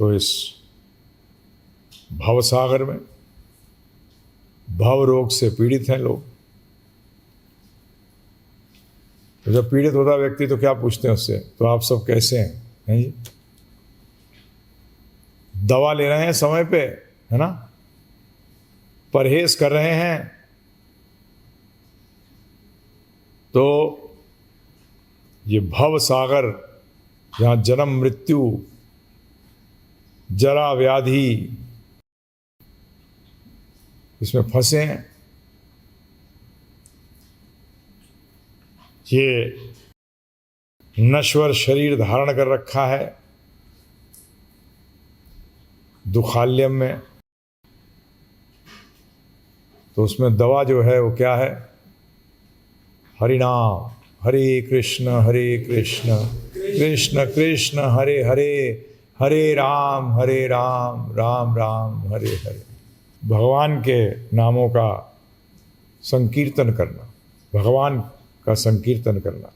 तो इस भवसागर में भव रोग से पीड़ित हैं लोग। तो जब पीड़ित होता व्यक्ति तो क्या पूछते हैं उससे, तो आप सब कैसे हैं? नहीं, दवा ले रहे हैं समय पे, है ना, परहेज कर रहे हैं, तो ये भव सागर जहाँ जन्म मृत्यु जरा व्याधि इसमें फंसे हैं, ये नश्वर शरीर धारण कर रखा है दुखाल्यम में, तो उसमें दवा जो है वो क्या है? हरिनाम, हरे कृष्ण कृष्ण कृष्ण हरे हरे, हरे राम राम राम हरे हरे। भगवान के नामों का संकीर्तन करना, भगवान का संकीर्तन करना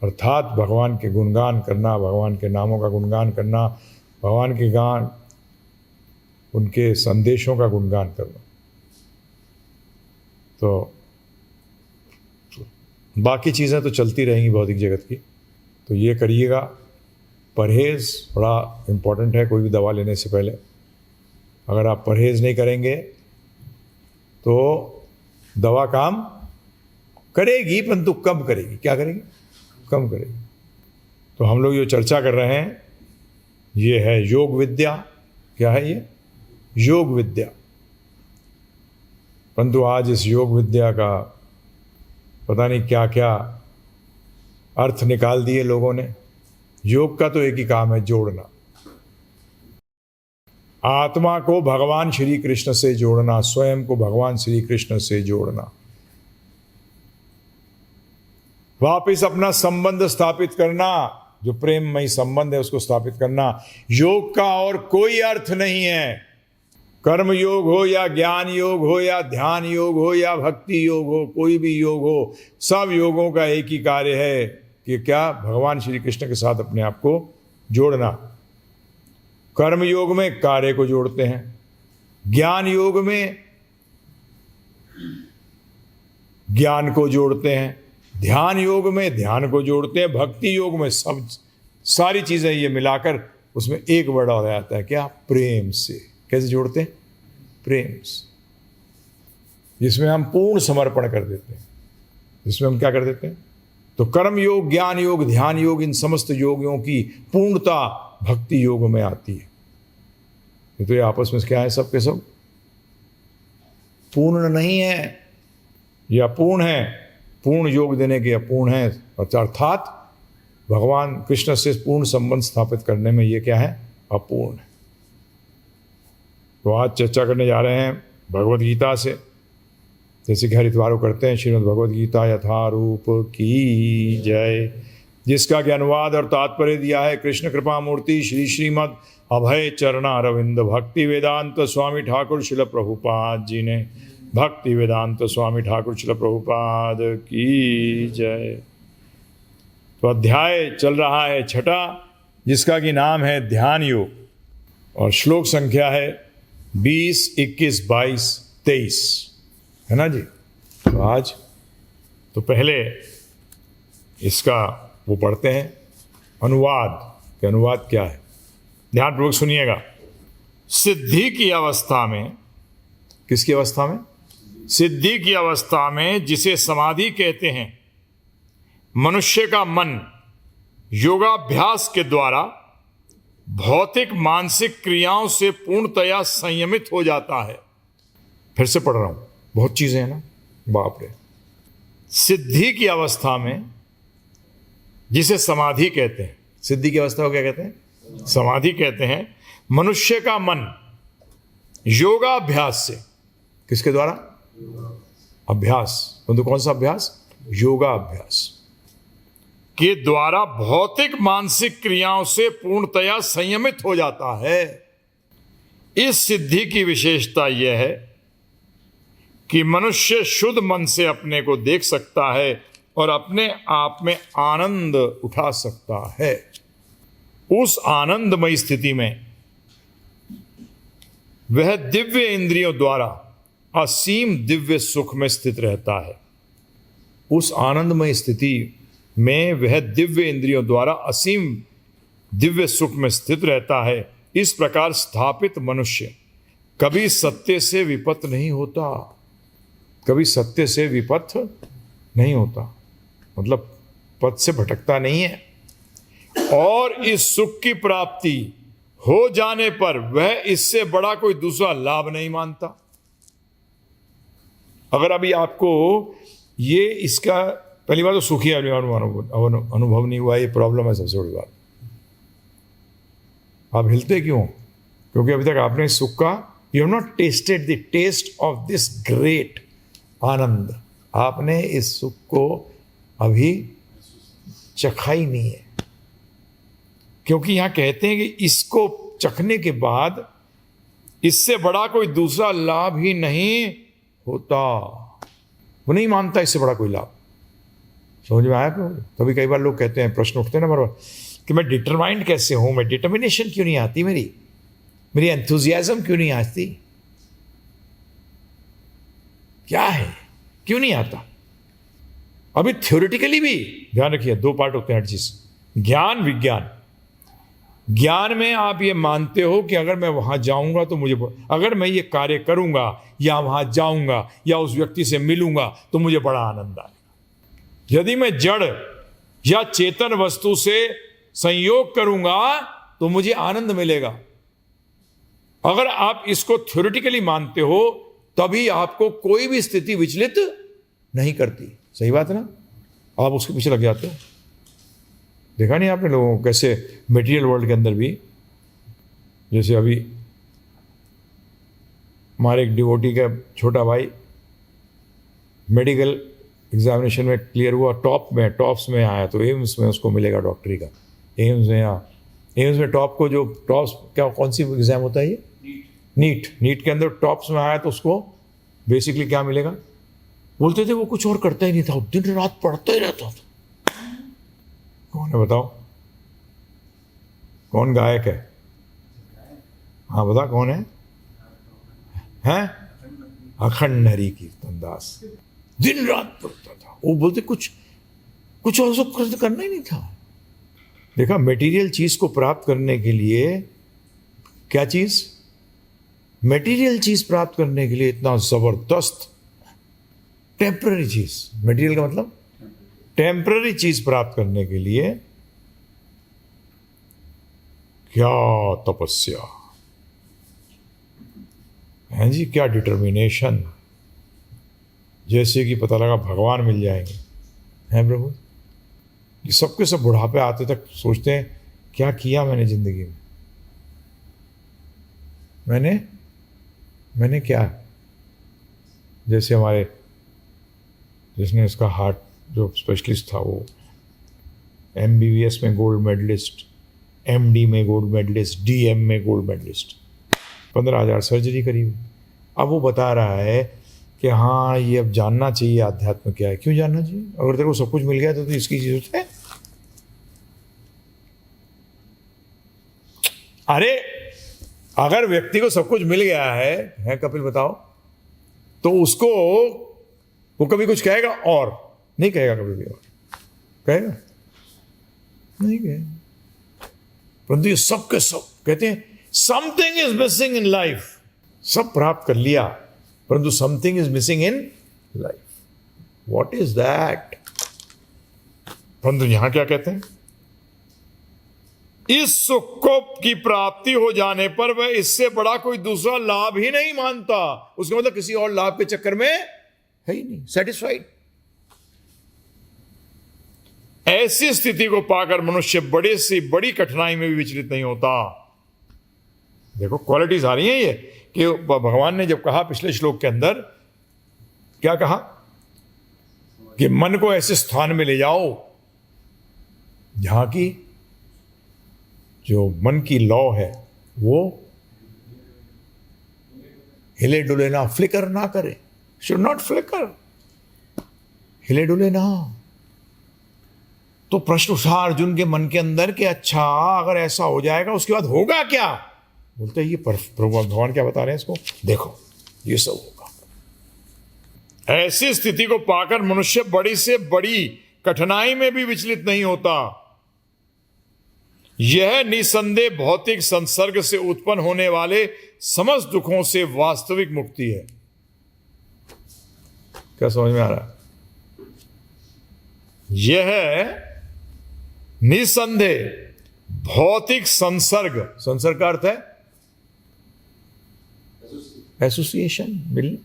अर्थात भगवान के गुणगान करना, भगवान के नामों का गुणगान करना, भगवान के गान, उनके संदेशों का गुणगान करना। तो बाकी चीज़ें तो चलती रहेंगी भौतिक जगत की, तो ये करिएगा। परहेज़ बड़ा इम्पोर्टेंट है कोई भी दवा लेने से पहले। अगर आप परहेज़ नहीं करेंगे तो दवा काम करेगी परंतु कम करेगी। क्या करेगी? कम करेगी। तो हम लोग जो चर्चा कर रहे हैं ये है योग विद्या। क्या है ये? योग विद्या। परंतु आज इस योग विद्या का पता नहीं क्या क्या अर्थ निकाल दिए लोगों ने। योग का तो एक ही काम है, जोड़ना, आत्मा को भगवान श्री कृष्ण से जोड़ना, स्वयं को भगवान श्री कृष्ण से जोड़ना, वापिस अपना संबंध स्थापित करना, जो प्रेममयी संबंध है उसको स्थापित करना। योग का और कोई अर्थ नहीं है। कर्म योग हो या ज्ञान योग हो या ध्यान योग हो या भक्ति योग हो, कोई भी योग हो, सब योगों का एक ही कार्य है कि क्या? भगवान श्री कृष्ण के साथ अपने आप को जोड़ना। कर्म योग में कार्य को जोड़ते हैं, ज्ञान योग में ज्ञान को जोड़ते हैं, ध्यान योग में ध्यान को जोड़ते हैं, भक्ति योग में सब सारी चीजें ये मिलाकर उसमें एक वर्ड और आता है, क्या? प्रेम से। कैसे जोड़ते हैं? प्रेम से, जिसमें हम पूर्ण समर्पण कर देते हैं, जिसमें हम क्या कर देते हैं? तो कर्म योग, ज्ञान योग, ध्यान योग, इन समस्त योगों की पूर्णता भक्ति योग में आती है। तो ये आपस में क्या है? सब के सब पूर्ण नहीं है, या पूर्ण है, पूर्ण योग देने के अपूर्ण है, अर्थात भगवान कृष्ण से पूर्ण संबंध स्थापित करने में ये क्या है? अपूर्ण है। तो आज चर्चा करने जा रहे हैं भगवद गीता से, जैसे कि हर इतवार को करते हैं। श्रीमद् भगवद गीता यथारूप की जय। जिसका कि अनुवाद और तात्पर्य दिया है कृष्ण कृपा मूर्ति श्री श्रीमद् अभय चरणा अरविंद भक्ति वेदांत स्वामी ठाकुर शिल प्रभुपाद जी ने। भक्ति वेदांत स्वामी ठाकुर शिल प्रभुपाद की जय। तो अध्याय चल रहा है छठा, जिसका कि नाम है ध्यान योग, और श्लोक संख्या है 20, 21, 22, 23, है ना जी। तो आज तो पहले इसका वो पढ़ते हैं अनुवाद कि अनुवाद क्या है। ध्यानपूर्वक सुनिएगा। सिद्धि की अवस्था में, किसकी अवस्था में? सिद्धि की अवस्था में, जिसे समाधि कहते हैं, मनुष्य का मन योगाभ्यास के द्वारा भौतिक मानसिक क्रियाओं से पूर्णतया संयमित हो जाता है। फिर से पढ़ रहा हूं, बहुत चीजें हैं ना, बाप रे। सिद्धि की अवस्था में, जिसे समाधि कहते हैं, सिद्धि की अवस्था को क्या कहते हैं? समाधि कहते हैं। मनुष्य का मन योगाभ्यास से, किसके द्वारा? अभ्यास। तो कौन सा अभ्यास? योगाभ्यास के द्वारा भौतिक मानसिक क्रियाओं से पूर्णतया संयमित हो जाता है। इस सिद्धि की विशेषता यह है कि मनुष्य शुद्ध मन से अपने को देख सकता है और अपने आप में आनंद उठा सकता है। उस आनंदमयी स्थिति में वह दिव्य इंद्रियों द्वारा असीम दिव्य सुख में स्थित रहता है। उस आनंदमय स्थिति में वह दिव्य इंद्रियों द्वारा असीम दिव्य सुख में स्थित रहता है। इस प्रकार स्थापित मनुष्य कभी सत्य से विपत्त नहीं होता। कभी सत्य से विपत्त नहीं होता, मतलब पथ से भटकता नहीं है। और इस सुख की प्राप्ति हो जाने पर वह इससे बड़ा कोई दूसरा लाभ नहीं मानता। अगर अभी आपको ये इसका पहली बात तो सुखी अनुभव नहीं हुआ, ये प्रॉब्लम है सबसे बड़ी बात। आप हिलते क्यों? क्योंकि अभी तक आपने सुख का, you have not tasted the taste of this great आनंद। आपने इस सुख को अभी चखा ही नहीं है, क्योंकि यहां कहते हैं कि इसको चखने के बाद इससे बड़ा कोई दूसरा लाभ ही नहीं होता। वो नहीं मानता इससे बड़ा कोई लाभ। समझ में आया? तभी कई बार लोग कहते हैं, प्रश्न उठते हैं ना बराबर, कि मैं डिटरमाइंड कैसे हूं, मैं डिटर्मिनेशन क्यों नहीं आती, मेरी एंथुजियाज्म क्यों नहीं आती, क्या है, क्यों नहीं आता? अभी थ्योरेटिकली भी ध्यान रखिए, दो पार्ट होते हैं हर चीज, ज्ञान विज्ञान। ज्ञान में आप ये मानते हो कि अगर मैं वहां जाऊंगा तो मुझे, अगर मैं ये कार्य करूंगा या वहां जाऊंगा या उस व्यक्ति से मिलूंगा तो मुझे बड़ा आनंद आएगा। यदि मैं जड़ या चेतन वस्तु से संयोग करूंगा तो मुझे आनंद मिलेगा। अगर आप इसको थ्योरेटिकली मानते हो तभी आपको कोई भी स्थिति विचलित नहीं करती। सही बात है ना? आप उसके पीछे लग जाते हो। देखा नहीं आपने लोगों को कैसे मटेरियल वर्ल्ड के अंदर भी, जैसे अभी हमारे एक डिवोटी का छोटा भाई मेडिकल एग्जामिनेशन में क्लियर हुआ, टॉप्स में आया, तो एम्स में उसको मिलेगा डॉक्टरी का। एम्स में टॉप को, जो टॉप्स क्या, कौन सी एग्जाम होता है ये? नीट के अंदर टॉप्स में आया तो उसको बेसिकली क्या मिलेगा? बोलते थे वो कुछ और करता ही नहीं था, दिन रात पढ़ता ही रहता था। कौन है बताओ? कौन गायक है? हाँ बता कौन है? हैं? अखंड हरि कीर्तन दास। दिन रात पढ़ता था। वो बोलते कुछ और तो करना ही नहीं था। देखा, मटेरियल चीज को प्राप्त करने के लिए, क्या चीज? मटेरियल चीज प्राप्त करने के लिए इतना जबरदस्त टेम्पररी चीज, मटेरियल का मतलब टेम्पररी चीज प्राप्त करने के लिए क्या तपस्या है जी, क्या डिटर्मिनेशन। जैसे कि पता लगा भगवान मिल जाएंगे, हैं प्रभु। ये सबके सब बुढ़ापे आते तक सोचते हैं क्या किया मैंने जिंदगी में, मैंने क्या। जैसे हमारे, जिसने इसका हार्ट जो स्पेशलिस्ट था, वो MBBS में गोल्ड मेडलिस्ट, MD में गोल्ड मेडलिस्ट, DM में गोल्ड मेडलिस्ट, 15,000 सर्जरी करी। अब वो बता रहा है कि हाँ ये अब जानना चाहिए आध्यात्म क्या है। क्यों जानना चाहिए? अगर तेरे को सब कुछ मिल गया तो इसकी जरूरत है? अरे अगर व्यक्ति को सब कुछ मिल गया है कपिल बताओ, तो उसको वो कभी कुछ कहेगा? और नहीं कहेगा कभी भी। और कहेगा? नहीं कहेगा। परंतु ये सब के सब कहते हैं something is missing in life. सब प्राप्त कर लिया परंतु something is missing in life. What is that? परंतु यहां क्या कहते हैं? इस सुख की प्राप्ति हो जाने पर वह इससे बड़ा कोई दूसरा लाभ ही नहीं मानता। उसका मतलब किसी और लाभ के चक्कर में है ही नहीं, सेटिस्फाइड। ऐसी स्थिति को पाकर मनुष्य बड़े से बड़ी कठिनाई में भी विचलित नहीं होता। देखो क्वालिटीज आ रही हैं ये, कि भगवान ने जब कहा पिछले श्लोक के अंदर, क्या कहा? कि मन को ऐसे स्थान में ले जाओ जहां की जो मन की लौ है वो हिले डुले ना, फ्लिकर ना करे, शुड नॉट फ्लिकर, हिले डुले ना। तो प्रश्न उठा अर्जुन के मन के अंदर कि अच्छा अगर ऐसा हो जाएगा उसके बाद होगा क्या? बोलते हैं ये भगवान क्या बता रहे हैं इसको, देखो ये सब होगा। ऐसी स्थिति को पाकर मनुष्य बड़ी से बड़ी कठिनाई में भी विचलित नहीं होता। यह निसंदेह भौतिक संसर्ग से उत्पन्न होने वाले समस्त दुखों से वास्तविक मुक्ति है। क्या समझ में आ रहा है? यह निसंदेह भौतिक संसर्ग, संसर्ग का अर्थ है एसोसिएशन, मिलने,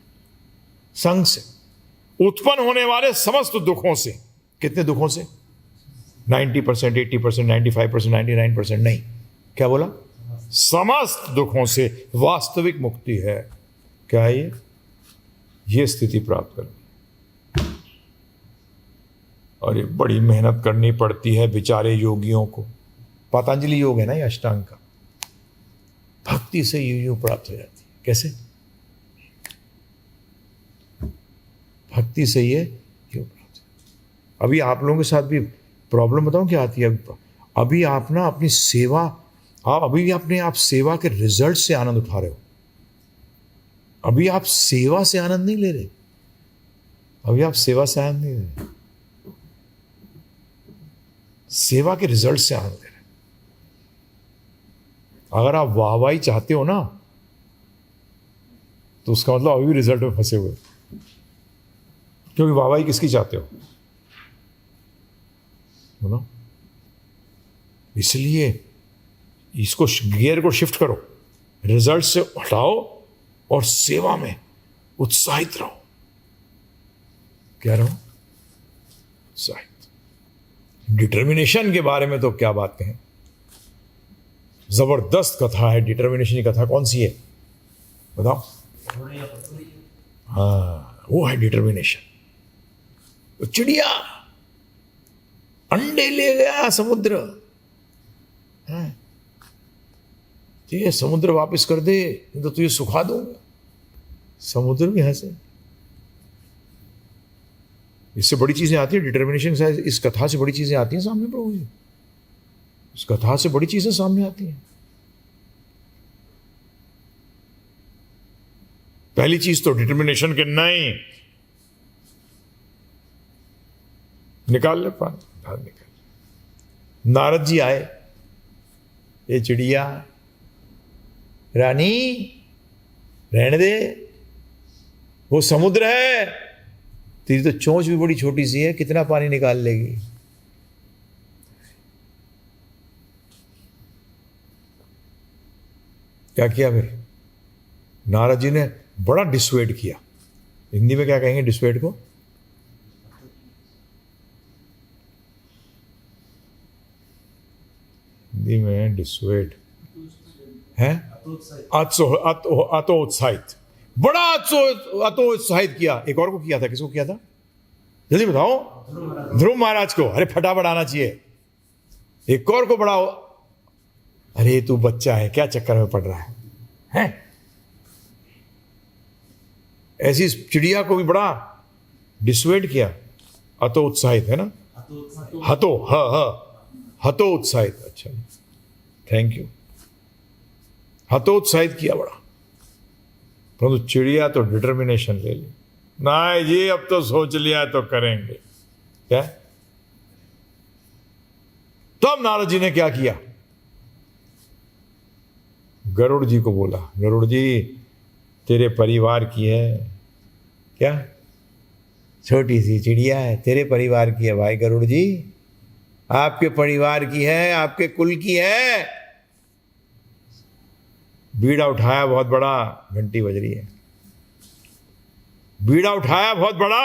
संग से उत्पन्न होने वाले समस्त दुखों से। कितने दुखों से? 90%, 80%, 95%, 99% नहीं, क्या बोला? समस्त दुखों से वास्तविक मुक्ति है। क्या है ये स्थिति प्राप्त करनी, और ये बड़ी मेहनत करनी पड़ती है बेचारे योगियों को। पतंजलि योग है ना ये, अष्टांग का, भक्ति से यूं प्राप्त हो जाती है। कैसे? भक्ति से ये यूं प्राप्त। अभी आप लोगों के साथ भी प्रॉब्लम बताऊं क्या आती है? अभी आप ना अपनी सेवा, अभी अपने आप सेवा के रिजल्ट से आनंद उठा रहे हो। अभी आप सेवा से आनंद नहीं ले रहे, अभी आप सेवा से आनंद नहीं ले रहे, सेवा के रिजल्ट से आनंद ले रहे। अगर आप वाहवाही चाहते हो ना, तो उसका मतलब अभी भी रिजल्ट में फंसे हुए, क्योंकि वाहवाही किसकी चाहते हो ना? इसलिए इसको, गियर को शिफ्ट करो, रिजल्ट से हटाओ और सेवा में उत्साहित रहो। क्या रहो? उत्साहित। डिटर्मिनेशन के बारे में तो क्या बात कहें, जबरदस्त कथा है। डिटर्मिनेशन की कथा कौन सी है बताओ? हाँ, वो है डिटर्मिनेशन। तो चिड़िया अंडे ले गया समुद्र, ये समुद्र वापस कर दे, नहीं तो तुझे सुखा दूंगा। समुद्र भी हंसे। इससे बड़ी चीजें आती है डिटर्मिनेशन से, इस कथा से बड़ी चीजें आती हैं सामने प्रभु जी, इस कथा से बड़ी चीजें सामने आती हैं। पहली चीज तो डिटर्मिनेशन के नहीं, निकाल ले पानी, बाहर निकाल। नारद जी आए, ये चिड़िया रानी रहने दे, वो समुद्र है, तेरी तो चोंच भी बड़ी छोटी सी है, कितना पानी निकाल लेगी। क्या किया फिर? नारद जी ने बड़ा डिस्वेड किया। हिंदी में क्या कहेंगे डिस्वेड को? हिंदी में डिस्वेड है अतोत्साहित। बड़ा अतोत्साहित किया। एक और को किया था, किसको किया था जल्दी बताओ? ध्रुव महाराज को। अरे फटाफट आना चाहिए। एक और को बड़ा, अरे तू बच्चा है, क्या चक्कर में पड़ रहा है, हैं? ऐसी चिड़िया को भी बड़ा डिस्वेड किया। अतोत्साहित है ना, हतोत्साहित। अच्छा, थैंक यू। हतोत्साहित किया बड़ा, परंतु चिड़िया तो डिटर्मिनेशन ले ली, ना ये अब तो सोच लिया तो करेंगे। क्या? तब नारद जी ने क्या किया? गरुड़ जी को बोला, गरुड़ जी तेरे परिवार की है। क्या? छोटी सी चिड़िया है, तेरे परिवार की है भाई गरुड़ जी, आपके परिवार की है, आपके कुल की है। बीड़ा उठाया बहुत बड़ा, घंटी बज रही है। बीड़ा उठाया बहुत बड़ा,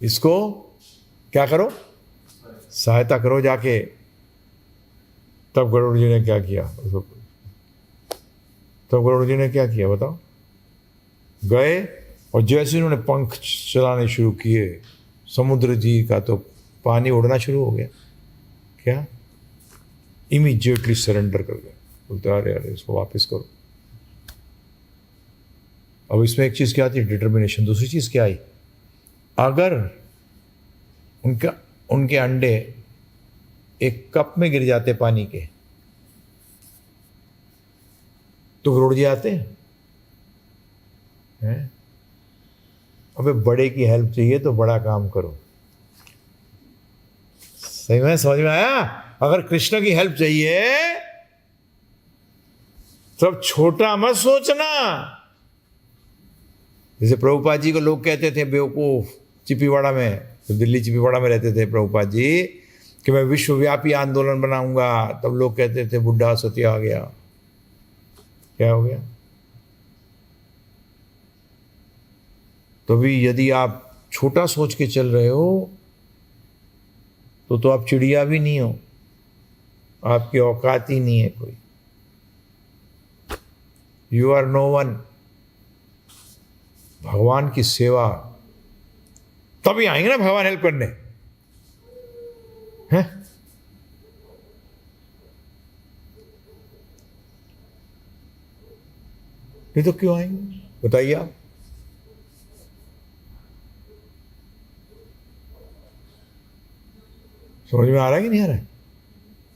इसको क्या करो? सहायता करो जाके। तब गरुड़ जी ने क्या किया? तब गरुड़ जी ने क्या किया बताओ? गए और जैसे उन्होंने पंख चलाने शुरू किए, समुद्र जी का तो पानी उड़ना शुरू हो गया। क्या? इमीडिएटली सरेंडर कर गए, बोलते अरे अरे इसको वापस करो। अब इसमें एक चीज़ क्या आती है? डिटर्मिनेशन। दूसरी चीज़ क्या आई? अगर उनके अंडे एक कप में गिर जाते पानी के, तो करोड़ जी आते हैं? अबे बड़े की हेल्प चाहिए तो बड़ा काम करो। सही में समझ में आया? अगर कृष्ण की हेल्प चाहिए तो अब छोटा मत सोचना। जैसे प्रभुपाद जी को लोग कहते थे बेवकूफ, चिपीवाड़ा में, तो दिल्ली चिपीवाड़ा में रहते थे प्रभुपाद जी, कि मैं विश्वव्यापी आंदोलन बनाऊंगा। तब लोग कहते थे बुढ़ा सतिया आ गया। क्या हो गया? तो भी यदि आप छोटा सोच के चल रहे हो तो आप चिड़िया भी नहीं हो, आपकी औकात ही नहीं है कोई। You are no one. भगवान की सेवा तभी आएंगे ना भगवान हेल्प करने, हैं? नहीं तो क्यों आएंगे बताइए आप? समझ में आ रहा है कि नहीं आ रहा है?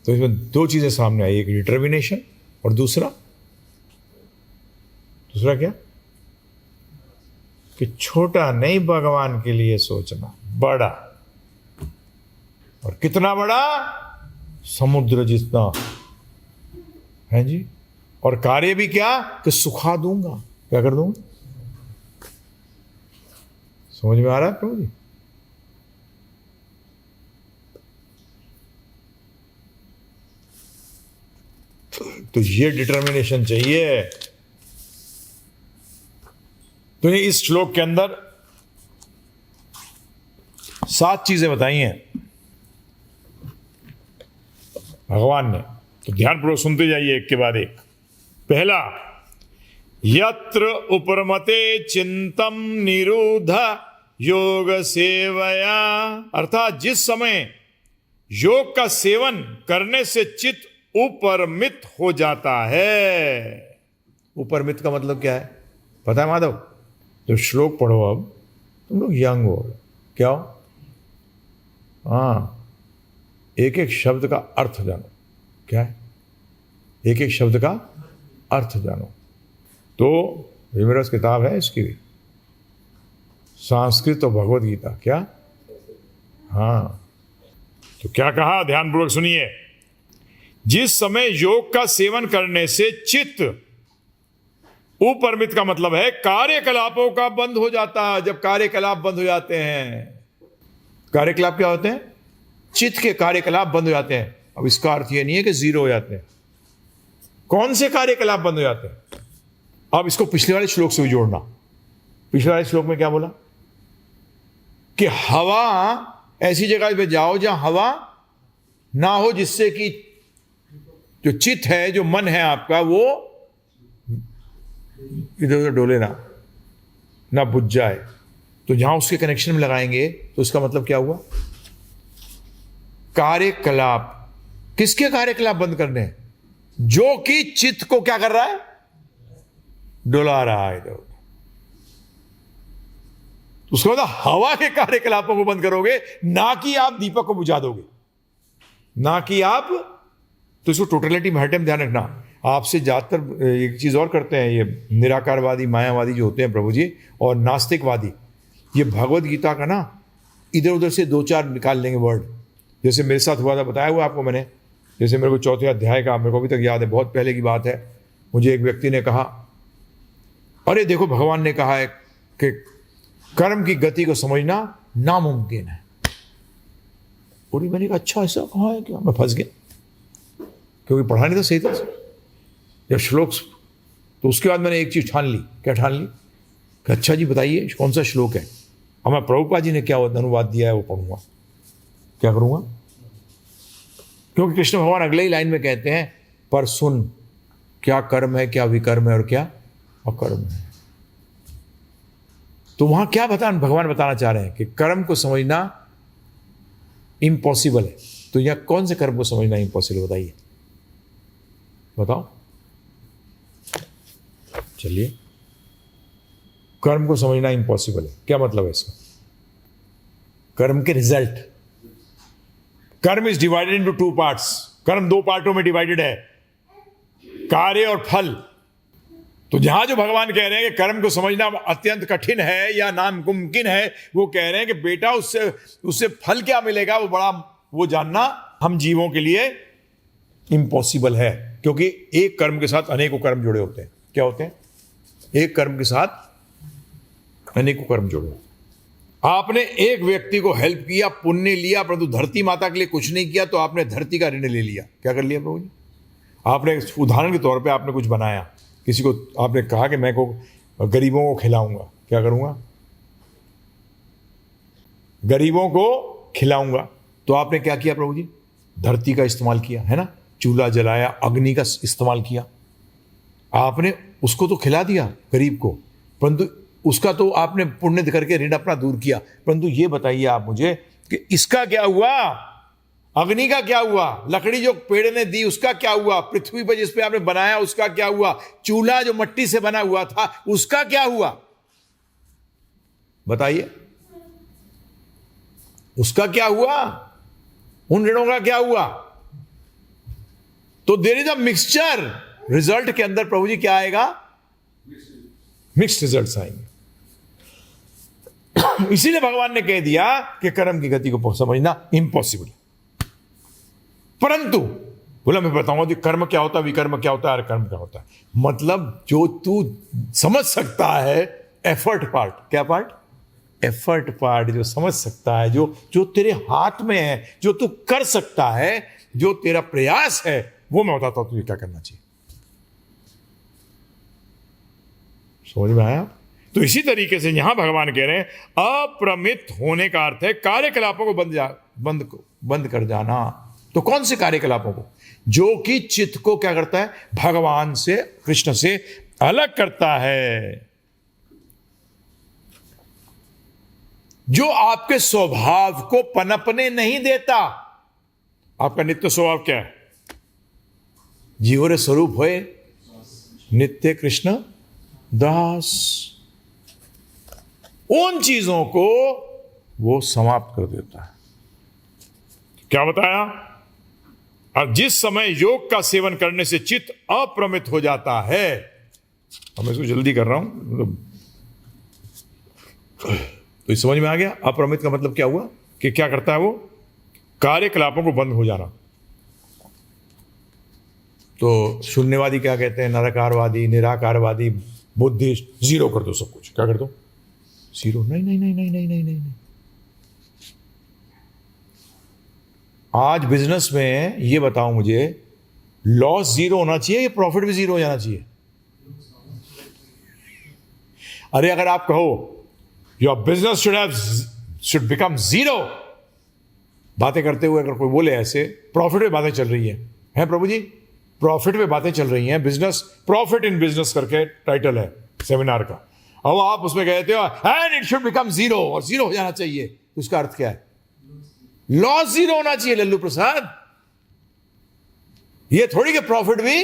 तो इसमें दो चीजें सामने आई, एक डिटर्मिनेशन और दूसरा क्या? कि छोटा नहीं भगवान के लिए सोचना, बड़ा। और कितना बड़ा? समुद्र जितना, है जी। और कार्य भी क्या? कि सुखा दूंगा। क्या कर दूंगा? समझ में आ रहा है प्रभु जी? तो ये डिटर्मिनेशन चाहिए। तो इस श्लोक के अंदर 7 चीजें बताई हैं भगवान ने, तो ध्यानपूर्वक सुनते जाइए एक के बाद एक। पहला, यत्र उपरमते चिंतम निरूध योग सेवया, अर्थात जिस समय योग का सेवन करने से चित्त उपरमित हो जाता है। उपरमित का मतलब क्या है पता है माधव? जो श्लोक पढ़ो, अब तुम लोग यंग हो, क्या हो? हाँ, एक एक शब्द का अर्थ जानो। क्या है? एक एक शब्द का अर्थ जानो। तो ये मेरा किताब है इसकी भी, संस्कृत और भगवद गीता। क्या? हाँ, तो क्या कहा ध्यानपूर्वक सुनिए। जिस समय योग का सेवन करने से चित्त उपरमित का मतलब है कार्यकलापों का बंद हो जाता है। जब कार्यकलाप बंद हो जाते हैं, कार्यकलाप क्या होते हैं? चित्त के कार्यकलाप बंद हो जाते हैं। अब इसका अर्थ यह नहीं है कि जीरो हो जाते हैं। कौन से कार्यकलाप बंद हो जाते हैं? अब इसको पिछले वाले श्लोक से भी जोड़ना। पिछले वाले श्लोक में क्या बोला? कि हवा, ऐसी जगह पे जाओ जहां हवा ना हो, जिससे कि जो चित्त है, जो मन है आपका, वो इधर उधर डोले ना बुझ जाए। तो जहां उसके कनेक्शन में लगाएंगे तो उसका मतलब क्या हुआ? कार्यकलाप। किसके कार्यकलाप बंद करने हैं? जो कि चित्त को क्या कर रहा है? डोला रहा है इधर। उसका मतलब हवा के कार्यकलापों को बंद करोगे, ना कि आप दीपक को बुझा दोगे, ना कि आप। तो इसको टोटलिटी में हर टाइम ध्यान रखना। आपसे ज्यादातर एक चीज और करते हैं ये निराकारवादी, मायावादी जो होते हैं प्रभु जी, और नास्तिकवादी, ये भगवद गीता का ना इधर उधर से 2-4 निकाल लेंगे वर्ड। जैसे मेरे साथ हुआ था, बताया हुआ आपको मैंने। जैसे मेरे को 4थे अध्याय का, मेरे को अभी तक याद है, बहुत पहले की बात है। मुझे एक व्यक्ति ने कहा, अरे देखो भगवान ने कहा है कि कर्म की गति को समझना नामुमकिन है। और मैंने कहा अच्छा ऐसा कहा है क्या? मैं फंस गया, क्योंकि पढ़ा नहीं था सही तरह से जब श्लोक। तो उसके बाद मैंने एक चीज ठान ली। क्या ठान ली? कि अच्छा जी बताइए कौन सा श्लोक है, और मैं प्रभुपाद जी ने क्या अनुवाद दिया है वो पढ़ूंगा। क्या करूंगा? क्योंकि कृष्ण भगवान अगले ही लाइन में कहते हैं, पर सुन क्या कर्म है, क्या विकर्म है और क्या अकर्म है। तो वहां क्या भगवान बताना चाह रहे हैं कि कर्म को समझना इम्पॉसिबल है। तो यहां कौन से कर्म को समझना इम्पॉसिबल बताइए, बताओ। चलिए, कर्म को समझना इम्पॉसिबल है, क्या मतलब है इसका? कर्म के रिजल्ट। कर्म इज डिवाइडेड इनटू 2 पार्ट्स। कर्म 2 पार्टों में डिवाइडेड है, कार्य और फल। तो जहां जो भगवान कह रहे हैं कि कर्म को समझना अत्यंत कठिन है या नामुमकिन है, वो कह रहे हैं कि बेटा उससे उससे फल क्या मिलेगा वो जानना हम जीवों के लिए इम्पॉसिबल है, क्योंकि एक कर्म के साथ अनेकों कर्म जुड़े होते हैं। क्या होते हैं? एक कर्म के साथ अनेकों कर्म जुड़े होते हैं। आपने एक व्यक्ति को हेल्प किया, पुण्य लिया, परंतु धरती माता के लिए कुछ नहीं किया, तो आपने धरती का ऋण ले लिया। क्या कर लिया प्रभु जी? आपने उदाहरण के तौर पे आपने कुछ बनाया, किसी को आपने कहा कि मैं को गरीबों को खिलाऊंगा। क्या करूंगा? गरीबों को खिलाऊंगा। तो आपने क्या किया प्रभु जी? धरती का इस्तेमाल किया, है ना? चूल्हा जलाया, अग्नि का इस्तेमाल किया। आपने उसको तो खिला दिया गरीब को, परंतु उसका तो आपने पुण्य करके ऋण अपना दूर किया। परंतु ये बताइए आप मुझे कि इसका क्या हुआ? अग्नि का क्या हुआ? लकड़ी जो पेड़ ने दी उसका क्या हुआ? पृथ्वी पर जिस पे आपने बनाया उसका क्या हुआ? चूल्हा जो मिट्टी से बना हुआ था उसका क्या हुआ? बताइए, उसका क्या हुआ? उन ऋणों का क्या हुआ? तो there is a mixture. Result के अंदर प्रभु जी क्या आएगा? मिक्स्ड रिजल्ट्स आएंगे। इसीलिए भगवान ने कह दिया कि कर्म की गति को समझना इम्पॉसिबल। परंतु बोला मैं बताऊंगा कि कर्म क्या होता है, विकर्म क्या होता है और कर्म क्या होता है। मतलब जो तू समझ सकता है, एफर्ट पार्ट। क्या पार्ट? एफर्ट पार्ट जो समझ सकता है, जो तेरे हाथ में है, जो तू कर सकता है, जो तेरा प्रयास है, वो मैं बताता हूं तुझे क्या करना चाहिए। समझ में आया? तो इसी तरीके से यहां भगवान कह रहे हैं अप्रमित होने का अर्थ है कार्यकलापों को बंद कर जाना। तो कौन से कार्यकलापों को? जो कि चित्त को क्या करता है? भगवान से, कृष्ण से अलग करता है। जो आपके स्वभाव को पनपने नहीं देता। आपका नित्य स्वभाव क्या है? जीवरे स्वरूप होए नित्य कृष्ण दास। उन चीजों को वो समाप्त कर देता है। क्या बताया? और जिस समय योग का सेवन करने से चित्त अप्रमित हो जाता है, अब मैं इसको जल्दी कर रहा हूं, तो ये समझ में आ गया। अप्रमित का मतलब क्या हुआ? कि क्या करता है वो? कार्यकलापों को बंद हो जाना। तो शून्यवादी क्या कहते हैं? निराकारवादी, निराकारवादी, बुद्धिस्ट, जीरो कर दो सब कुछ। क्या कर दो? जीरो। नहीं नहीं नहीं नहीं नहीं नहीं नहीं। आज बिजनेस में ये बताओ मुझे, लॉस जीरो होना चाहिए या प्रॉफिट भी जीरो हो जाना चाहिए? अरे अगर आप कहो your business should become zero, बातें करते हुए अगर कोई बोले ऐसे, प्रॉफिट पे बातें चल रही है प्रभु जी, प्रॉफिट पे बातें चल रही हैं, बिजनेस, प्रॉफिट इन बिजनेस करके टाइटल है सेमिनार का, अब आप उसमें कहते हो and it should become zero, और जीरो हो जाना चाहिए, तो उसका अर्थ क्या है? लॉस जीरो होना चाहिए लल्लू प्रसाद। ये थोड़ी कि प्रॉफिट भी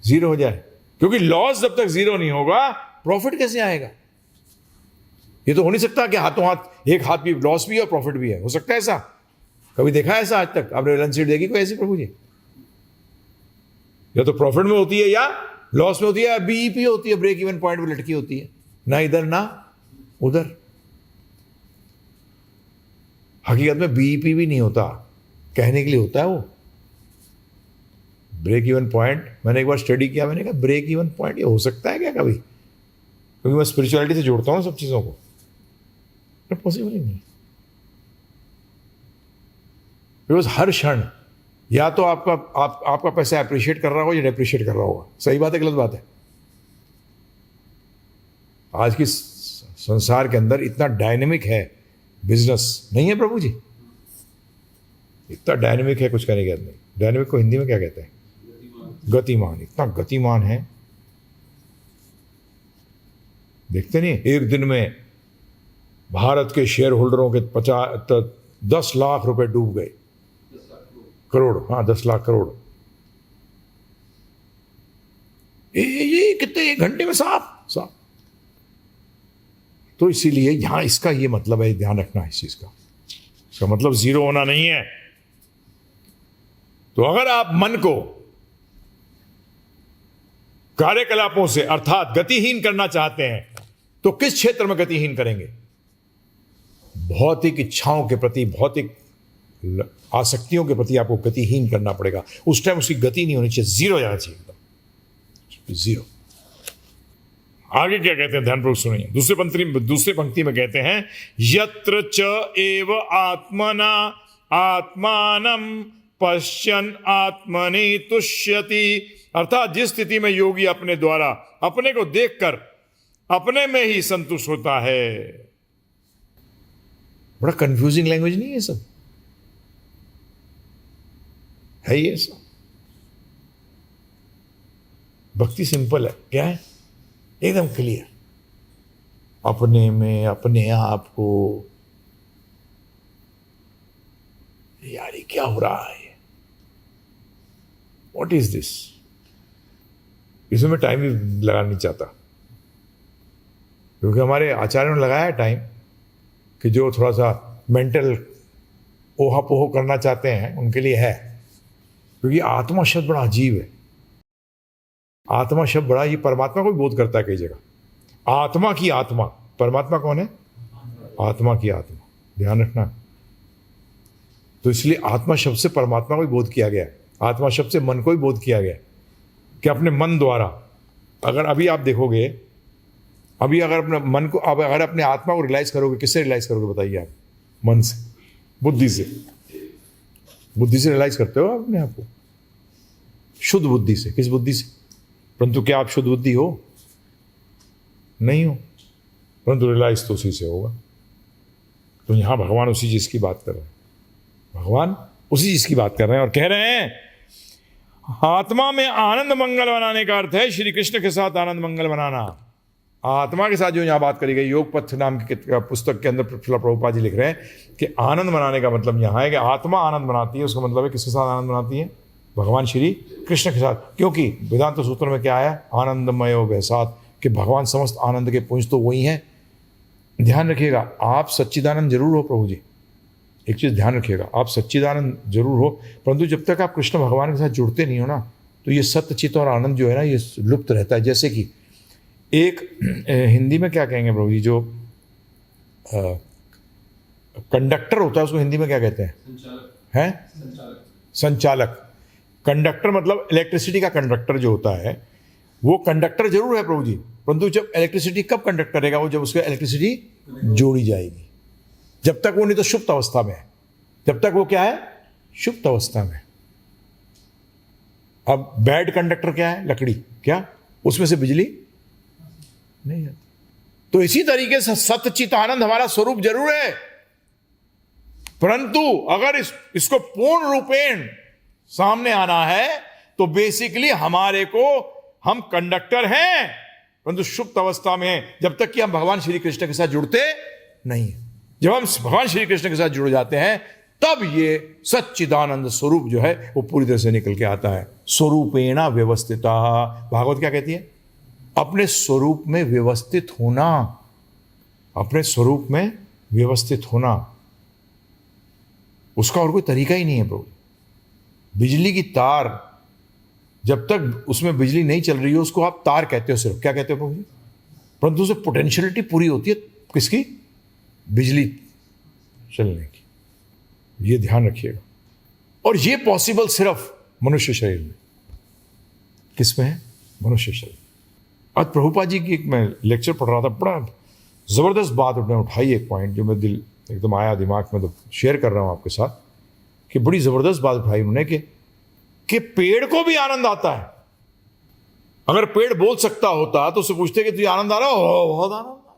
जीरो हो जाए, क्योंकि लॉस जब तक जीरो नहीं होगा प्रॉफिट कैसे आएगा? ये तो हो नहीं सकता कि हाथों हाथ, एक हाथ भी लॉस भी है और प्रॉफिट भी है। हो सकता है ऐसा? कभी देखा है ऐसा आज तक? आपने बैलेंस शीट देखी कोई ऐसी प्रभु जी? या तो प्रॉफिट में होती है या लॉस में होती है, या बीईपी होती है, ब्रेक इवन पॉइंट में लटकी होती है, ना इधर ना उधर। हकीकत में बीईपी भी नहीं होता, कहने के लिए होता है वो ब्रेक इवन पॉइंट। मैंने एक बार स्टडी किया, मैंने कहा ब्रेक इवन पॉइंट ये हो सकता है क्या कभी? क्योंकि मैं स्पिरिचुअलिटी से जोड़ता हूं सब चीजों को, पॉसिबल ही नहीं। बिकॉज हर क्षण या तो आपका पैसा अप्रिशिएट कर रहा हो या डेप्रिशिएट कर रहा होगा। सही बात है गलत बात है? आज की संसार के अंदर इतना डायनेमिक है बिजनेस, नहीं है प्रभु जी? इतना डायनेमिक है, कुछ कहने की बात नहीं। डायनेमिक को हिंदी में क्या कहते हैं? गतिमान। इतना गतिमान है, देखते नहीं? एक दिन में भारत के शेयर होल्डरों के 10 लाख रुपए डूब गए। करोड़, हाँ 10 लाख करोड़। ये कितने, एक घंटे में साफ। तो इसीलिए यहां इसका ये मतलब है, ध्यान रखना है इस चीज का। इसका मतलब जीरो होना नहीं है। तो अगर आप मन को कार्यकलापों से अर्थात गतिहीन करना चाहते हैं, तो किस क्षेत्र में गतिहीन करेंगे? भौतिक इच्छाओं के प्रति, भौतिक आसक्तियों के प्रति आपको गतिहीन करना पड़ेगा। उस टाइम उसकी गति नहीं होनी चाहिए, जीरो जाना चाहिए, एकदम जीरो। आगे क्या कहते हैं, ध्यानपूर्वक सुनिए। दूसरी पंक्ति में कहते हैं, यत्र च एव आत्मना आत्मानं पश्यन् आत्मनि तुष्यति, अर्थात जिस स्थिति में योगी अपने द्वारा अपने को देखकर अपने में ही संतुष्ट होता है। बड़ा कंफ्यूजिंग लैंग्वेज नहीं है सब, है ये सब। भक्ति सिंपल है, क्या है? एकदम क्लियर, अपने में अपने आप को, यार ये क्या हो रहा है, व्हाट इज दिस? इसमें मैं टाइम भी लगाना नहीं चाहता, क्योंकि हमारे आचार्यों ने लगाया टाइम कि जो थोड़ा सा मेंटल ओहापोह करना चाहते हैं उनके लिए है। क्योंकि आत्मा शब्द बड़ा अजीब है। आत्मा शब्द बड़ा, ये परमात्मा को भी बोध करता है कई जगह। आत्मा की आत्मा, परमात्मा कौन है? आत्मा की आत्मा, ध्यान रखना। तो इसलिए आत्मा शब्द से परमात्मा को भी बोध किया गया है, आत्मा शब्द से मन को भी बोध किया गया है कि अपने मन द्वारा, अगर अभी आप देखोगे, अभी अगर अपने मन को, अब अगर अपने आत्मा को रियलाइज करोगे, किससे रियलाइज करोगे बताइए आप? मन से, बुद्धि से। बुद्धि से रियलाइज करते हो अपने आप को, शुद्ध बुद्धि से। किस बुद्धि से? परंतु क्या आप शुद्ध बुद्धि हो? नहीं हो, परंतु रियलाइज तो उसी से होगा। तो यहां भगवान उसी चीज की बात कर रहे हैं, भगवान उसी चीज की बात कर रहे हैं और कह रहे हैं आत्मा में आनंद मंगल बनाने का अर्थ है श्री कृष्ण के साथ आनंद मंगल बनाना। आत्मा के साथ जो यहां बात करी गई, योग पथ नाम की पुस्तक के अंदर प्रभुपाद जी लिख रहे हैं कि आनंद बनाने का मतलब यहां है कि आत्मा आनंद बनाती है। उसका मतलब है किसके साथ आनंद बनाती है? भगवान श्री कृष्ण के साथ। क्योंकि वेदांत सूत्र में क्या आया? आनंदमय वैसात, कि भगवान समस्त आनंद के पुंज तो वही हैं। ध्यान रखिएगा, आप सच्चिदानंद जरूर हो प्रभु जी, एक चीज ध्यान रखिएगा, आप सच्चिदानंद जरूर हो, परंतु जब तक आप कृष्ण भगवान के साथ जुड़ते नहीं हो ना, तो ये सत्य चित्त और आनंद जो है ना, ये लुप्त रहता है। जैसे कि एक हिंदी में क्या कहेंगे प्रभु जी, जो कंडक्टर होता है उसको हिंदी में क्या कहते हैं? संचालक। संचालक। कंडक्टर मतलब इलेक्ट्रिसिटी का कंडक्टर जो होता है, वो कंडक्टर जरूर है प्रभु जी, परंतु जब इलेक्ट्रिसिटी कब कंडक्ट करेगा? वो जब उसको इलेक्ट्रिसिटी जोड़ी जाएगी। जब तक वो नहीं तो सुप्त अवस्था में है, जब तक वो क्या है? सुप्त अवस्था में। अब बैड कंडक्टर क्या है? लकड़ी, क्या उसमें से बिजली नहीं आती। तो इसी तरीके से सच्चित आनंद हमारा स्वरूप जरूर है, परंतु अगर इसको पूर्ण रूपेण सामने आना है तो बेसिकली हमारे को, हम कंडक्टर हैं परंतु सुप्त अवस्था में हैं, जब तक कि हम भगवान श्री कृष्ण के साथ जुड़ते नहीं है। जब हम भगवान श्री कृष्ण के साथ जुड़ जाते हैं तब ये सच्चिदानंद स्वरूप जो है वो पूरी तरह से निकल के आता है। स्वरूपेणा व्यवस्थिता, भागवत क्या कहती है? अपने स्वरूप में व्यवस्थित होना, अपने स्वरूप में व्यवस्थित होना, उसका और कोई तरीका ही नहीं है प्रभु। बिजली की तार, जब तक उसमें बिजली नहीं चल रही हो उसको आप तार कहते हो, सिर्फ क्या कहते हो प्रभु जी? परंतु उसे पोटेंशियलिटी पूरी होती है किसकी? बिजली चलने की। ये ध्यान रखिएगा। और ये पॉसिबल सिर्फ मनुष्य शरीर में। किसमें है? मनुष्य शरीर। आज प्रभुपाद जी की एक मैं लेक्चर पढ़ रहा था, बड़ा जबरदस्त बात उन्होंने उठाई, एक पॉइंट जो मैं दिल एकदम आया दिमाग में, तो शेयर कर रहा हूं आपके साथ, कि बड़ी जबरदस्त बात उठाई उन्होंने कि पेड़ को भी आनंद आता है। अगर पेड़ बोल सकता होता तो उससे पूछते कि तुझे आनंद आ रहा हो? बहुत आनंद आ रहा।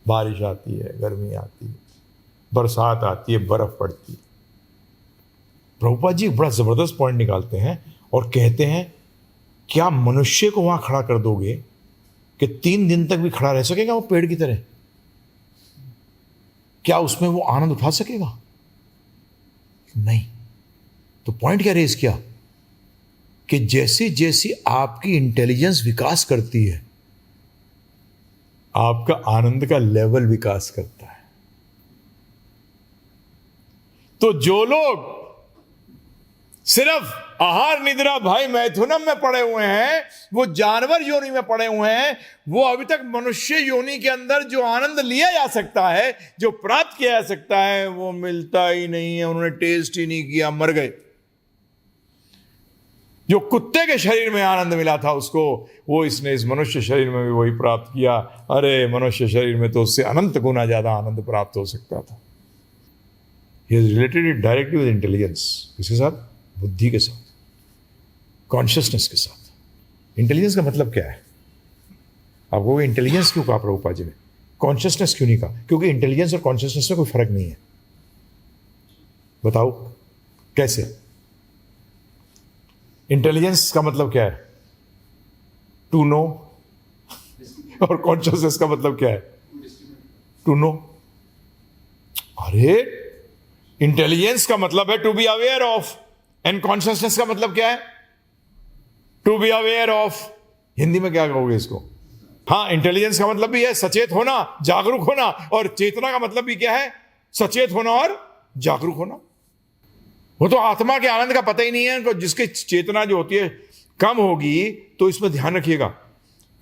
बारिश आती है, गर्मी आती है, बरसात आती है, बर्फ पड़ती है। प्रभुपाद जी बड़ा जबरदस्त पॉइंट निकालते हैं और कहते हैं क्या मनुष्य को वहां खड़ा कर दोगे कि 3 दिन तक भी खड़ा रह सकेगा वो पेड़ की तरह? क्या उसमें वो आनंद उठा सकेगा? नहीं। तो पॉइंट क्या रेज किया कि जैसे जैसी आपकी इंटेलिजेंस विकास करती है, आपका आनंद का लेवल विकास करता है। तो जो लोग सिर्फ आहार निद्रा भय मैथुनम में पड़े हुए हैं, वो जानवर योनि में पड़े हुए हैं। वो अभी तक मनुष्य योनि के अंदर जो आनंद लिया जा सकता है, जो प्राप्त किया जा सकता है, वो मिलता ही नहीं है। उन्होंने टेस्ट ही नहीं किया, मर गए। जो कुत्ते के शरीर में आनंद मिला था उसको, वो इसने इस मनुष्य शरीर में भी वही प्राप्त किया। अरे मनुष्य शरीर में तो उससे अनंत गुना ज्यादा आनंद प्राप्त हो सकता था। He is related it directly with intelligence. किसके साथ? बुद्धि के साथ, कॉन्शियसनेस के साथ। इंटेलिजेंस का मतलब क्या है? आपको इंटेलिजेंस क्यों कहा प्रभुपाद जी ने, कॉन्शियसनेस क्यों नहीं कहा? क्योंकि इंटेलिजेंस और कॉन्शियसनेस में कोई फर्क नहीं है। बताओ कैसे? इंटेलिजेंस का मतलब क्या है? To know. और कॉन्शियसनेस का मतलब क्या है? To know. अरे इंटेलिजेंस का मतलब है to be aware of, and consciousness का मतलब क्या है? To be aware of. Hindi में क्या कहोगे इसको? हाँ, इंटेलिजेंस का मतलब भी है सचेत होना, जागरूक होना, और चेतना का मतलब भी क्या है? सचेत होना और जागरूक होना। वो तो आत्मा के आनंद का पता ही नहीं है। तो जिसकी चेतना जो होती है कम होगी, तो इसमें ध्यान रखिएगा,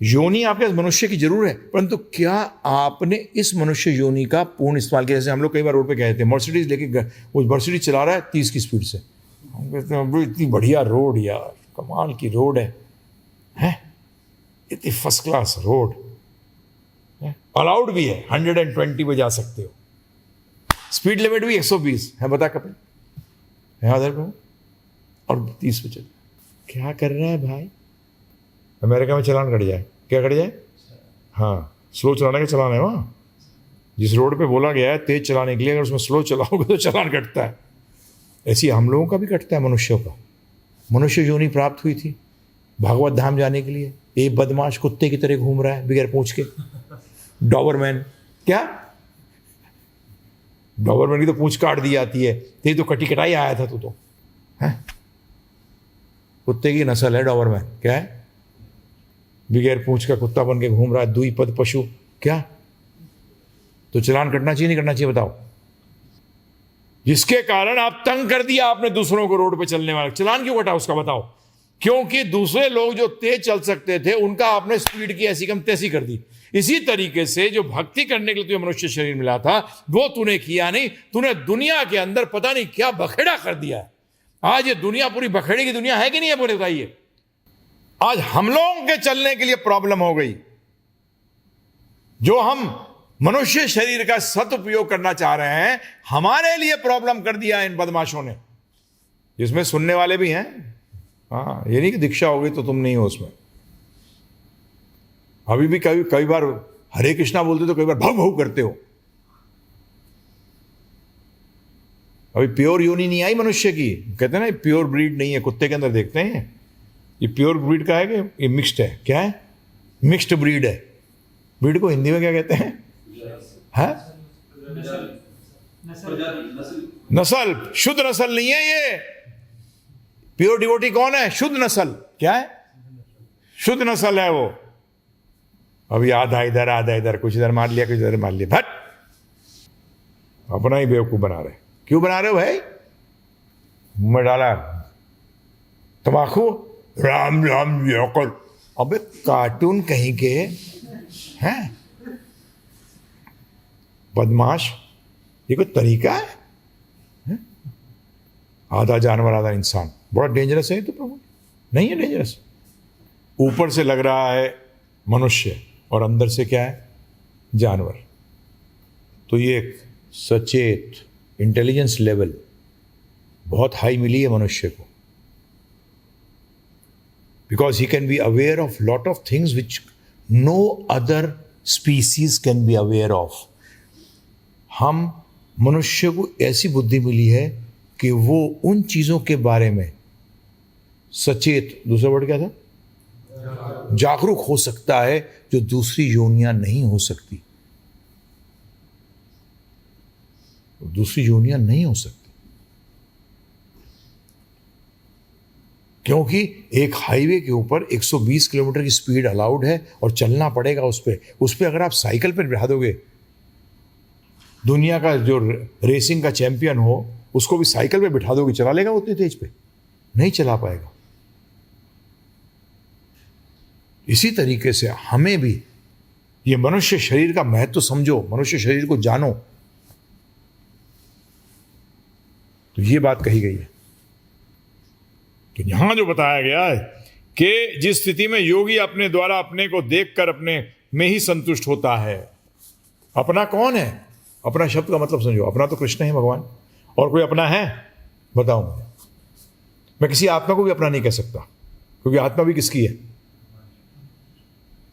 योनि आपके मनुष्य की जरूर है, परंतु क्या आपने इस मनुष्य योनि का पूर्ण इस्तेमाल किया? जैसे हम लोग कई बार रोड पे गए थे, मर्सिडीज लेके, वो मर्सिडीज चला रहा है 30 की स्पीड से। हम कहते हैं इतनी बढ़िया रोड यार, कमाल की रोड है, इतनी फर्स्ट क्लास रोड, अलाउड भी है, 120 पे जा सकते हो, स्पीड लिमिट भी 120 है। बता कपिल है पे, और 30 पे चल। क्या कर रहा है भाई? अमेरिका में चलान कट जाए, क्या कट जाए? हाँ, स्लो चलाने का चलान है वहाँ। जिस रोड पे बोला गया है तेज चलाने के लिए, अगर उसमें स्लो चलाओगे तो चलान कटता है। ऐसी हम लोगों का भी कटता है, मनुष्यों का। मनुष्य योनि प्राप्त हुई थी भागवत धाम जाने के लिए। एक बदमाश कुत्ते की तरह घूम रहा है बगैर पूंछ के, डॉबरमैन। क्या डॉबरमैन की तो पूंछ काट दी जाती है, तेरी तो कटी कटाई आया था तू तो, है? कुत्ते की नस्ल है डॉबरमैन। क्या है? बगैर पूंछ का कुत्ता बन के घूम रहा है, द्विपद पशु। क्या? तो चलान कटना चाहिए नहीं कटना चाहिए? बताओ। जिसके कारण आप तंग कर दिया आपने दूसरों को, रोड पे चलने वाले, चलान क्यों कटा उसका? बताओ। क्योंकि दूसरे लोग जो तेज चल सकते थे उनका आपने स्पीड की ऐसी कम तैसी कर दी। इसी तरीके से जो भक्ति करने के लिए तुझे मनुष्य शरीर मिला था, वो तूने किया नहीं। तूने दुनिया के अंदर पता नहीं क्या बखेड़ा कर दिया है। आज ये दुनिया पूरी बखेड़े की दुनिया है कि नहीं है? बोले बताइए। आज हम लोगों के चलने के लिए प्रॉब्लम हो गई। जो हम मनुष्य शरीर का सदुपयोग करना चाह रहे हैं, हमारे लिए प्रॉब्लम कर दिया इन बदमाशों ने। जिसमें सुनने वाले भी हैं। हाँ, ये नहीं कि दीक्षा हो गई तो तुम नहीं हो उसमें। अभी भी कई बार हरे कृष्णा बोलते तो कई बार भव भव करते हो। अभी प्योर योनि नहीं आई मनुष्य की। कहते हैं ना प्योर ब्रीड नहीं है, कुत्ते के अंदर देखते हैं ये प्योर ब्रीड का है कि ये मिक्स्ड है? क्या है? मिक्स्ड ब्रीड है। ब्रीड को हिंदी में क्या कहते हैं? नस्ल। शुद्ध नस्ल नहीं है ये। प्योर डिवोटी कौन है? शुद्ध नस्ल। क्या है? शुद्ध नस्ल है वो। अभी आधा इधर, कुछ इधर मार लिया, कुछ इधर मार लिया। भट, अपना ही बेवकूफ बना रहे। क्यों बना रहे हो भाई? मुंह डाला तंबाकू, राम राम योकल। अबे कार्टून कहीं के हैं, बदमाश। ये कोई तरीका है? आधा जानवर आधा इंसान। बड़ा डेंजरस है तो प्रभु। नहीं है डेंजरस। ऊपर से लग रहा है मनुष्य और अंदर से क्या है? जानवर। तो ये एक सचेत इंटेलिजेंस लेवल बहुत हाई मिली है मनुष्य को, because he can be aware of lot of things which no other species can be aware of. हम मनुष्य को ऐसी बुद्धि मिली है कि वो उन चीजों के बारे में सचेत, दूसरा वर्ड क्या था? जागरूक हो सकता है जो दूसरी योनियां नहीं हो सकती। दूसरी योनियां नहीं हो सकती क्योंकि एक हाईवे के ऊपर 120 किलोमीटर की स्पीड अलाउड है और चलना पड़ेगा उस पर अगर आप साइकिल पर बिठा दोगे, दुनिया का जो रेसिंग का चैंपियन हो उसको भी साइकिल पे बिठा दोगे, चला लेगा उतनी तेज पे? नहीं चला पाएगा। इसी तरीके से हमें भी ये मनुष्य शरीर का महत्व समझो, मनुष्य शरीर को जानो। तो ये बात कही गई है कि यहां जो बताया गया है कि जिस स्थिति में योगी अपने द्वारा अपने को देखकर अपने में ही संतुष्ट होता है। अपना कौन है? अपना शब्द का मतलब समझो। अपना तो कृष्ण है, भगवान। और कोई अपना है? बताओ मुझे। मैं किसी आत्मा को भी अपना नहीं कह सकता, क्योंकि आत्मा भी किसकी है?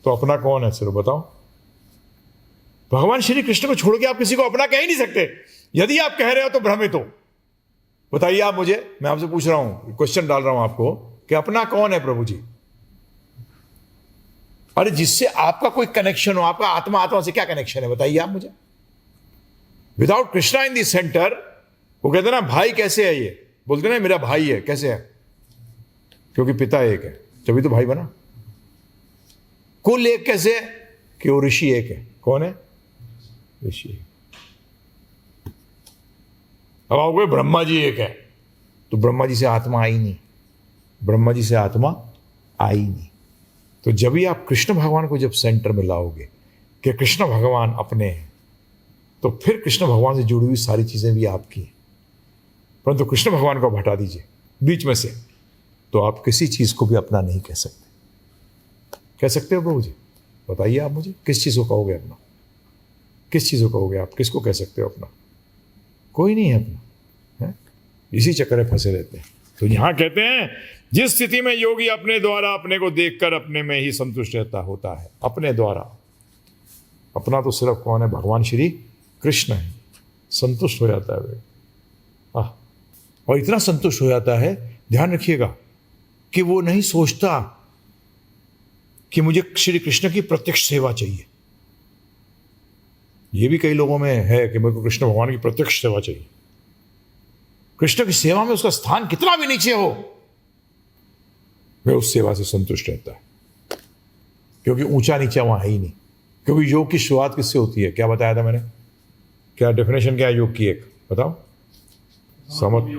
तो अपना कौन है? चलो बताओ। भगवान श्री कृष्ण को छोड़ के आप किसी को अपना कह ही नहीं सकते। यदि आप कह रहे हो तो भ्रमित हो। बताइए आप मुझे, मैं आपसे पूछ रहा हूं, क्वेश्चन डाल रहा हूं आपको कि अपना कौन है प्रभु जी? अरे जिससे आपका कोई कनेक्शन हो, आपका आत्मा आत्मा से क्या कनेक्शन है? बताइए आप मुझे। Without Krishna in the centre, वो कहते ना भाई कैसे है, ये बोलते ना मेरा भाई है। कैसे है? क्योंकि पिता एक है, तभी तो भाई बना। कुल एक कैसे है? कि वो ऋषि एक है। कौन है? ऋषि। अब आओगे ब्रह्मा जी एक है, तो ब्रह्मा जी से आत्मा आई नहीं, ब्रह्मा जी से आत्मा आई नहीं। तो जब भी आप कृष्ण भगवान को जब सेंटर में लाओगे कि कृष्ण भगवान अपने हैं, तो फिर कृष्ण भगवान से जुड़ी हुई सारी चीजें भी आपकी हैं। परंतु कृष्ण भगवान को हटा दीजिए बीच में से, तो आप किसी चीज को भी अपना नहीं कह सकते। कह सकते हो प्रभु जी? बताइए आप मुझे, किस चीज को कहोगे अपना? किस चीज को कहोगे आप? किसको कह सकते हो अपना? कोई नहीं है अपना, है? इसी चक्कर में फंसे रहते हैं। तो यहां कहते हैं जिस स्थिति में योगी अपने द्वारा अपने को देखकर अपने में ही संतुष्ट रहता होता है। अपने द्वारा। अपना तो सिर्फ कौन है? भगवान श्री कृष्ण है। संतुष्ट हो जाता है वे। और इतना संतुष्ट हो जाता है, ध्यान रखिएगा, कि वो नहीं सोचता कि मुझे श्री कृष्ण की प्रत्यक्ष सेवा चाहिए। ये भी कई लोगों में है कि मेरे को कृष्ण भगवान की प्रत्यक्ष सेवा चाहिए। कृष्ण की सेवा में उसका स्थान कितना भी नीचे हो, वह उस सेवा से संतुष्ट रहता है, क्योंकि ऊंचा नीचा वहां है ही नहीं। क्योंकि योग की शुरुआत किससे होती है? क्या बताया था मैंने? क्या डेफिनेशन क्या है योग की? एक बताओ। समत्वम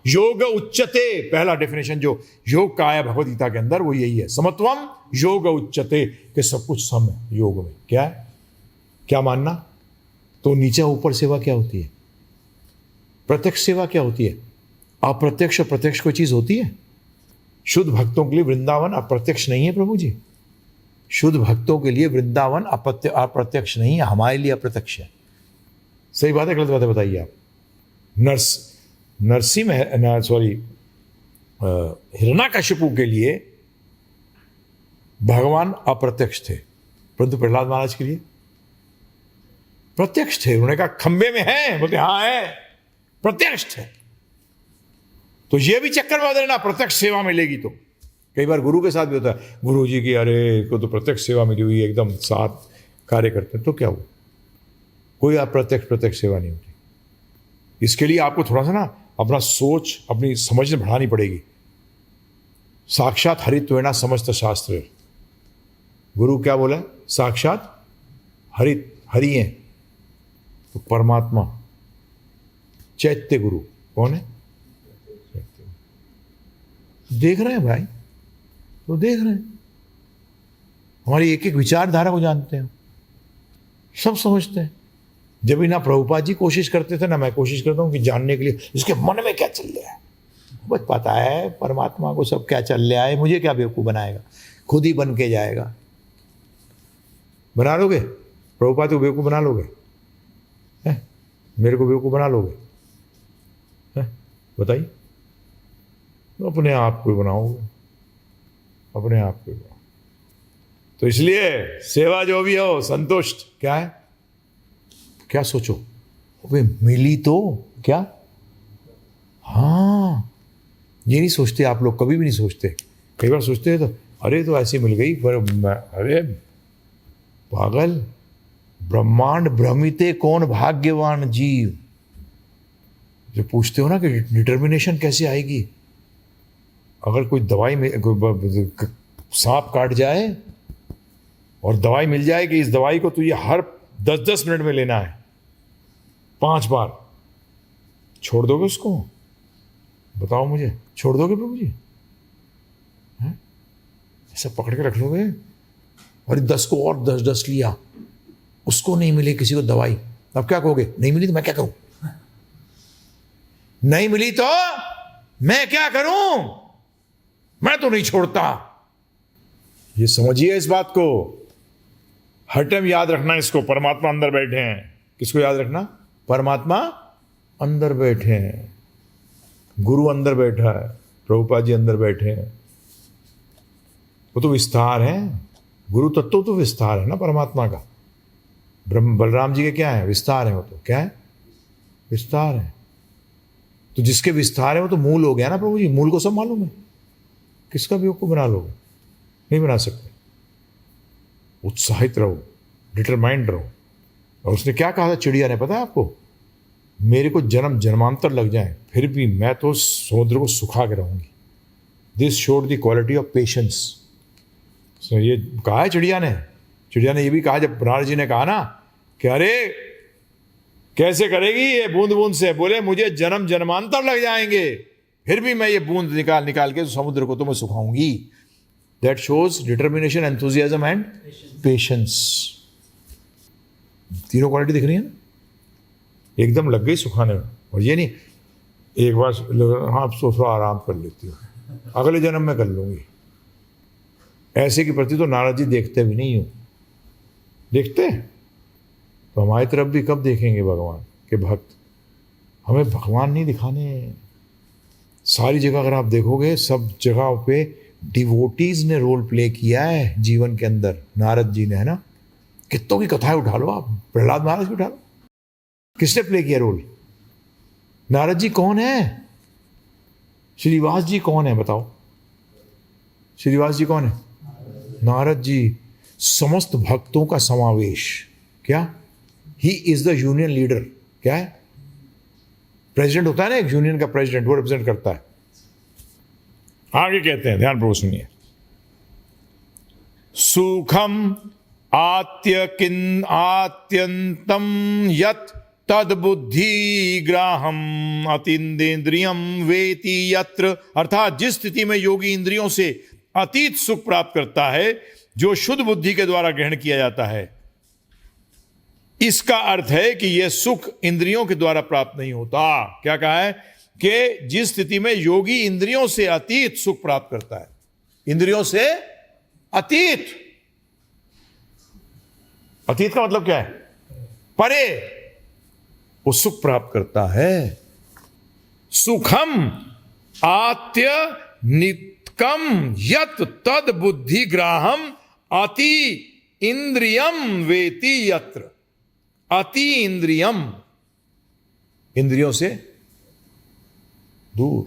योग उच्चते। पहला डेफिनेशन जो योग का आया भगवद गीता के अंदर, वो यही है। समत्वम योग उच्चते, कि सब कुछ सम है योग में। क्या है? क्या मानना? तो नीचे ऊपर सेवा क्या होती है? प्रत्यक्ष सेवा क्या होती है? अप्रत्यक्ष और प्रत्यक्ष कोई चीज होती है? शुद्ध भक्तों के लिए वृंदावन अप्रत्यक्ष नहीं है प्रभु जी। शुद्ध भक्तों के लिए वृंदावन अप्रत्यक्ष नहीं है, हमारे लिए अप्रत्यक्ष है। सही बात है, गलत बात है? बताइए आप। हिरण्यकशिपु के लिए भगवान अप्रत्यक्ष थे, परंतु प्रहलाद महाराज के लिए प्रत्यक्ष थे। उन्होंने कहा खंबे में है, बोलते हाँ है, प्रत्यक्ष है। तो ये भी चक्कर में देना, प्रत्यक्ष सेवा मिलेगी। तो कई बार गुरु के साथ भी होता है, गुरु जी की अरे को तो प्रत्यक्ष सेवा मिली हुई, एकदम साथ कार्य करते हैं। तो क्या हुआ? कोई प्रत्यक्ष सेवा नहीं होती। इसके लिए आपको थोड़ा सा ना अपना सोच, अपनी समझ बढ़ानी पड़ेगी। साक्षात हरित्वेना समस्त शास्त्र। गुरु क्या बोला? साक्षात हरि हैं। तो परमात्मा चैत्य गुरु कौन है? देख रहे हैं भाई, तो देख रहे हैं। हमारी एक एक विचारधारा को जानते हैं, सब समझते हैं। जब भी ना प्रभुपाद जी कोशिश करते थे, ना मैं कोशिश करता हूं कि जानने के लिए इसके मन में क्या चल रहा है। बस पता है परमात्मा को सब क्या चल रहा है, मुझे क्या बेवकूफ़ बनाएगा, खुद ही बन के जाएगा। बना लोगे? प्रभुपाद को बेवकूफ़ बना लोगे? है? मेरे को बेवकूफ़ बना लोगे? है? बताइए। तो अपने आप को बनाओगे, अपने आप को बनाओ। तो इसलिए सेवा जो भी हो, संतुष्ट क्या है? क्या सोचो? अबे मिली तो क्या? हाँ, ये नहीं सोचते आप लोग, कभी भी नहीं सोचते। कई बार सोचते हैं तो अरे तो ऐसी मिल गई, पर अरे पागल, ब्रह्मांड भ्रमिते कौन भाग्यवान जीव। जो पूछते हो ना कि डिटर्मिनेशन कैसे आएगी, अगर कोई दवाई में सांप काट जाए और दवाई मिल जाए कि इस दवाई को तुझे हर 10-10 मिनट में लेना है 5 बार, छोड़ दोगे उसको? बताओ मुझे, छोड़ दोगे प्रभु जी? हैं? ऐसा पकड़ के रख लोगे? और 10 को और 10 लिया, उसको नहीं मिली किसी को दवाई, अब क्या कहोगे? नहीं मिली तो मैं क्या करूं? नहीं मिली तो मैं क्या करूं? मैं तो नहीं छोड़ता। ये समझिए इस बात को, हर टाइम याद रखना इसको। परमात्मा अंदर बैठे हैं। किसको याद रखना? परमात्मा अंदर बैठे हैं, गुरु अंदर बैठा है, प्रभुपाद जी अंदर बैठे हैं। वो तो विस्तार है, गुरु तत्व तो विस्तार है ना परमात्मा का। ब्रह्म बलराम जी के क्या है? विस्तार है। वो तो क्या है? विस्तार है। तो जिसके विस्तार है वो तो मूल हो गया ना प्रभु जी। मूल को सब मालूम है, किसका भी को बना लोगे? नहीं बना सकते। उत्साहित रहो, डिटरमाइंड रहो। और उसने क्या कहा था चिड़िया ने, पता है आपको? मेरे को जन्म जन्मांतर लग जाए फिर भी मैं तो समुद्र को सुखा के रहूंगी। This showed the quality of patience. ये कहा है चिड़िया ने। चिड़िया ने ये भी कहा जब नारद जी ने कहा ना कि अरे कैसे करेगी ये बूंद बूंद से, बोले मुझे जन्म जन्मांतर लग जाएंगे फिर भी मैं ये बूंद निकाल निकाल के समुद्र को तो मैं सुखाऊंगी। That shows determination, enthusiasm and patience. तीनों क्वालिटी दिख रही है ना, एकदम लग गई सुखाने में। और ये नहीं एक बार हाँ थोड़ा आराम कर लेती हूँ, अगले जन्म में कर लूंगी। ऐसे की प्रति तो नारद जी देखते भी नहीं हूँ। देखते तो हमारी तरफ भी कब देखेंगे भगवान के भक्त? हमें भगवान नहीं दिखाने। सारी जगह अगर आप देखोगे, सब जगह पे डिवोटीज ने रोल प्ले किया है जीवन के अंदर। नारद जी ने, है ना, कितनों की कथाएं उठा लो आप, प्रहलाद महाराज की उठा लो, किसने प्ले किया रोल? नारद जी कौन है? श्रीवास जी कौन है? बताओ, श्रीवास जी कौन है? नारद जी समस्त भक्तों का समावेश। क्या? He is the union leader. क्या है? प्रेसिडेंट होता है ना एक यूनियन का, प्रेसिडेंट वो रिप्रेजेंट करता है। आगे कहते हैं, ध्यान पूर्वक सुनिए। सुखम आत्यंतम यत तद बुद्धि ग्राहम अतीन्द्रियम वेति यत्र। अर्थात जिस स्थिति में योगी इंद्रियों से अतीत सुख प्राप्त करता है, जो शुद्ध बुद्धि के द्वारा ग्रहण किया जाता है, इसका अर्थ है कि यह सुख इंद्रियों के द्वारा प्राप्त नहीं होता। क्या कहा है? कि जिस स्थिति में योगी इंद्रियों से अतीत सुख प्राप्त करता है, इंद्रियों से अतीत, अतीत का मतलब क्या है? परे, वो सुख प्राप्त करता है। सुखम आत्य नित्यम यत तद बुद्धि ग्राहम अति इंद्रियम वेति यत्र। अति इंद्रियम, इंद्रियों से दूर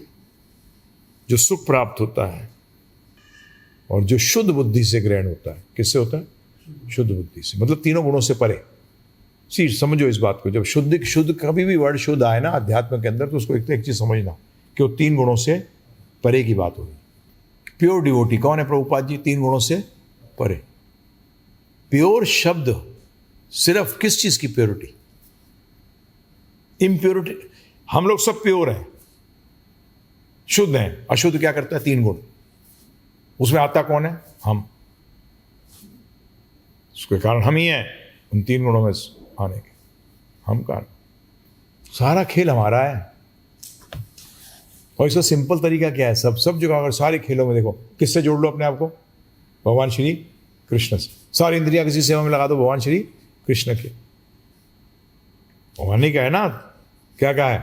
जो सुख प्राप्त होता है, और जो शुद्ध बुद्धि से ग्रहण होता है। किससे होता है? शुद्ध बुद्धि से, मतलब तीनों गुणों से परे। समझो इस बात को। जब शुद्ध कभी भी वर्ड शुद्ध आए ना अध्यात्म के अंदर, तो उसको एक चीज समझना कि वो 3 गुणों से परे की बात होगी। प्योर डिवोटी कौन है प्रभुपाद जी? 3 गुणों से परे। प्योर शब्द सिर्फ किस चीज की प्योरिटी? इम्प्योरिटी। हम लोग सब प्योर हैं, शुद्ध हैं। अशुद्ध क्या करता है? 3 गुण। उसमें आता कौन है? हम। उसके कारण हम ही हैं उन 3 गुणों में आने के, हम कारण। सारा खेल हमारा है। और इसका सिंपल तरीका क्या है? सब जगह अगर सारे खेलों में देखो, किससे जोड़ लो अपने आप को? भगवान श्री कृष्ण से। सारी इंद्रियां किसी सेवा में लगा दो, भगवान श्री कृष्ण के। भगवान ने कहा है ना, क्या कहा है?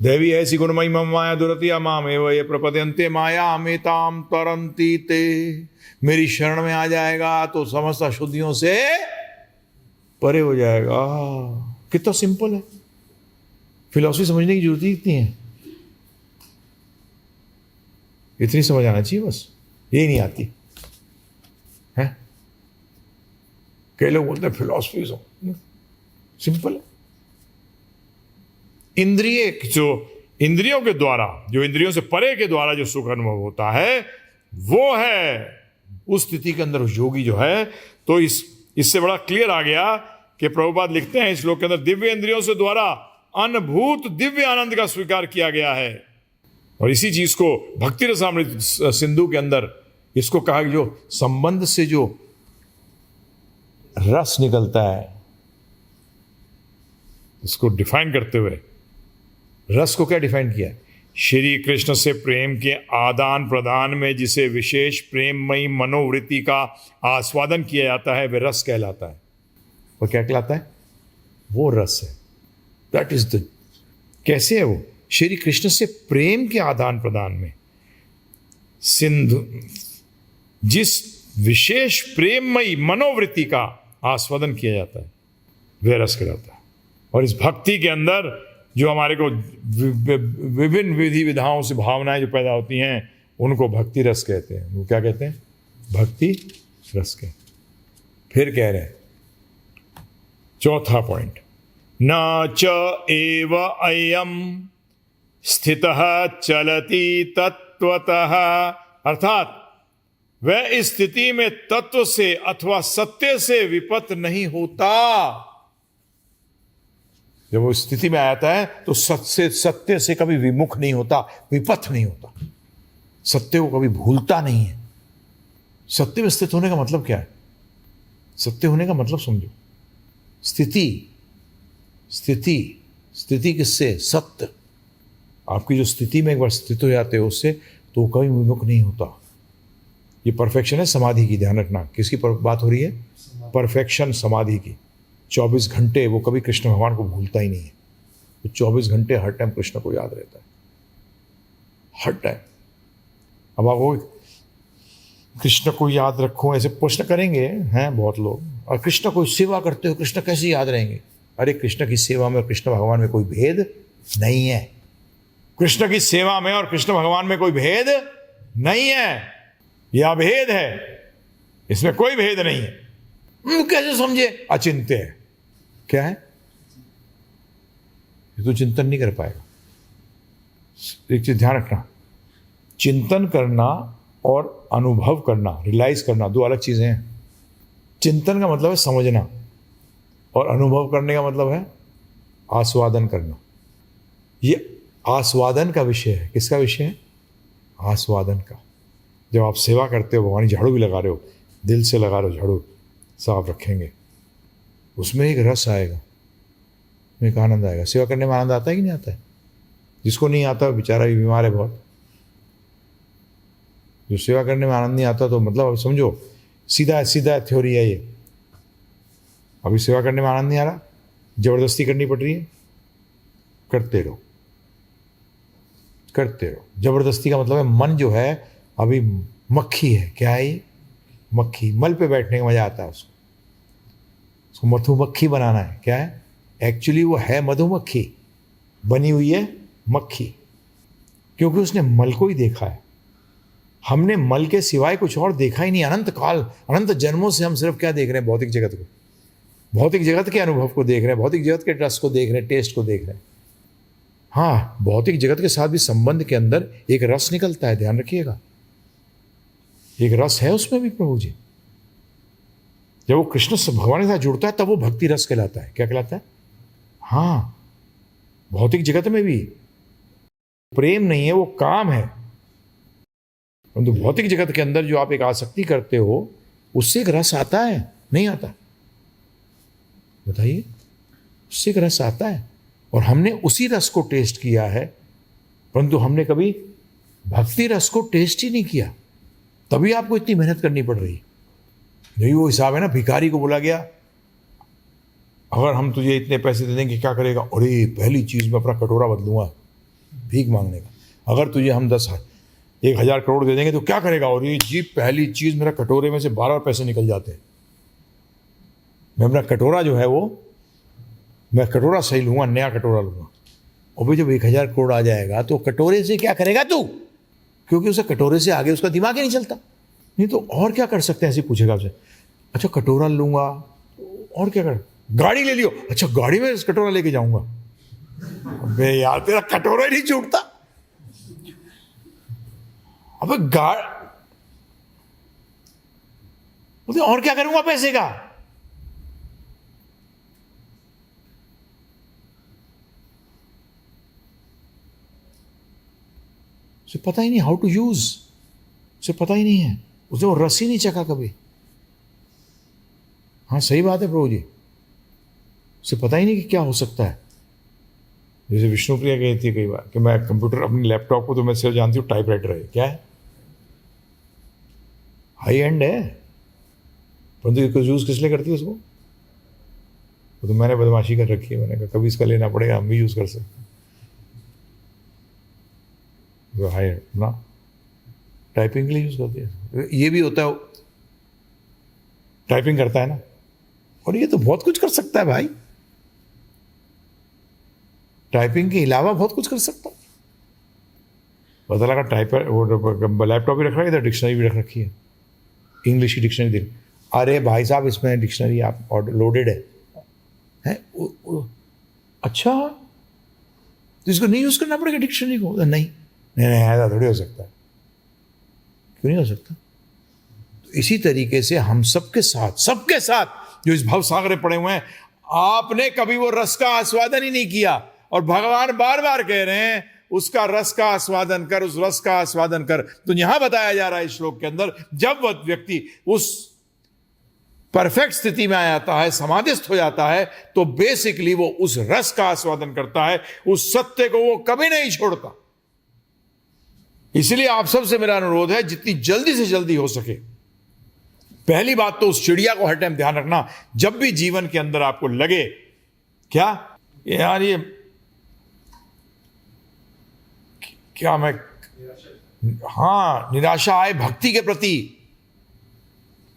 देवी ऐसी गुणमयी मम माया दुरतिया माम एव ये प्रपद्यन्ते माया अमेताम तरंती ते। मेरी शरण में आ जाएगा तो समस्त अशुद्धियों से परे हो जाएगा। कितना सिंपल है। फिलॉसफी समझने की जरूरत ही इतनी है, इतनी समझ आना चाहिए बस। यही नहीं आती है। कई लोग बोलते हैं फिलॉसफी सिंपल है। इंद्रियों के द्वारा, जो इंद्रियों से परे के द्वारा जो सुख अनुभव होता है, वो है उस स्थिति के अंदर योगी जो है। तो इससे बड़ा क्लियर आ गया कि प्रभुपाद लिखते हैं इस श्लोक के अंदर, दिव्य इंद्रियों से द्वारा अनुभूत दिव्य आनंद का स्वीकार किया गया है। और इसी चीज को भक्ति रसामृत सिंधु के अंदर इसको कहा कि जो संबंध से जो रस निकलता है, इसको डिफाइन करते हुए रस को क्या डिफाइन किया है? श्री कृष्ण से प्रेम के आदान प्रदान में जिसे विशेष प्रेममयी मनोवृत्ति का आस्वादन किया जाता है, वह रस कहलाता है। वो क्या कहलाता है? वो रस है। दैट इज द, कैसे है वो? श्री कृष्ण से प्रेम के आदान प्रदान में सिंधु जिस विशेष प्रेममयी मनोवृत्ति का आस्वादन किया जाता है, वह रस कहलाता है। और इस भक्ति के अंदर जो हमारे को विभिन्न विधि विधाओं से भावनाएं जो पैदा होती हैं, उनको भक्ति रस कहते हैं। वो क्या कहते हैं? भक्ति रस कहते हैं। फिर कह रहे हैं चौथा पॉइंट, न च एव अयम स्थितः चलति तत्वतः, अर्थात वह इस स्थिति में तत्व से अथवा सत्य से विपत नहीं होता। जब वो स्थिति में आता है तो सत्य से कभी विमुख नहीं होता, विपथ नहीं होता, सत्य को कभी भूलता नहीं है। सत्य में स्थित होने का मतलब क्या है? सत्य होने का मतलब समझो, स्थिति स्थिति स्थिति किससे? सत्य। आपकी जो स्थिति में एक बार स्थित हो जाते हो उससे, तो वो कभी विमुख नहीं होता। ये परफेक्शन है समाधि की, ध्यान रखना। किसकी बात हो रही है? परफेक्शन समाधि की। 24 घंटे वो कभी कृष्ण भगवान को भूलता ही नहीं है। तो 24 घंटे हर टाइम कृष्ण को याद रहता है, हर टाइम। अब आप वो कृष्ण को याद रखो ऐसे प्रश्न करेंगे हैं बहुत लोग, और कृष्ण को सेवा करते हो, कृष्ण कैसे याद रहेंगे? अरे कृष्ण की सेवा में और कृष्ण भगवान में कोई भेद नहीं है। कृष्ण की सेवा में और कृष्ण भगवान में कोई भेद नहीं है, यह अभेद है, इसमें कोई भेद नहीं है। कैसे समझे? अचिंत्य है। क्या है? ये तो चिंतन नहीं कर पाएगा। एक चीज ध्यान रखना, चिंतन करना और अनुभव करना, रियलाइज करना, दो अलग चीजें हैं। चिंतन का मतलब है समझना, और अनुभव करने का मतलब है आस्वादन करना। ये आस्वादन का विषय है। किसका विषय है? आस्वादन का। जब आप सेवा करते हो, भगवान झाड़ू भी लगा रहे हो, दिल से लगा रहे हो, झाड़ू साफ रखेंगे, उसमें एक रस आएगा, उसमें एक आनंद आएगा। सेवा करने में आनंद आता है कि नहीं आता है? जिसको नहीं आता बेचारा भी बीमार है बहुत। जो सेवा करने में आनंद नहीं आता, तो मतलब अब समझो सीधा सीधा थ्योरी है ये। अभी सेवा करने में आनंद नहीं आ रहा, जबरदस्ती करनी पड़ रही है, करते रहो करते रहो। जबरदस्ती का मतलब है मन जो है अभी मक्खी है। क्या है ये? मक्खी। मल पे बैठने का मजा आता है उसको मधुमक्खी बनाना है। क्या है? एक्चुअली वो है मधुमक्खी, बनी हुई है मक्खी, क्योंकि उसने मल को ही देखा है। हमने मल के सिवाय कुछ और देखा ही नहीं। अनंत काल, अनंत जन्मों से हम सिर्फ क्या देख रहे हैं? भौतिक जगत को, भौतिक जगत के अनुभव को देख रहे हैं, भौतिक जगत के रस को देख रहे हैं, टेस्ट को देख रहे हैं। हाँ, भौतिक जगत के साथ भी संबंध के अंदर एक रस निकलता है, ध्यान रखिएगा। एक रस है उसमें भी प्रभु जी। जब वो कृष्ण से भगवान के साथ जुड़ता है तब वो भक्ति रस कहलाता है। क्या कहलाता है? हाँ, भौतिक जगत में भी प्रेम नहीं है, वो काम है। परंतु भौतिक जगत के अंदर जो आप एक आसक्ति करते हो, उससे एक रस आता है? नहीं आता? बताइए, उससे एक रस आता है। और हमने उसी रस को टेस्ट किया है, परंतु हमने कभी भक्ति रस को टेस्ट ही नहीं किया। तभी आपको इतनी मेहनत करनी पड़ रही। यही वो हिसाब है ना, भिखारी को बोला गया, अगर हम तुझे इतने पैसे दे देंगे क्या करेगा? अरे पहली चीज में अपना कटोरा बदलूंगा, भीख मांगने का। अगर तुझे हम 1,000 करोड़ दे देंगे तो क्या करेगा? और ये जी पहली चीज, मेरा कटोरे में से 12 पैसे निकल जाते हैं। मैं अपना कटोरा जो है वो, मैं कटोरा सही लूंगा, नया कटोरा लूंगा। और भाई जब 1,000 करोड़ आ जाएगा तो कटोरे से क्या करेगा तू? क्योंकि उसे कटोरे से आगे उसका दिमाग ही नहीं चलता। नहीं तो और क्या कर सकते हैं? ऐसे पूछेगा आपसे। अच्छा कटोरा लूंगा, और क्या कर? गाड़ी ले लियो। अच्छा गाड़ी में इस कटोरा लेके जाऊंगा। अबे यार तेरा कटोरा ही नहीं छूटता। अबे और क्या करूंगा पैसे का? उसे पता ही नहीं हाउ टू यूज, उसे पता ही नहीं है, उसे वो रस ही नहीं चखा कभी। हाँ सही बात है प्रभु जी, उसे पता ही नहीं कि क्या हो सकता है। जैसे विष्णुप्रिया कहती है कई बार कि मैं कंप्यूटर, अपनी लैपटॉप को तो मैं सिर्फ जानती हूँ टाइपराइटर है, क्या है, हाई एंड है, परंतु इसको यूज किस लिए करती है उसको, वो तो मैंने बदमाशी कर रखी है। मैंने कहा कभी इसका लेना पड़ेगा, हम भी यूज कर सकते हैं। तो हाई ना टाइपिंग के लिए यूज करती है। ये भी होता है, टाइपिंग करता है ना, और ये तो बहुत कुछ कर सकता है भाई, टाइपिंग के अलावा बहुत कुछ कर सकता है। पता लगा टाइपर वो लैपटॉप भी रख रहा है, इधर डिक्शनरी भी रख रखी है, इंग्लिश की डिक्शनरी देख। अरे भाई साहब इसमें डिक्शनरी आप लोडेड है? अच्छा तो इसको नहीं यूज करना पड़ेगा डिक्शनरी को? नहीं नहीं नहीं, ऐसा थोड़ी हो सकता है। क्यों नहीं हो सकता? तो इसी तरीके से हम सबके साथ जो इस भव सागर में पड़े हुए हैं, आपने कभी वो रस का आस्वादन ही नहीं किया, और भगवान बार बार कह रहे हैं उसका रस का आस्वादन कर, उस रस का आस्वादन कर। तो यहां बताया जा रहा है इस श्लोक के अंदर, जब वह व्यक्ति उस परफेक्ट स्थिति में आ जाता है, समाधिस्थ हो जाता है, तो बेसिकली वो उस रस का आस्वादन करता है, उस सत्य को वो कभी नहीं छोड़ता। इसलिए आप सबसे मेरा अनुरोध है, जितनी जल्दी से जल्दी हो सके, पहली बात तो उस चिड़िया को हर टाइम ध्यान रखना। जब भी जीवन के अंदर आपको लगे क्या यार ये क्या मैं, हाँ निराशा आए भक्ति के प्रति,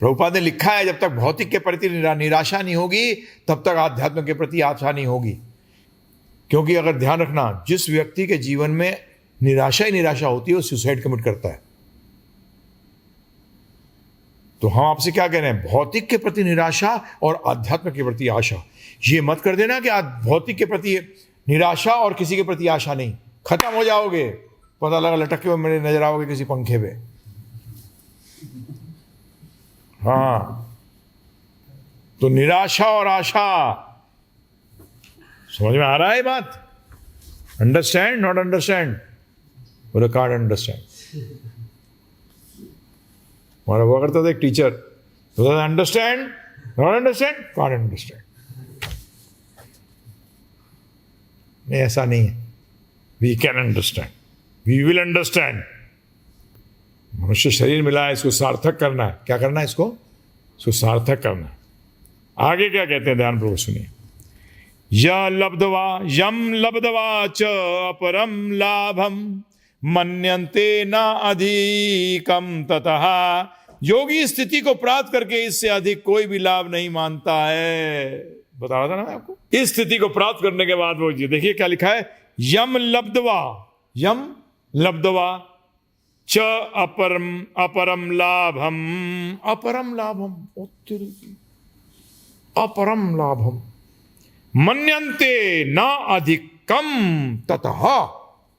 प्रभुपाद ने लिखा है जब तक भौतिक के प्रति निराशा नहीं होगी तब तक आध्यात्म के प्रति आशा नहीं होगी। क्योंकि अगर ध्यान रखना, जिस व्यक्ति के जीवन में निराशा ही निराशा होती है वो सुसाइड कमिट करता है। तो हम आपसे क्या कह रहे हैं, भौतिक के प्रति निराशा और आध्यात्म के प्रति आशा। ये मत कर देना कि आज भौतिक के प्रति निराशा और किसी के प्रति आशा नहीं, खत्म हो जाओगे, पता लगा लटके हुए मेरे नजर आओगे किसी पंखे पे। हाँ तो निराशा और आशा, समझ में आ रहा है बात? Understand not understand? बोले कांट अंडरस्टैंड। हमारा हुआ करता था एक teacher, understand not understand, can't understand. नहीं ऐसा नहीं है, we can understand, we will understand. मनुष्य शरीर मिला है, इसको सार्थक करना है। क्या करना है इसको सार्थक करना है। आगे क्या कहते हैं, ध्यान पूर्वक सुनिए। यम लब्धवा च अपरम लाभम मन्यन्ते न अधिकम ततः। योगी स्थिति को प्राप्त करके इससे अधिक कोई भी लाभ नहीं मानता है। बता रहा था ना मैं आपको, इस स्थिति को प्राप्त करने के बाद वो देखिए क्या लिखा है, यम लब्धवा च अपरम लाभम, अपरम लाभम मन्यन्ते न अधिकम ततः।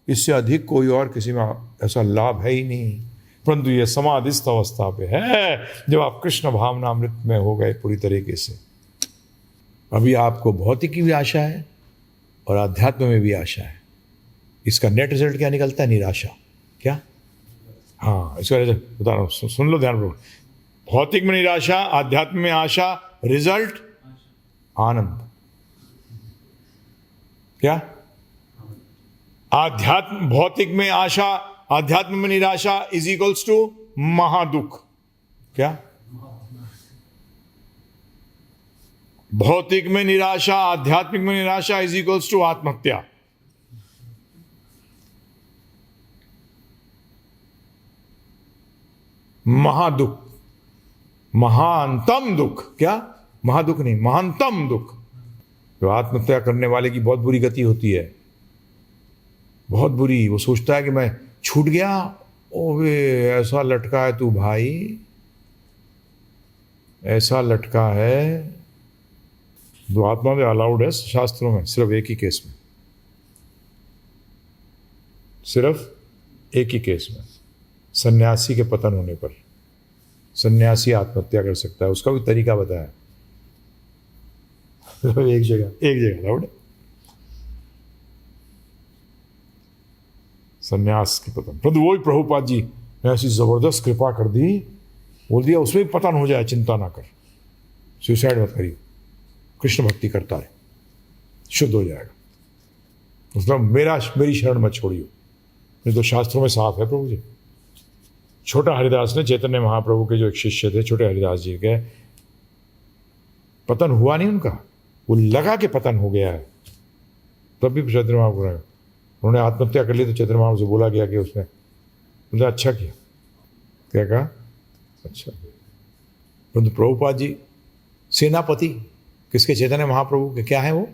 इससे अधिक कोई और किसी में ऐसा लाभ है ही नहीं, परंतु यह समाधिस्थ अवस्था पे है, जब आप कृष्ण भावनामृत में हो गए पूरी तरीके से। अभी आपको भौतिक की भी आशा है और आध्यात्म में भी आशा है। इसका नेट रिजल्ट क्या निकलता है? निराशा। क्या? हाँ इसका रिजल्ट बता रहा हूँ, सुन लो ध्यानपूर्वक। भौतिक में निराशा, आध्यात्म में आशा, रिजल्ट आनंद। क्या? आध्यात्म, भौतिक में आशा, आध्यात्म में निराशा इज इक्वल्स टू महादुख। क्या? भौतिक में निराशा, आध्यात्मिक में निराशा इज इक्वल्स टू आत्महत्या। महादुख, महानतम दुख। क्या? महादुख नहीं, महानतम दुख। तो आत्महत्या करने वाले की बहुत बुरी गति होती है, बहुत बुरी। वो सोचता है कि मैं छूट गया, ओवे ऐसा लटका है तू भाई, ऐसा लटका है। दो आत्मा में अलाउड है शास्त्रों में, सिर्फ एक ही केस में, सिर्फ एक ही केस में, सन्यासी के पतन होने पर सन्यासी आत्महत्या कर सकता है। उसका भी तरीका बताया एक जगह अलाउड है। संन्यास की पतन। परंतु वही प्रभुपाद जी ने ऐसी जबरदस्त कृपा कर दी, बोल दिया उसमें भी पतन हो जाए, चिंता ना कर, सुसाइड मत करिए, कृष्ण भक्ति करता रहे, शुद्ध हो जाएगा। मतलब मेरी शरण मत छोड़ियो, ये तो शास्त्रों में साफ है प्रभु जी। छोटा हरिदास ने, चैतन्य महाप्रभु के जो एक शिष्य थे छोटे हरिदास जी के, पतन हुआ नहीं उनका, वो लगा के पतन हो गया है, तब भी चैतन्य महाप्रभु उन्होंने आत्महत्या कर ली तो चैतन्य महाप्रभु से बोला गया कि उसने बोला अच्छा किया। क्या कहा? अच्छा। परंतु प्रभुपाद जी सेनापति किसके? चैतन्य महाप्रभु के। क्या है वो?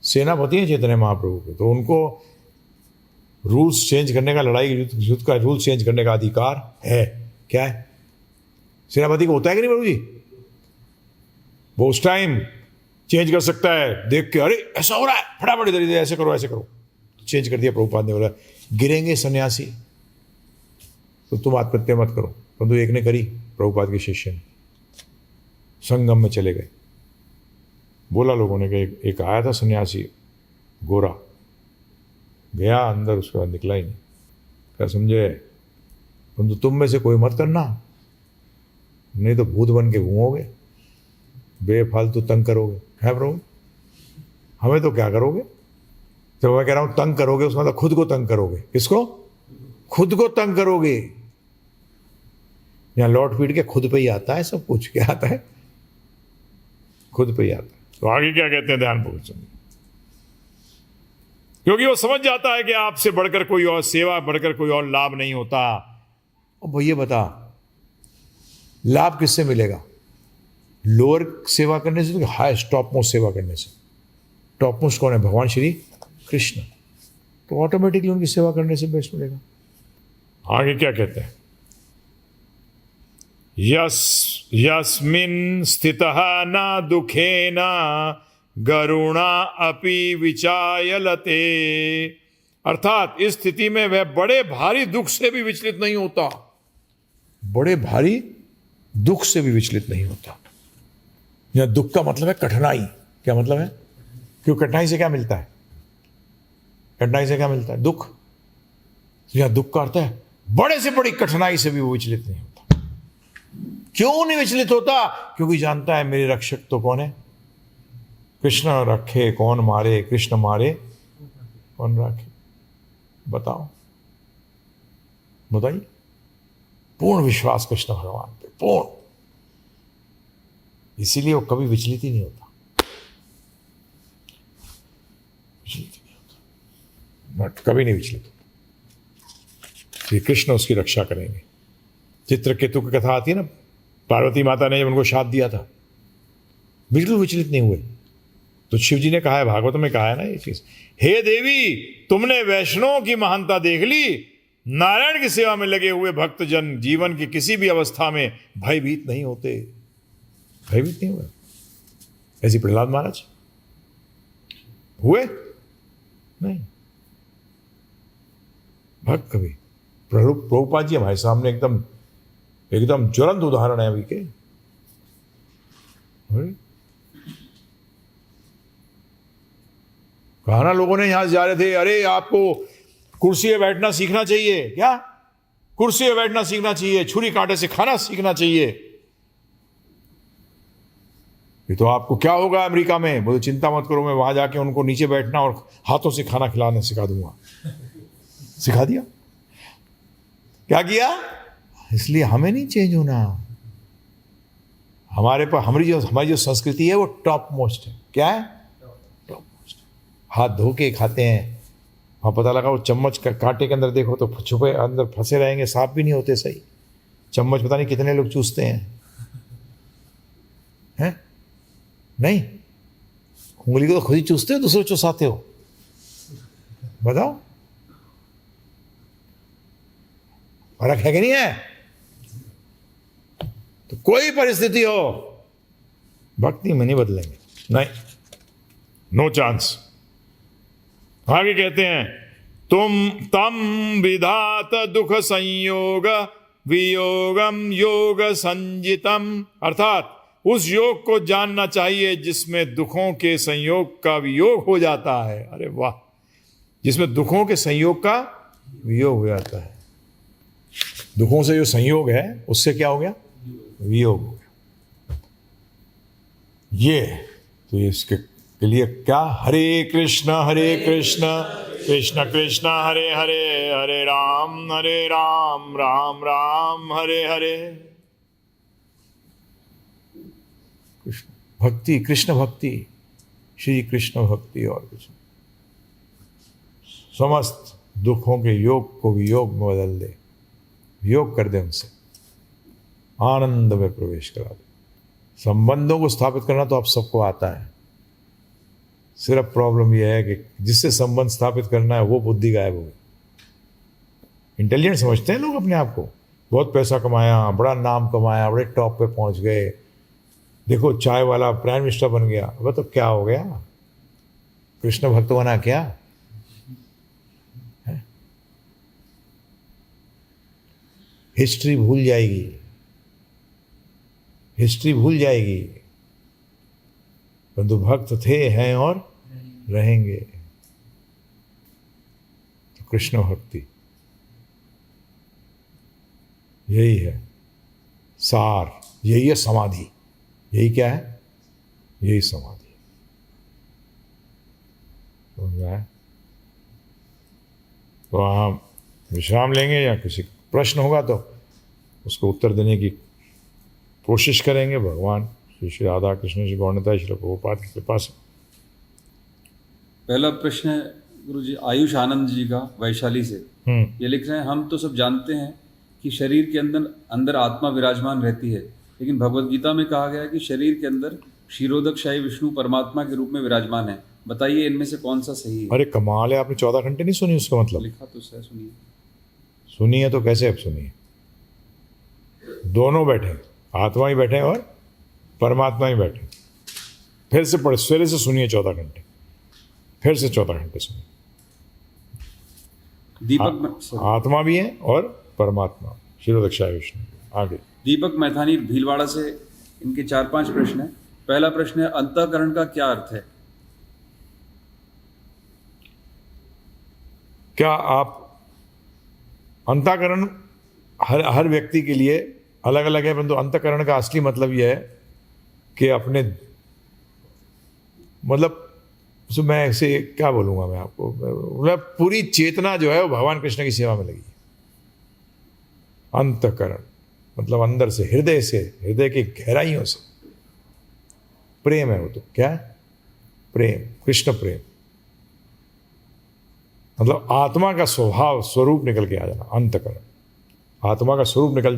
सेनापति हैं चैतन्य महाप्रभु के। तो उनको रूल्स चेंज करने का, लड़ाई युद्ध का रूल्स चेंज करने का अधिकार है। क्या है? सेनापति को होता है कि नहीं प्रभु जी? वो उस टाइम चेंज कर सकता है, देख के अरे ऐसा हो रहा है, फटाफट इधर इधर ऐसे करो ऐसे करो, चेंज कर दिया। प्रभुपाद ने बोला गिरेंगे सन्यासी तो तुम आत्महत्या मत करो। परंतु एक ने करी, प्रभुपाद के शिष्य ने, संगम में चले गए। बोला लोगों ने कि एक आया था सन्यासी गोरा, गया अंदर, उसके बाद निकला ही नहीं। क्या समझे? परंतु तुम में से कोई मत करना, नहीं तो भूत बन के घूमोगे, बेफालतू तंग करोगे। है प्रभु? हमें तो क्या करोगे? तो मैं कह रहा हूं तंग करोगे, उसका मतलब खुद को तंग करोगे। किसको? खुद को तंग करोगे। यहां लौट पीट के खुद पे ही आता है सब कुछ। क्या आता है? खुद पे ही आता है। तो आगे क्या कहते हैं, ध्यान पूर्वक सुनिए। क्योंकि वो समझ जाता है कि आपसे बढ़कर कोई और सेवा, बढ़कर कोई और लाभ नहीं होता। और भैया बता, लाभ किससे मिलेगा? लोअर सेवा करने से, तो हाईएस्ट टॉप मोस्ट सेवा करने से। टॉप मोस्ट कौन है? भगवान श्री कृष्ण। तो ऑटोमेटिकली उनकी सेवा करने से बेस्ट मिलेगा। आगे क्या कहते हैं? यस्मिन् स्थितः न दुखेन गरुणा अपि विचायलते। अर्थात इस स्थिति में वह बड़े भारी दुख से भी विचलित नहीं होता। बड़े भारी दुख से भी विचलित नहीं होता। यहां दुख का मतलब है कठिनाई। क्या मतलब है? क्यों? कठिनाई से क्या मिलता है? कठिनाई से क्या मिलता है? दुख। यहां दुख का अर्थ है बड़े से बड़ी कठिनाई से भी वो विचलित नहीं होता। क्यों नहीं विचलित होता? क्योंकि जानता है मेरे रक्षक तो कौन है? कृष्ण रखे कौन मारे, कृष्ण मारे कौन रखे। बताओ, बताइए। पूर्ण विश्वास कृष्ण भगवान पे, पूर्ण। इसीलिए वो कभी विचलित ही नहीं होता। विचलित ही नहीं होता, बट कभी नहीं विचलित होता। श्री कृष्ण उसकी रक्षा करेंगे। चित्रकेतु की कथा आती है ना, पार्वती माता ने जब उनको शाप दिया था, बिल्कुल विचलित नहीं हुए। तो शिव जी ने कहा है, भागवत में कहा है ना ये चीज, हे देवी तुमने वैष्णवों की महानता देख ली, नारायण की सेवा में लगे हुए भक्तजन जीवन की किसी भी अवस्था में भयभीत नहीं होते। भयभीत नहीं हुए। ऐसी प्रहलाद महाराज हुए नहीं। भक्त कभी। प्रभुपाद जी हमारे सामने एकदम एकदम ज्वलंत उदाहरण है अभी के। कहा ना लोगों ने यहां से जा रहे थे, अरे आपको कुर्सी पे बैठना सीखना चाहिए। क्या? कुर्सी पे बैठना सीखना चाहिए, छुरी कांटे से खाना सीखना चाहिए। ये तो आपको क्या होगा अमेरिका में? बोले चिंता मत करो, मैं वहां जाके उनको नीचे बैठना और हाथों से खाना खिलाना सिखा दूंगा। सिखा दिया। क्या किया? इसलिए हमें नहीं चेंज होना। हमारे पर हमारी जो संस्कृति है वो टॉप मोस्ट है। क्या है? Top most. हाथ धो के खाते हैं। वहाँ पता लगा वो चम्मच कांटे के अंदर देखो तो छुपे अंदर फंसे रहेंगे, साफ भी नहीं होते सही। चम्मच पता नहीं कितने लोग चूसते हैं? नहीं, उंगली को तो खुद ही चूसते हो, दूसरे चूसाते हो। बताओ, फर्क है कि नहीं है? तो कोई परिस्थिति हो, भक्ति में नहीं बदलेंगे। नहीं, नो चांस। आगे कहते हैं, तुम तम विधात दुख संयोग वियोगम योग संजितम। अर्थात उस योग को जानना चाहिए जिसमें दुखों के संयोग का वियोग हो जाता है। अरे वाह! जिसमें दुखों के संयोग का वियोग हो जाता है। दुखों से जो संयोग है उससे क्या हो गया? वियोग हो गया। ये तो इसके लिए क्या? हरे कृष्ण कृष्ण कृष्ण हरे हरे, हरे राम राम राम हरे हरे। कृष्ण भक्ति, कृष्ण भक्ति, श्री कृष्ण भक्ति और कुछ नहीं। समस्त दुखों के योग को वियोग में बदल दे, योग कर दे, उनसे आनंद में प्रवेश करा दे। संबंधों को स्थापित करना तो आप सबको आता है, सिर्फ प्रॉब्लम यह है कि जिससे संबंध स्थापित करना है वो बुद्धि गायब हो गई। इंटेलिजेंट समझते हैं लोग अपने आप को, बहुत पैसा कमाया, बड़ा नाम कमाया, बड़े टॉप पे पहुंच गए, देखो चाय वाला प्राइम मिनिस्टर बन गया। वह तो क्या हो गया? कृष्ण भक्त बना क्या? हिस्ट्री भूल जाएगी, हिस्ट्री भूल जाएगी। परंतु भक्त थे, हैं और रहेंगे। तो कृष्ण भक्ति यही है सार, यही है समाधि। यही क्या है? यही समाधि। समझ आया? तो हम विश्राम लेंगे या किसी प्रश्न होगा तो उसको उत्तर देने की कोशिश करेंगे। भगवान श्री राधा कृष्ण जी गौणता श्री प्रभुपाद की कृपा से। पहला प्रश्न है गुरु जी आयुष आनंद जी का, वैशाली से। ये लिख रहे हैं, हम तो सब जानते हैं कि शरीर के अंदर आत्मा विराजमान रहती है, लेकिन भगवत गीता में कहा गया है कि शरीर के अंदर क्षीरोदकशाही विष्णु परमात्मा के रूप में विराजमान है। बताइए इनमें से कौन सा सही है? अरे कमाल है, आपने 14 घंटे नहीं सुनी उसका मतलब? लिखा तो सही, सुनिए। सुनिए तो कैसे? अब सुनिए, दोनों बैठे, आत्मा ही बैठे और परमात्मा ही बैठे। फिर से पढ़, सवेरे से सुनिए 14 घंटे, फिर से 14 घंटे सुनिए। दीपक आत्मा भी है और परमात्मा, क्षीरोदकशाही विष्णु। आगे दीपक मैथानी भीलवाड़ा से, इनके 4-5 प्रश्न है। पहला प्रश्न है, अंतःकरण का क्या अर्थ है? क्या आप अंतःकरण हर व्यक्ति के लिए अलग अलग है, परंतु अंतःकरण का असली मतलब यह है कि अपने मतलब मैं ऐसे क्या बोलूँगा मैं आपको, मतलब पूरी चेतना जो है वो भगवान कृष्ण की सेवा में लगी। अंतःकरण मतलब अंदर से, हृदय से, हृदय की गहराइयों से प्रेम है वो। तो क्या है? प्रेम, कृष्ण प्रेम। मतलब आत्मा का स्वभाव, स्वरूप निकल के आ जाना, अंतःकरण। आत्मा का स्वरूप निकल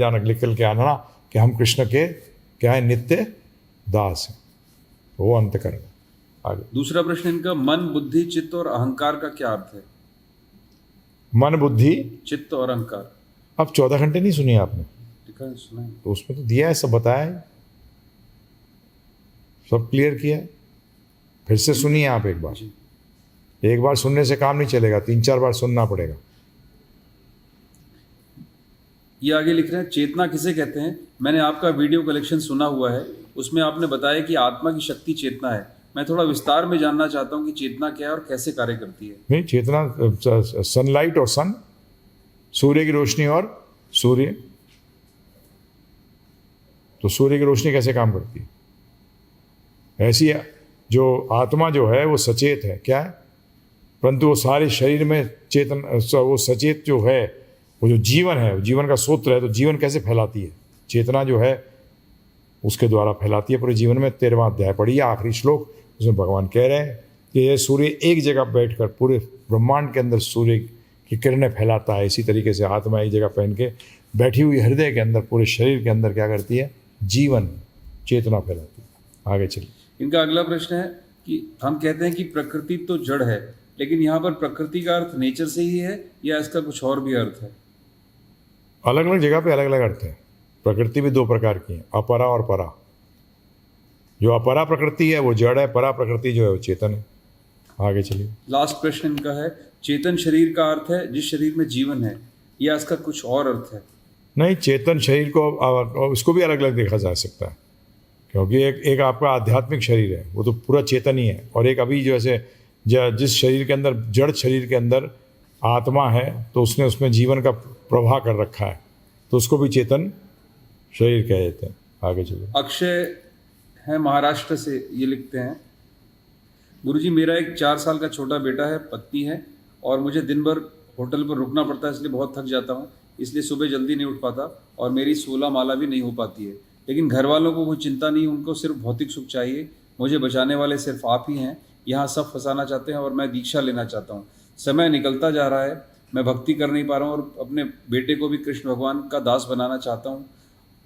के आना कि हम कृष्ण के क्या है? नित्य दास हैं, वो अंतःकरण। आगे दूसरा प्रश्न इनका, मन बुद्धि चित्त और अहंकार का क्या अर्थ है? मन बुद्धि चित्त और अहंकार। अब 14 घंटे नहीं सुनी आपने? सुना है तो उसमें तो दिया है, सब बताया है, सब क्लियर किया है। फिर से सुनिए आप एक बार। एक बार सुनने से काम नहीं चलेगा, 3-4 बार सुनना पड़ेगा। ये आगे लिख रहे हैं, चेतना किसे कहते हैं? मैंने आपका वीडियो कलेक्शन सुना हुआ है, उसमें आपने बताया कि आत्मा की शक्ति चेतना है। मैं थोड़ा विस्तार में जानना चाहता हूँ कि चेतना क्या है और कैसे कार्य करती है। नहीं, चेतना सनलाइट और सन, सूर्य की रोशनी और सूर्य। तो सूर्य की रोशनी कैसे काम करती है? ऐसी है, जो आत्मा जो है वो सचेत है, क्या है? परंतु वो सारे शरीर में चेतन, वो सचेत जो है, वो जो जीवन है, वो जीवन का सूत्र है। तो जीवन कैसे फैलाती है? चेतना जो है उसके द्वारा फैलाती है पूरे जीवन में। 13वां अध्याय पढ़िए, आखिरी श्लोक, उसमें भगवान कह रहे हैं कि ये सूर्य एक जगह बैठकर पूरे ब्रह्मांड के अंदर सूर्य की किरणें फैलाता है। इसी तरीके से आत्मा एक जगह पहन के बैठी हुई हृदय के अंदर, पूरे शरीर के अंदर क्या करती है? जीवन, चेतना फैलाती है। आगे चलिए। इनका अगला प्रश्न है कि हम कहते हैं कि प्रकृति तो जड़ है, लेकिन यहाँ पर प्रकृति का अर्थ नेचर से ही है या इसका कुछ और भी अर्थ है? अलग अलग जगह पे अलग अलग अर्थ है। प्रकृति भी 2 प्रकार की है, अपरा और परा। जो अपरा प्रकृति है वो जड़ है, परा प्रकृति जो है वो चेतन है। आगे चलिए। लास्ट प्रश्न इनका है, चेतन शरीर का अर्थ है जिस शरीर में जीवन है, या इसका कुछ और अर्थ है? नहीं, चेतन शरीर को इसको भी अलग अलग देखा जा सकता है, क्योंकि एक आपका आध्यात्मिक शरीर है, वो तो पूरा चेतन ही है। और एक अभी जो ऐसे जिस शरीर के अंदर, जड़ शरीर के अंदर आत्मा है तो उसने उसमें जीवन का प्रवाह कर रखा है, तो उसको भी चेतन शरीर कह देते हैं। आगे चलो। अक्षय है महाराष्ट्र से, ये लिखते हैं, गुरुजी मेरा एक 4 साल का छोटा बेटा है, पत्नी है और मुझे दिन भर होटल पर रुकना पड़ता है, इसलिए बहुत थक जाता हूँ, इसलिए सुबह जल्दी नहीं उठ पाता और मेरी 16 माला भी नहीं हो पाती है। लेकिन घर वालों को कोई चिंता नहीं, उनको सिर्फ भौतिक सुख चाहिए। मुझे बचाने वाले सिर्फ आप ही हैं। यहाँ सब फंसाना चाहते हैं और मैं दीक्षा लेना चाहता हूँ। समय निकलता जा रहा है, मैं भक्ति कर नहीं पा रहा हूँ और अपने बेटे को भी कृष्ण भगवान का दास बनाना चाहता हूँ,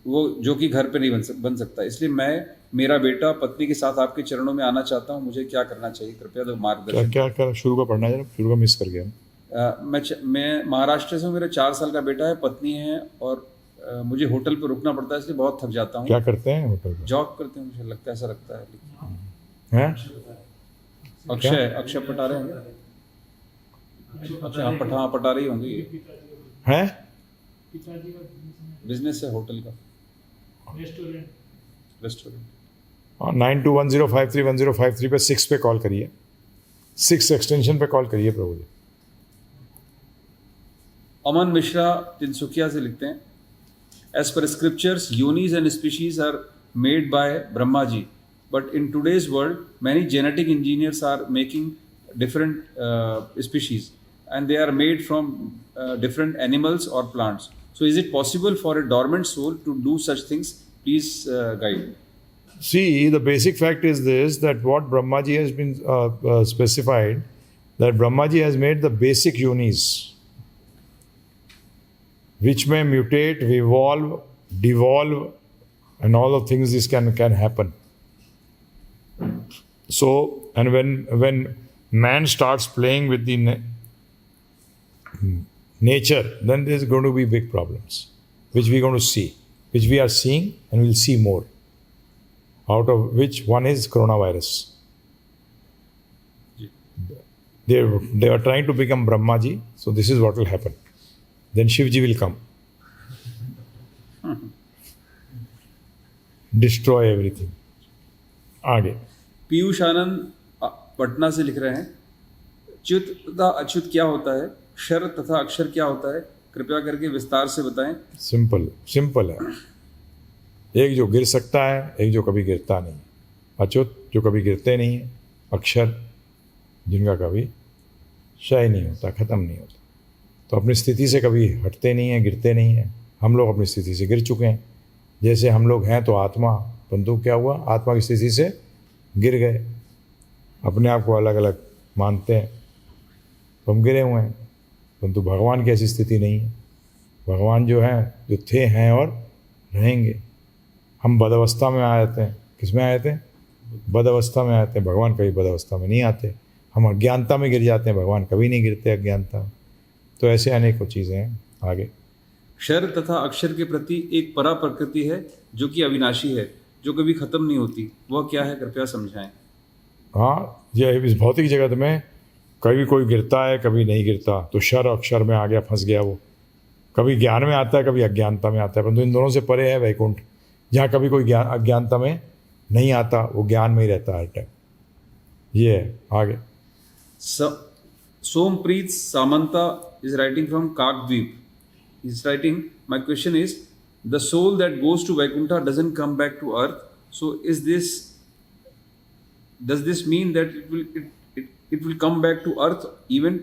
वो जो कि घर पे नहीं बन सकता। इसलिए मैं, मेरा बेटा, पत्नी के साथ आपके चरणों में आना चाहता हूँ। मुझे क्या करना चाहिए, कृपया तो मार्गदर्शन। क्या शुरू का पढ़ना है, शुरू का मिस कर गया। मैं महाराष्ट्र से हूँ, मेरा 4 साल का बेटा है, पत्नी है और मुझे होटल पर रुकना पड़ता है, इसलिए बहुत थक जाता हूँ। क्या करते हैं होटल पर? जॉब करते हैं, मुझे लगता है, ऐसा लगता है। हैं? अक्षय पटारे होंगे। अच्छा, पटारे ही होंगे। ये हैं? बिजनेस है होटल का, रेस्टोरेंट। 9210531053 पे 6 पे कॉल करिए, 6 एक्सटेंशन पे कॉल करिए प्रभु जी। अमन मिश्रा तिनसुकिया से लिखते हैं, as per scriptures units and species are made by Brahma ji, but in today's world many genetic engineers are making different species and they are made from different animals or plants. So is it possible for a dormant soul to do such things? Please guide. See, the basic fact is this, that what Brahmaji has been specified, that Brahmaji has made the basic yonis, which may mutate, evolve, devolve, and all of things this can happen. So, and when man starts playing with the nature, then there's going to be big problems, which we're going to see, which we are seeing, and we'll see more, out of which one is coronavirus. They are trying to become Brahmaji, so this is what will happen. Then Shivji will come, destroy everything. आगे पीयूष आनंद पटना से लिख रहे हैं, च्युत तथा अच्युत क्या होता है, क्षर तथा अक्षर क्या होता है, कृपया करके विस्तार से बताएं। सिंपल है। एक जो गिर सकता है, एक जो कभी गिरता नहीं। अच्युत जो कभी गिरते नहीं है, अक्षर जिनका कभी क्षय नहीं होता, ख़त्म नहीं होता, तो अपनी स्थिति से कभी हटते नहीं हैं, गिरते नहीं हैं। हम लोग अपनी स्थिति से गिर चुके हैं। जैसे हम लोग हैं तो आत्मा, परंतु क्या हुआ, आत्मा की स्थिति से गिर गए, अपने आप को अलग अलग मानते हैं, तो हम गिरे हुए हैं। परंतु भगवान की ऐसी स्थिति नहीं है। भगवान जो हैं, जो थे, हैं और रहेंगे। हम बद अवस्था में आ जाते हैं। किस में आ जाते हैं? बद अवस्था में आते हैं। भगवान कभी बद अवस्था में नहीं आते। हम अज्ञानता में गिर जाते हैं, भगवान कभी नहीं गिरते अज्ञानता में। तो ऐसे अनेकों चीज़ें हैं। आगे क्षर तथा अक्षर के प्रति एक परा प्रकृति है जो कि अविनाशी है, जो कभी खत्म नहीं होती, वह क्या है, कृपया समझाएं। हाँ, ये इस भौतिक जगत में कभी कोई गिरता है, कभी नहीं गिरता, तो क्षर अक्षर में आ गया, फंस गया वो। कभी ज्ञान में आता है, कभी अज्ञानता में आता है, परंतु इन दोनों से परे है वैकुंठ, जहाँ कभी कोई अज्ञानता में नहीं आता, वो ज्ञान में ही रहता है हर टाइम। ये है। आगे Sompreet Samanta is writing from Kakdwip, is writing, my question is, the soul that goes to Vaikuntha doesn't come back to earth, so does this mean that it will come back to earth even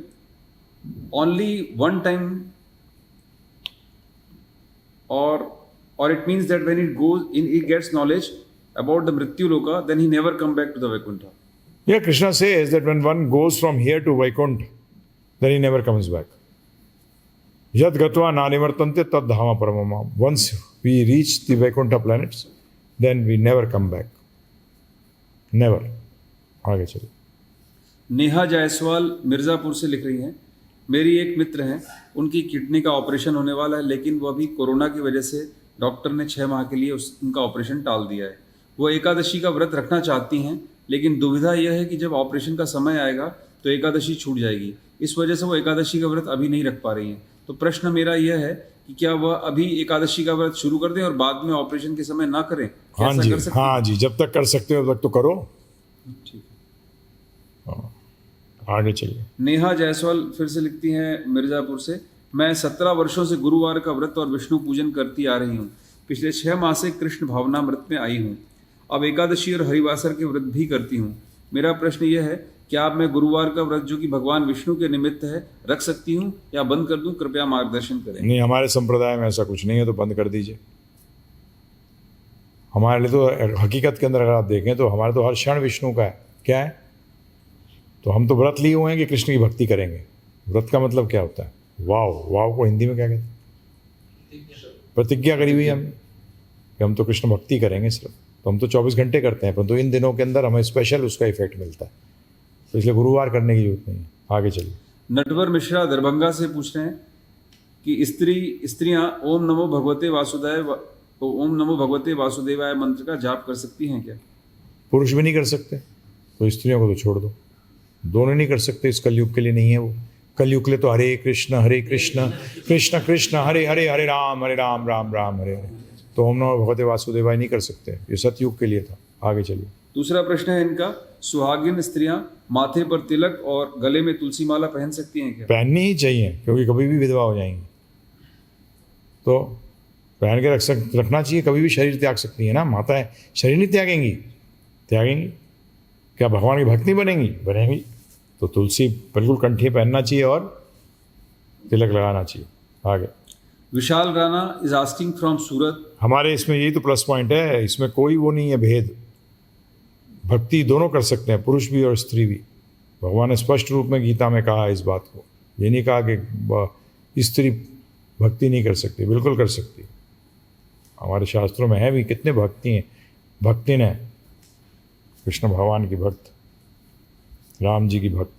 only one time, or it means that when it gets knowledge about the Mrityu Loka, then he never come back to the Vaikuntha? Yeah, Krishna says that when one goes from here to Vaikuntha, then he never comes back. Yad gatva nanivartante tad dhama paramam. Once we reach the Vaikuntha planets, then we never come back. Never. आगे चलिए। नेहा जायसवाल मिर्ज़ापुर से लिख रही हैं, मेरी एक मित्र हैं, उनकी किडनी का ऑपरेशन होने वाला है, लेकिन वो अभी कोरोना की वजह से डॉक्टर ने 6 माह के लिए उनका ऑपरेशन टाल दिया है। वो एकादशी का व्रत रखना चाहती हैं, लेकिन दुविधा यह है कि जब ऑपरेशन का समय आएगा तो एकादशी छूट जाएगी। इस वजह से वो एकादशी का व्रत अभी नहीं रख पा रही हैं। तो प्रश्न मेरा यह है कि क्या वह अभी एकादशी का व्रत शुरू कर दें और बाद में ऑपरेशन के समय ना करें? हाँ जी, हाँ जी, जब तक कर सकते हो तब तक तो करो। ठीक है। आगे चलिए। नेहा जायसवाल फिर से लिखती हैं मिर्ज़ापुर से, मैं 17 वर्षों से गुरुवार का व्रत और विष्णु पूजन करती आ रही हूँ। पिछले 6 माह से कृष्ण भावनामृत में आई हूँ। अब एकादशी और हरिवासर के व्रत भी करती हूँ। मेरा प्रश्न यह है, क्या अब मैं गुरुवार का व्रत जो कि भगवान विष्णु के निमित्त है रख सकती हूँ या बंद कर दूँ? कृपया मार्गदर्शन करें। नहीं, हमारे संप्रदाय में ऐसा कुछ नहीं है, तो बंद कर दीजिए। हमारे लिए तो हकीकत के अंदर अगर आप देखें तो हमारे तो हर क्षण विष्णु का है। क्या है? तो हम तो व्रत लिए हुए हैं कि कृष्ण की भक्ति करेंगे। व्रत का मतलब क्या होता है? वाव। वाव को हिंदी में क्या कहते हैं? प्रतिज्ञा करी हुई हम कि हम तो कृष्ण भक्ति करेंगे सिर्फ। तो हम तो 24 घंटे करते हैं, परंतु इन दिनों के अंदर हमें स्पेशल उसका इफेक्ट मिलता है, तो इसलिए गुरुवार करने की जरूरत नहीं है। आगे चलिए। नटवर मिश्रा दरभंगा से पूछ रहे हैं कि स्त्रियां ओम नमो भगवते वासुदेवाय मंत्र का जाप कर सकती हैं क्या? पुरुष भी नहीं कर सकते, तो स्त्रियों को तो छोड़ दो। दोनों नहीं कर सकते, इस कलयुग के लिए नहीं है वो। कलयुग के लिए तो हरे कृष्ण कृष्ण कृष्ण हरे हरे, हरे राम राम राम हरे हरे। तो ओम नमो भगवते वासुदेवाय नहीं कर सकते, ये सतयुग के लिए था। आगे चलिए। दूसरा प्रश्न है इनका, सुहागिन स्त्रियां माथे पर तिलक और गले में तुलसी माला पहन सकती हैं क्या? पहननी ही चाहिए, क्योंकि कभी भी विधवा हो जाएंगी, तो पहन के रखना चाहिए। कभी भी शरीर त्याग सकती है ना, माता है, शरीर नहीं त्यागेंगी। क्या भगवान की भक्ति बनेंगी? तो तुलसी बिल्कुल कंठी पहनना चाहिए और तिलक लगाना चाहिए। आगे। Vishal Rana is asking from सूरत, हमारे इसमें यही तो प्लस पॉइंट है, इसमें कोई वो नहीं है भेद। भक्ति दोनों कर सकते हैं, पुरुष भी और स्त्री भी। भगवान ने स्पष्ट रूप में गीता में कहा है इस बात को। ये नहीं कहा कि स्त्री भक्ति नहीं कर सकती, बिल्कुल कर सकती। हमारे शास्त्रों में है भी, कितने भक्ति ने कृष्ण भगवान की भक्त, राम जी की भक्त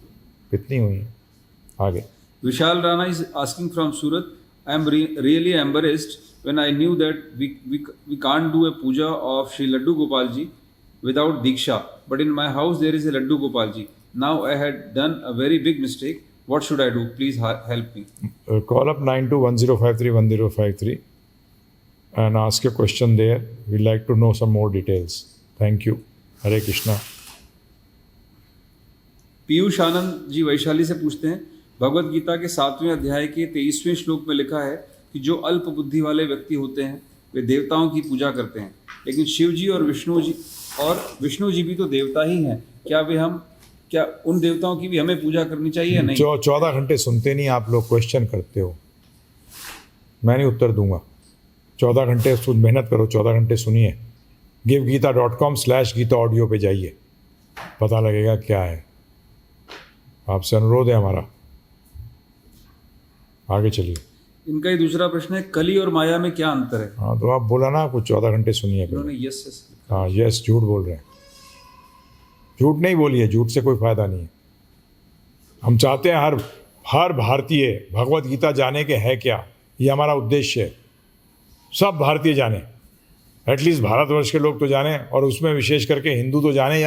कितनी हुई है। आगे। Vishal Rana is asking from Surat, I am really embarrassed when I knew that we can't do a puja of Sri Laddu Gopal ji without Diksha, but in my house there is a Laddu Gopal ji. Now I had done a very big mistake. What should I do? Please help me. Call up 9210531053 and ask your question there. We'd like to know some more details. Thank you. Hare Krishna. Piyush Anand ji Vaishali से पूछते हैं, भगवत गीता के 7वें अध्याय के 23वें श्लोक में लिखा है कि जो अल्प बुद्धि वाले व्यक्ति होते हैं वे देवताओं की पूजा करते हैं, लेकिन शिव जी और विष्णु जी भी तो देवता ही हैं। क्या उन देवताओं की भी हमें पूजा करनी चाहिए या नहीं? 14 घंटे सुनते नहीं आप लोग, क्वेश्चन करते हो, मैं नहीं उत्तर दूंगा। 14 घंटे मेहनत करो, 14 घंटे सुनिए। givegita.com/गीता ऑडियो पे जाइए, पता लगेगा क्या है। आपसे अनुरोध है हमारा। आगे चलिए। इनका ही दूसरा प्रश्न है, कली और माया में क्या अंतर है? हाँ, तो आप बोला ना कुछ 14 घंटे सुनिए। उन्होंने यस। हाँ, यस झूठ बोल रहे हैं। झूठ नहीं बोलिए, झूठ से कोई फायदा नहीं है। हम चाहते हैं हर भारतीय भगवत गीता जाने के है क्या, ये हमारा उद्देश्य है। सब भारतीय जाने, एटलीस्ट भारतवर्ष के लोग तो जाने, और उसमें विशेष करके हिंदू तो जाने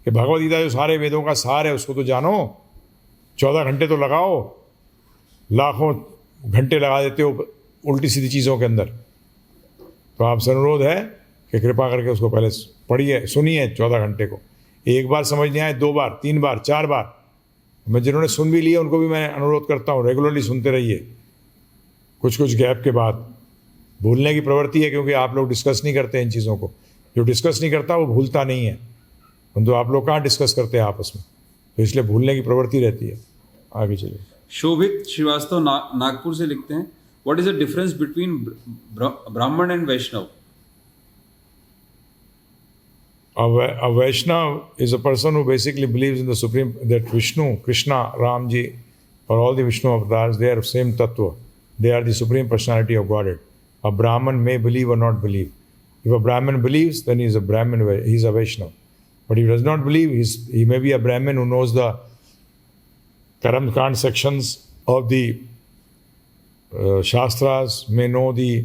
कि भगवत गीता जो सारे वेदों का सार है उसको तो जानो। 14 घंटे तो लगाओ, लाखों घंटे लगा देते हो उल्टी सीधी चीज़ों के अंदर। तो आपसे अनुरोध है कि कृपा करके उसको पहले पढ़िए, सुनिए 14 घंटे को। एक बार समझ नहीं आए, 2 बार, 3 बार, 4 बार। मैं जिन्होंने सुन भी लिया उनको भी मैं अनुरोध करता हूँ, रेगुलरली सुनते रहिए। कुछ गैप के बाद भूलने की प्रवृत्ति है, क्योंकि आप लोग डिस्कस नहीं करते इन चीज़ों को। जो डिस्कस नहीं करता वो भूलता नहीं है, परंतु आप लोग कहाँ डिस्कस करते हैं आपस में, तो इसलिए भूलने की प्रवृत्ति रहती है। आगे चलिए। शोभित श्रीवास्तव नागपुर से लिखते हैं, what is the difference between Brahmin and Vaishnav? A Vaishnav is a person who basically believes in the supreme, that Vishnu, Krishna, Ram ji, or all the Vishnu avatars, they are same tattva. They are the supreme personality of Godhead. A Brahman may believe or not believe. If a Brahman believes, then he is a Brahman, he is a Vaishnav. But if he does not believe, he may be a Brahmin who knows the Karam Kand sections of the Shastras, may know the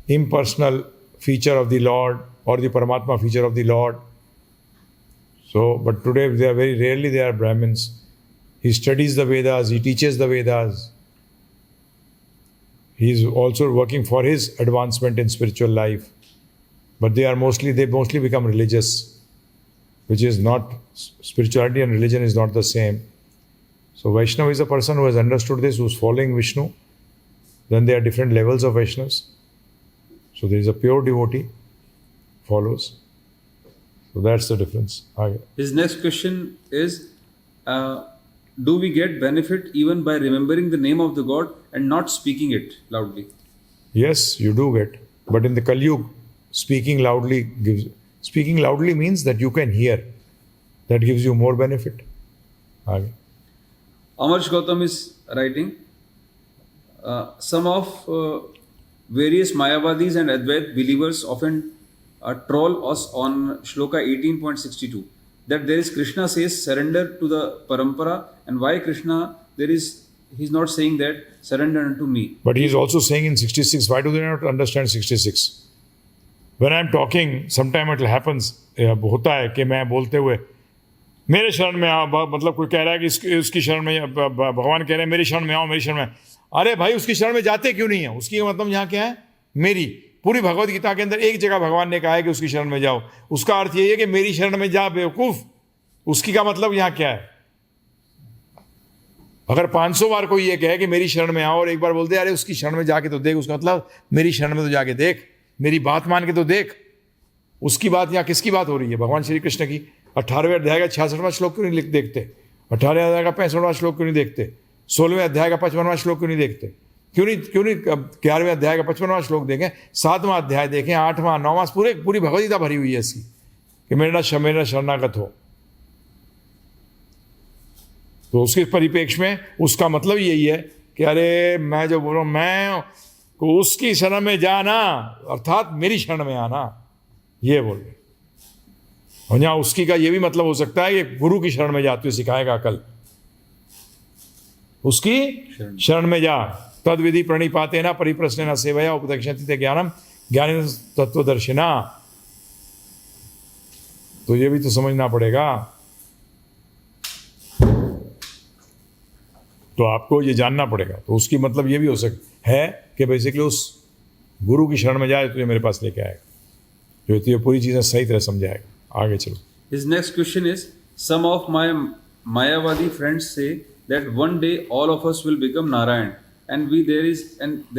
impersonal feature of the Lord or the Paramatma feature of the Lord. So, but today they are very rarely they are Brahmins. He studies the Vedas, he teaches the Vedas. He is also working for his advancement in spiritual life. But they mostly become religious, which is not, spirituality and religion is not the same. So Vaishnava is a person who has understood this, who is following Vishnu. Then there are different levels of Vaishnavas. So there is a pure devotee, follows. So that's the difference. His next question is, do we get benefit even by remembering the name of the God and not speaking it loudly? Yes, you do get. But in the Kali Yuga, speaking loudly means that you can hear. That gives you more benefit. Amarsh Gautam is writing, some of various Mayavadis and Advait believers often troll us on Shloka 18.62 that there is Krishna says surrender to the parampara, and why Krishna he's not saying that surrender unto me. But he's also saying in 66, why do they not understand 66? When I'm talking, sometime it happens, होता है कि मैं बोलते हुए मेरे शरण में आओ, मतलब कोई कह रहा है कि उसकी शरण में, भगवान कह रहे हैं मेरी शरण में आओ, मेरी शरण में। अरे भाई, उसकी शरण में जाते क्यों नहीं है? उसकी मतलब यहाँ क्या है? मेरी। पूरी भगवत गीता के अंदर एक जगह भगवान ने कहा है कि उसकी शरण में जाओ। उसका अर्थ यही है कि मेरी शरण में जा बेवकूफ। उसकी का मतलब यहाँ क्या है? अगर 500 बार कोई ये कहे कि मेरी शरण में आओ और एक बार बोलते अरे उसकी शरण में जाके तो देख, उसका मतलब मेरी शरण में तो जाके देख, मेरी बात मान के तो देख। उसकी बात यहाँ किसकी बात हो रही है? भगवान श्री कृष्ण की। 18वें अध्याय का 66वां श्लोक क्यों नहीं देखते? 18वें अध्याय का 65वां श्लोक क्यों नहीं देखते? 16वें अध्याय का 55वां श्लोक क्यों नहीं देखते? क्यों नहीं 11वें अध्याय का 55वां श्लोक देखें, 7वां अध्याय देखें, 8वां 9वां, पूरी भगवदगीता भरी हुई है इसकी कि मेरा शरणागत हो। तो उसके परिप्रेक्ष्य में उसका मतलब यही है कि अरे मैं जो बोल रहा हूं, मैं को उसकी शरण में जाना अर्थात मेरी शरण में आना, ये बोल रहे। और यहाँ उसकी का ये भी मतलब हो सकता है कि गुरु की शरण में जाते हुए सिखाएगा कल, उसकी शरण में जा। तद विधि प्रणिपाते न परिप्रश्न न सेवया उपदक्षिणते ज्ञानम ज्ञान तत्वदर्शिना। तो ये भी तो समझना पड़ेगा। तो आपको ये जानना पड़ेगा। तो उसकी मतलब ये भी हो सकता है कि बेसिकली उस गुरु की शरण में जाए तो ये मेरे पास लेके आएगा, जो तो ये पूरी चीजें सही तरह समझाएगा। आगे चलो। His next question is, some of my Mayavadi friends say that one day all of us will become Narayan, and there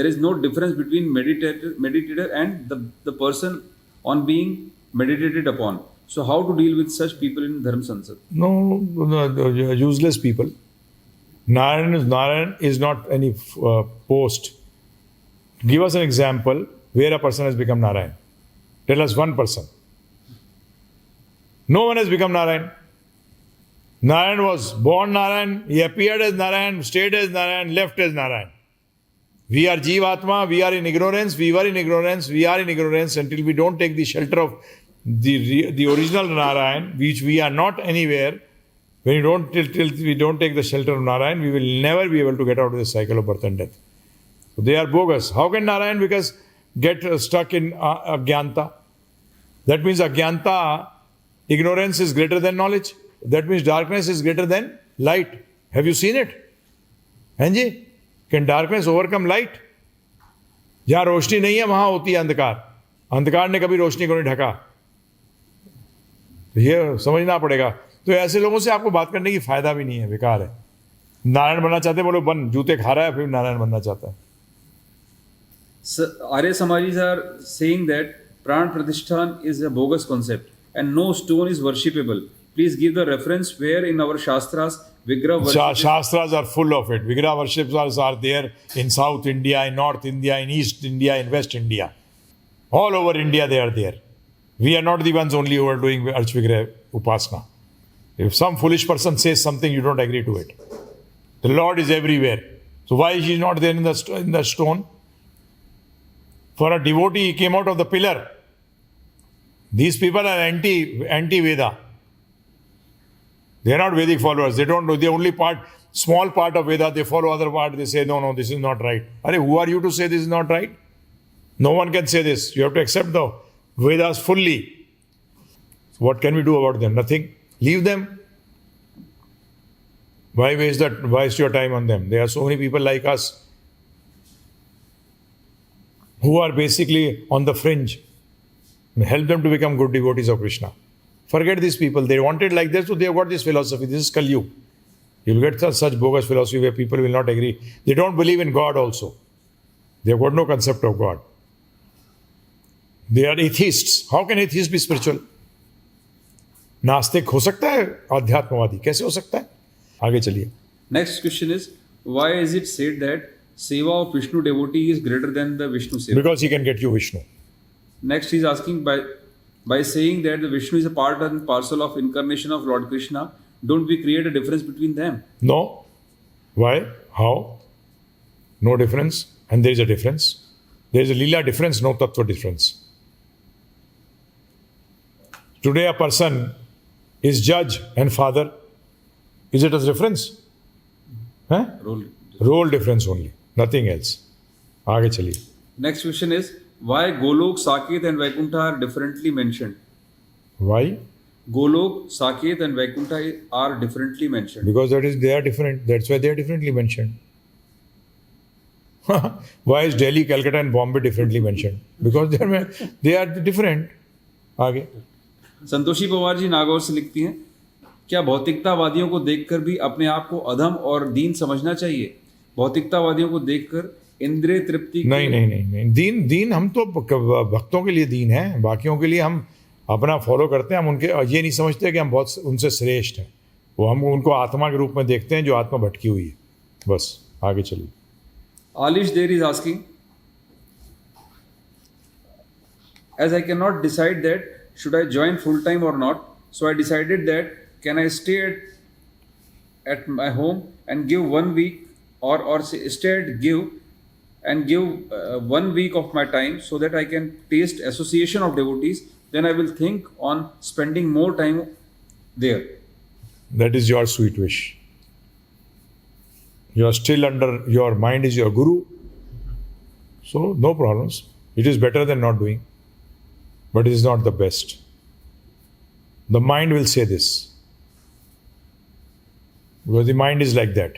is no difference between meditator and the person on being meditated upon. So how to deal with such people in Dharma Sansad? No, useless people. Narayan is not any post. Give us an example where a person has become Narayan. Tell us one person. No one has become Narayan. Narayan was born Narayan, he appeared as Narayan, stayed as Narayan, left as Narayan. We are Jivatma, we are in ignorance, we were in ignorance, we are in ignorance until we don't take the shelter of the original Narayan, which we are not anywhere. When you don't, till we don't take the shelter of Narayan, we will never be able to get out of the cycle of birth and death. So they are bogus. How can Narayan get stuck in Agyanta? That means Agyanta, ignorance is greater than knowledge. That means darkness is greater than light. Have you seen it? Hanji? Can darkness overcome light? जहाँ रोशनी नहीं है वहां होती है अंधकार। अंधकार ने कभी रोशनी को नहीं ढका। तो ये समझना पड़ेगा। तो ऐसे लोगों से आपको बात करने की फायदा भी नहीं है, बेकार है। नारायण बनना चाहते बोलो बन, जूते खा रहा है फिर नारायण बनना चाहता है। Arya Samajis are saying that Pran Pratishthan is a bogus concept and no stone is worshipable. Please give the reference where in our Shastras Vigraha worship. Shastras are full of it. Vigraha worshippers are there in South India, in North India, in East India, in West India. All over India they are there. We are not the ones only who are doing Arch Vigraha Upasana. If some foolish person says something, you don't agree to it. The Lord is everywhere. So why is he not there in the stone? For a devotee, he came out of the pillar. These people are anti-Veda. They are not Vedic followers. They don't know. They only small part of Veda. They follow other part. They say, no, this is not right. Are who are you to say this is not right? No one can say this. You have to accept the Vedas fully. What can we do about them? Nothing. Leave them. Why waste your time on them? There are so many people like us who are basically on the fringe. Help them to become good devotees of Krishna. Forget these people. They wanted like this, so they have got this philosophy. This is Kali Yuga. You'll get such bogus philosophy where people will not agree. They don't believe in God also. They've got no concept of God. They are atheists. How can atheists be spiritual? नास्तिक हो सकता है आध्यात्मवादी? कैसे हो सकता है? आगे चलिए. Next question is, why is it said that seva of Vishnu devotee is greater than the Vishnu seva? Because he can get you Vishnu. Next, he is asking, by saying that the Vishnu is a part and parcel of incarnation of Lord Krishna, don't we create a difference between them? No. Why? How? No difference. And there is a difference. There is a Leela difference, no Tattva difference. Today a person is judge and father. Is it a difference? Huh? Role difference only. Nothing else. आगे चलिए. Next question is, why Golok, Saket and Vaikuntha are differently mentioned? Why? Golok, Saket and Vaikuntha are differently mentioned. Because they are different. That's why they are differently mentioned. Why is Delhi, Calcutta and Bombay differently mentioned? Because they are different. आगे. संतोषी पवार जी नागौर से लिखती हैं, क्या भौतिकतावादियों को देखकर भी अपने आप को अधम और दीन समझना चाहिए? भौतिकतावादियों को देखकर इंद्रिय तृप्ति नहीं. दीन हम तो भक्तों के लिए दीन है. बाकियों के लिए हम अपना फॉलो करते हैं. हम उनके ये नहीं समझते कि हम बहुत उनसे श्रेष्ठ हैं. वो हम उनको आत्मा के रूप में देखते हैं जो आत्मा भटकी हुई है. बस आगे चलिए. Alish there is asking, as I cannot decide that should I join full time or not, so I decided that can I stay at my home and give 1 week or stay at give 1 week of my time so that I can taste association of devotees, then I will think on spending more time there. That is your sweet wish. You are still under, your mind is your guru. So no problems. It is better than not doing. But it is not the best. The mind will say this. Because the mind is like that.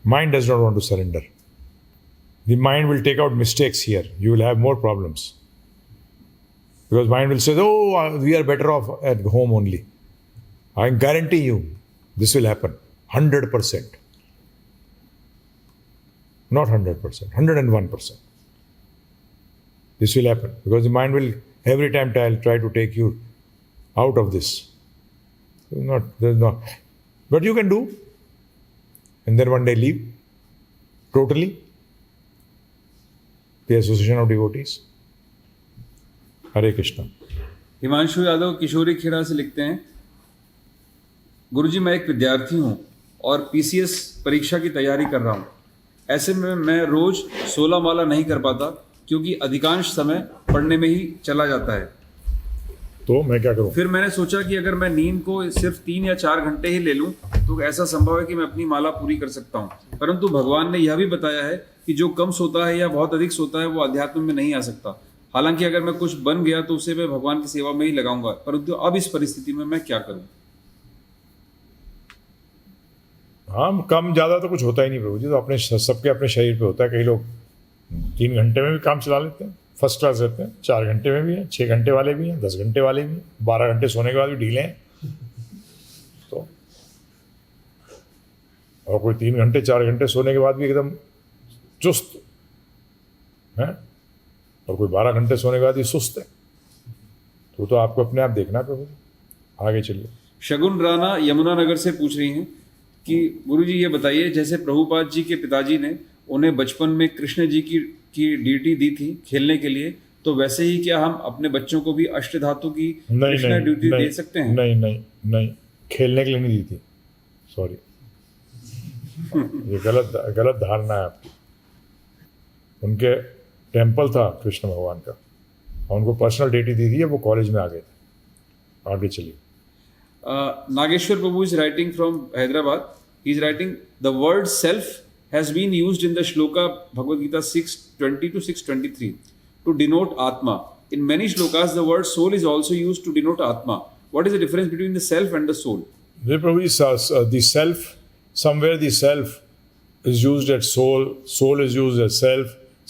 Mind does not want to surrender. The mind will take out mistakes here. You will have more problems. Because mind will say, oh, we are better off at home only. I guarantee you, this will happen. 100%. Not 100%, 101%. This will happen. Because the mind will every time try to take you out of this. There's not. But you can do. And then one day leave. Totally. The association of devotees. Hare Krishna. Himanshu Yadav किशोरी खेड़ा से लिखते हैं, गुरुजी मैं एक विद्यार्थी हूँ और PCS परीक्षा की तैयारी कर रहा हूँ. ऐसे में मैं रोज 16 माला नहीं कर पाता क्योंकि अधिकांश समय पढ़ने में ही चला जाता है. तो मैं क्या करूं? फिर मैंने सोचा कि अगर मैं नींद को सिर्फ 3 या 4 घंटे ही ले लूं तो ऐसा संभव है कि मैं अपनी माला पूरी कर सकता हूं. परंतु भगवान ने यह भी बताया है कि जो कम सोता है या बहुत अधिक सोता है वो अध्यात्म में नहीं आ सकता. हालांकि अगर मैं कुछ बन गया तो उसे मैं भगवान की सेवा में ही लगाऊंगा. परंतु अब इस परिस्थिति में मैं क्या करूं? हाँ, कम ज़्यादा तो कुछ होता ही नहीं प्रभु जी. तो अपने सबके अपने शरीर पे होता है. कई लोग 3 घंटे में भी काम चला लेते हैं, फर्स्ट क्लास रहते हैं. 4 घंटे में भी हैं, 6 घंटे वाले भी हैं, 10 घंटे वाले भी हैं, 12 घंटे सोने के बाद भी ढीले हैं. तो और कोई 3 घंटे 4 घंटे सोने के बाद भी एकदम चुस्त है, और कोई 12 घंटे सोने के बाद भी सुस्त है. तो आपको अपने आप देखना प्रभु जी. आगे चलिए. शगुन राणा यमुनानगर से पूछ रही हैं कि गुरुजी ये बताइए, जैसे प्रभुपाद जी के पिताजी ने उन्हें बचपन में कृष्ण जी की डीटी दी थी खेलने के लिए, तो वैसे ही क्या हम अपने बच्चों को भी अष्टधातु की कृष्ण ड्यूटी दे सकते हैं? नहीं, खेलने के लिए नहीं दी थी. सॉरी, ये गलत धारणा है आपकी. उनके टेम्पल था कृष्ण भगवान का और उनको पर्सनल ड्यूटी दी थी. वो कॉलेज में आ गए थे. आगे चलिए. Nageshwar Prabhu is writing from Hyderabad. He is writing, the word self has been used in the shloka Bhagavad Gita 6:20 to 6:23 to denote Atma. In many shlokas, the word soul is also used to denote Atma. What is the difference between the self and the soul? The self, somewhere the self is used as soul is used as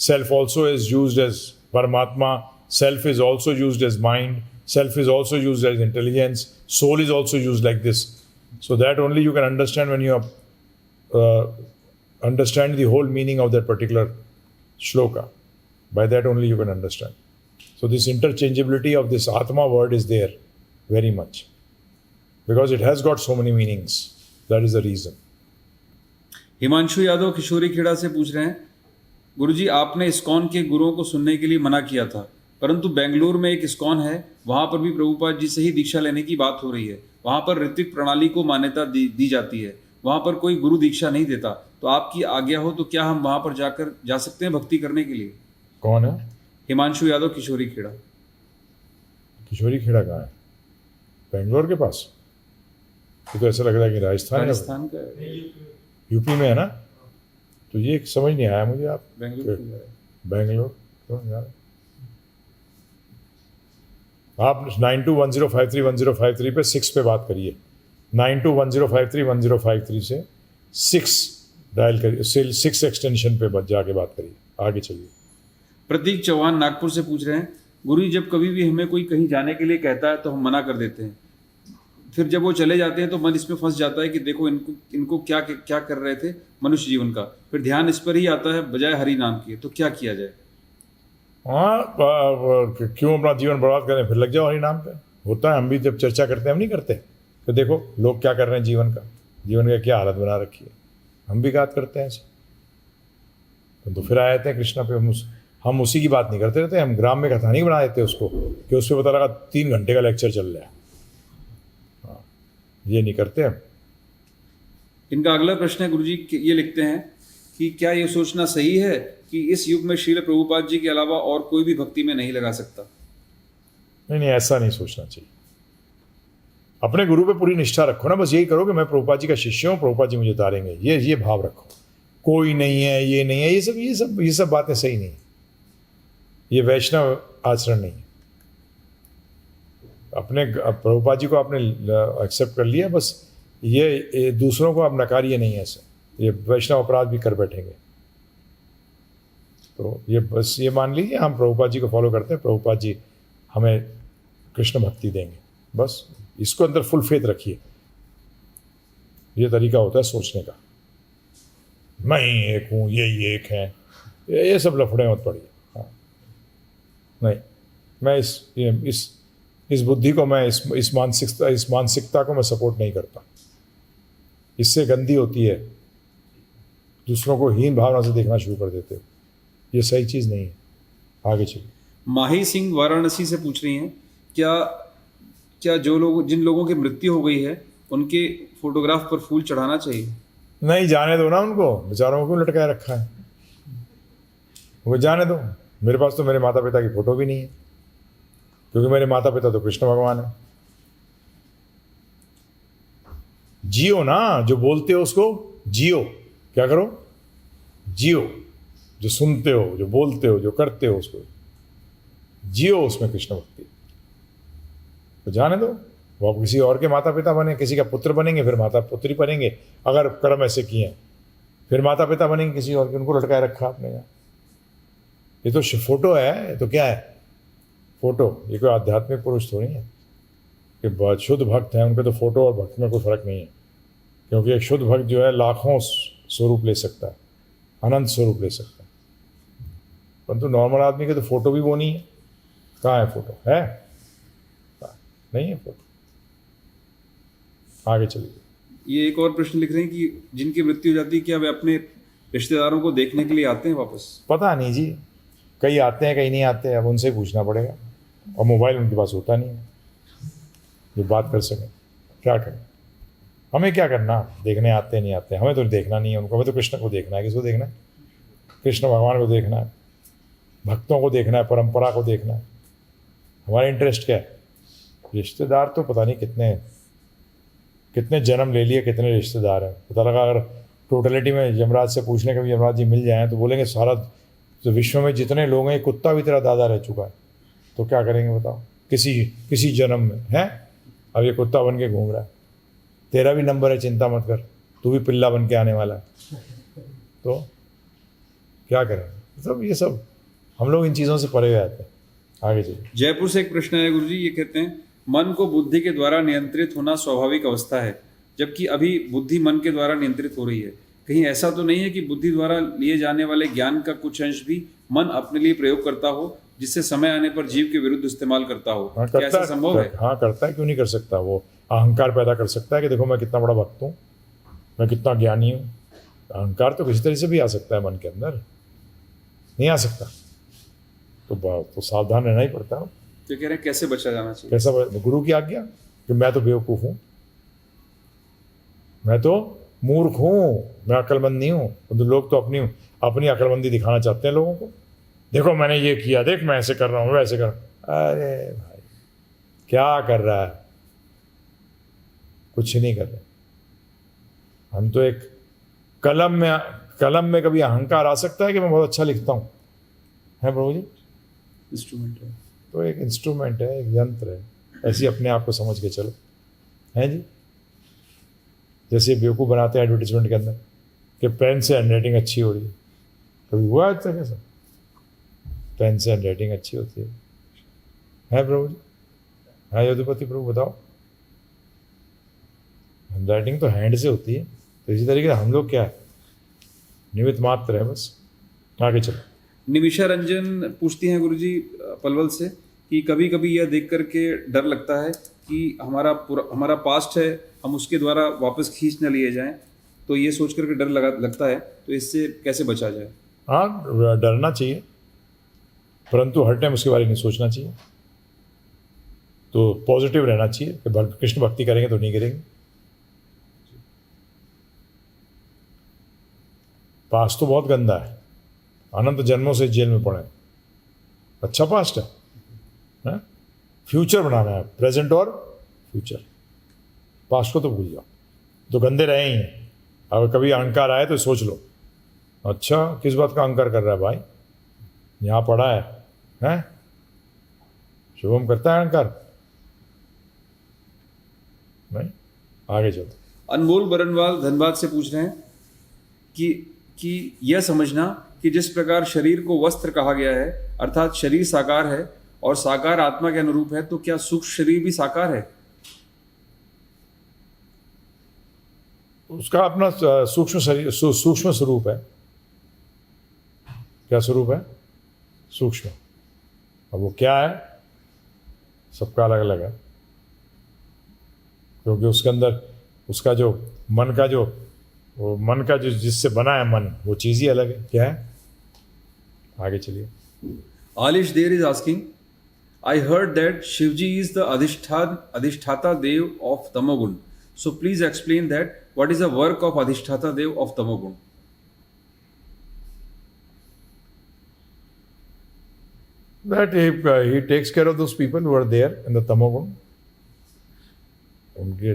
self also is used as Paramatma, self is also used as mind, self is also used as intelligence, soul is also used like this. So that only you can understand when you understand the whole meaning of that particular shloka. By that only you can understand. So this interchangeability of this Atma word is there very much. Because it has got so many meanings. That is the reason. Himanshu Yadav किशोरी खेड़ा से पूछ रहे हैं, गुरुजी आपने ISKCON के गुरुओं को सुनने के लिए मना किया था, परंतु बेंगलुरु में एक इस्कॉन है, वहां पर भी प्रभुपाद जी से ही दीक्षा लेने की बात हो रही है। वहां पर ऋत्विक प्रणाली को मान्यता दी जाती है, वहां पर कोई गुरु दीक्षा नहीं देता। तो आपकी आज्ञा हो तो क्या हम वहां पर जा सकते हैं भक्ति करने के लिए? कौन है? हिमांशु यादव किशोरी खेड़ा। किशोरी खेड़ा कहाँ है? बेंगलोर के पास? तो ऐसा लग रहा है कि राजस्थान का यूपी में है ना? तो ये समझ नहीं आया मुझे। आप बेंगलोर तो यार आप 9210531053 पे 6 पे बात करिए। 9210531053 से 6 डायल करिए, 6 एक्सटेंशन पे जाके बात करिए। आगे चलिए। प्रतीक चौहान नागपुर से पूछ रहे हैं, गुरु जब कभी भी हमें कोई कहीं जाने के लिए कहता है तो हम मना कर देते हैं, फिर जब वो चले जाते हैं तो मन इसमें फंस जाता है कि देखो इनको क्या क्या कर रहे थे मनुष्य जीवन का, फिर ध्यान इस पर ही आता है बजाय हरि नाम की। तो क्या किया जाए? हाँ, क्यों अपना जीवन बर्बाद करें, फिर लग जाओ हरि नाम पे। होता है, हम भी जब चर्चा करते हैं हम नहीं करते तो देखो लोग क्या कर रहे हैं जीवन का क्या हालत बना रखी है, हम भी बात करते हैं ऐसे। तो फिर आए थे कृष्णा पे, हम उसी की बात नहीं करते रहते, हम ग्राम में कथा नहीं बना देते उसको कि उस पर पता लगा 3 घंटे का लेक्चर चल रहा है। हाँ, ये नहीं करते हम। इनका अगला प्रश्न है, गुरुजी ये लिखते हैं कि क्या ये सोचना सही है कि इस युग में श्रील प्रभुपाद जी के अलावा और कोई भी भक्ति में नहीं लगा सकता? नहीं, ऐसा नहीं सोचना चाहिए। अपने गुरु पे पूरी निष्ठा रखो ना, बस यही करो कि मैं प्रभुपाद जी का शिष्य हूँ, प्रभुपाद जी मुझे उतारेंगे, ये भाव रखो। कोई नहीं है, ये नहीं है, ये सब बातें सही नहीं। ये वैष्णव आचरण नहीं। अपने प्रभुपाद जी को आपने एक्सेप्ट कर लिया, बस ये दूसरों को आप नकारिए नहीं ऐसे, ये वैष्णव अपराध भी कर बैठेंगे। तो ये बस ये मान लीजिए हम प्रभुपाद जी को फॉलो करते हैं, प्रभुपाद जी हमें कृष्ण भक्ति देंगे, बस इसको अंदर फुल फेथ रखिए। ये तरीका होता है सोचने का। मैं ही एक हूँ, ये एक है, ये सब लफड़े मत पड़िए। हाँ, नहीं, मैं इस बुद्धि को, मैं इस मानसिकता को मैं सपोर्ट नहीं करता। इससे गंदी होती है, दूसरों को हीन भावना से देखना शुरू कर देते हो, ये सही चीज़ नहीं है। आगे चलिए। माही सिंह वाराणसी से पूछ रही हैं, क्या जिन लोगों की मृत्यु हो गई है उनके फोटोग्राफ पर फूल चढ़ाना चाहिए? नहीं, जाने दो ना उनको, बेचारों को क्यों लटकाए रखा है, वो जाने दो। मेरे पास तो मेरे माता पिता की फोटो भी नहीं है, क्योंकि मेरे माता पिता तो कृष्ण भगवान है। जियो ना, जो बोलते हो उसको जियो। क्या करो? जियो। जो सुनते हो, जो बोलते हो, जो करते हो, उसको जियो, उसमें कृष्ण भक्ति। तो जाने दो, वो आप किसी और के माता पिता बने, किसी का पुत्र बनेंगे, फिर माता पुत्री बनेंगे अगर कर्म ऐसे किए, फिर माता पिता बनेंगे किसी और के, उनको लटकाए रखा आपने यहाँ। ये तो फोटो है, ये तो क्या है? फोटो। ये कोई आध्यात्मिक पुरुष तो नहीं है कि बहुत शुद्ध भक्त हैं, उनके तो फोटो और भक्त में कोई फर्क नहीं है, क्योंकि एक शुद्ध भक्त जो है लाखों स्वरूप ले सकता है, अनंत स्वरूप ले सकता है, परंतु नॉर्मल आदमी के तो फोटो भी वो नहीं है। कहाँ है फोटो? है नहीं है फोटो। आगे चलिए। ये एक और प्रश्न लिख रहे हैं कि जिनकी मृत्यु हो जाती है क्या वे अपने रिश्तेदारों को देखने के लिए आते हैं वापस? पता नहीं जी, कई आते हैं कई नहीं आते, अब उनसे पूछना पड़ेगा, और मोबाइल उनके पास होता नहीं है जो बात कर सकें। क्या करें, हमें क्या करना? देखने आते नहीं आते, हमें तो देखना नहीं है उनको, हमें तो कृष्ण को देखना है। किसको देखना है? कृष्ण भगवान को देखना है, भक्तों को देखना है, परंपरा को देखना है। हमारा इंटरेस्ट क्या है? रिश्तेदार तो पता नहीं कितने जन्म ले लिए, कितने रिश्तेदार हैं पता लगा। अगर टोटलिटी में यमराज से पूछने के भी यमराज जी मिल जाएं तो बोलेंगे सारा तो विश्व में जितने लोग हैं, कुत्ता भी तेरा दादा रह चुका है, तो क्या करेंगे बताओ? किसी जन्म में है, अब ये कुत्ता बन के घूम रहा है, तेरा भी नंबर है, चिंता मत कर, तू भी पिल्ला बन के आने वाला है। तो क्या करें? ये सब हम लोग इन चीज़ों से परे रहते हैं। आगे चलिए। जयपुर से एक प्रश्न है गुरुजी, ये कहते हैं मन को बुद्धि के द्वारा नियंत्रित होना स्वाभाविक अवस्था है, जबकि अभी बुद्धि मन के द्वारा नियंत्रित हो रही है। कहीं ऐसा तो नहीं है कि बुद्धि द्वारा लिए जाने वाले ज्ञान का कुछ अंश भी मन अपने लिए प्रयोग करता हो, जिससे समय आने पर जीव के विरुद्ध इस्तेमाल करता हो? हाँ क्या करता ऐसा संभव है? हाँ करता है, क्यों नहीं कर सकता। वो अहंकार पैदा कर सकता है कि देखो मैं कितना बड़ा भक्त हूँ, मैं कितना ज्ञानी हूँ। अहंकार तो किसी तरह से भी आ सकता है मन के अंदर, नहीं आ सकता तो सावधान रहना ही पड़ता है। तो कह रहे हैं कैसे बचा जाना चाहिए? कैसा गुरु की आज्ञा कि मैं तो बेवकूफ़ हूँ, मैं तो मूर्ख हूँ, मैं अक्लमंद नहीं हूँ। तो लोग तो अपनी अक्लमंदी दिखाना चाहते हैं लोगों को। देखो मैंने ये किया, देख मैं ऐसे कर रहा हूँ, वैसे कर रहा हूँ। अरे भाई क्या कर रहा है, कुछ नहीं कर रहे। हम तो एक कलम में कभी अहंकार आ सकता है कि मैं बहुत अच्छा लिखता हूँ, है प्रभु जी? इंस्ट्रूमेंट है। तो एक इंस्ट्रूमेंट है, एक यंत्र है, ऐसे अपने आप को समझ के चलो, हैं जी? जैसे बेवकूफ़ बनाते हैं एडवर्टीजमेंट के अंदर कि पेन से हैंडराइटिंग अच्छी हो रही है। कभी हुआ आज तक ऐसा? पेन से हैंडराइटिंग अच्छी होती है प्रभु जी? है यदुपति प्रभु, बताओ। हैंडराइटिंग तो हैंड से होती है। तो इसी तरीके से हम लोग क्या है, निमित्त मात्र है बस। आगे चलो। निमिषा रंजन पूछती हैं गुरुजी पलवल से कि कभी कभी यह देख करके डर लगता है कि हमारा पास्ट है, हम उसके द्वारा वापस खींच न लिए जाएं, तो ये सोच करके डर लगता है, तो इससे कैसे बचा जाए? हाँ डरना चाहिए, परंतु हर टाइम उसके बारे में सोचना चाहिए। तो पॉजिटिव रहना चाहिए कि कृष्ण भक्ति करेंगे तो नहीं गिरेंगे। पास्ट तो बहुत गंदा है, अनंत जन्मों से जेल में पड़े। अच्छा पास्ट है? फ्यूचर बनाना है, प्रेजेंट और फ्यूचर। पास्ट को तो भूल जाओ, तो गंदे रहे ही हैं। अगर कभी अहंकार आए तो सोच लो, अच्छा किस बात का अहंकार कर रहा है भाई, यहाँ पड़ा है? शुभम करता है अहंकार? नहीं। आगे चलते। अनमोल बरनवाल धनबाद से पूछ रहे हैं कि यह समझना कि जिस प्रकार शरीर को वस्त्र कहा गया है, अर्थात शरीर साकार है और साकार आत्मा के अनुरूप है, तो क्या सूक्ष्म शरीर भी साकार है? उसका अपना सूक्ष्म स्वरूप है। क्या स्वरूप है? सूक्ष्म। अब वो क्या है, सबका अलग अलग है, क्योंकि उसके अंदर उसका जो मन का जो जिससे बना है मन, वो चीज़ ही अलग है। क्या है? आगे चलिए। Aalish Der is asking, I heard that Shivji is the adhishthata dev of tamogun, so please explain that what is the work of adhishthata dev of tamogun? That he takes care of those people who are there in the तमोगुण। उनकी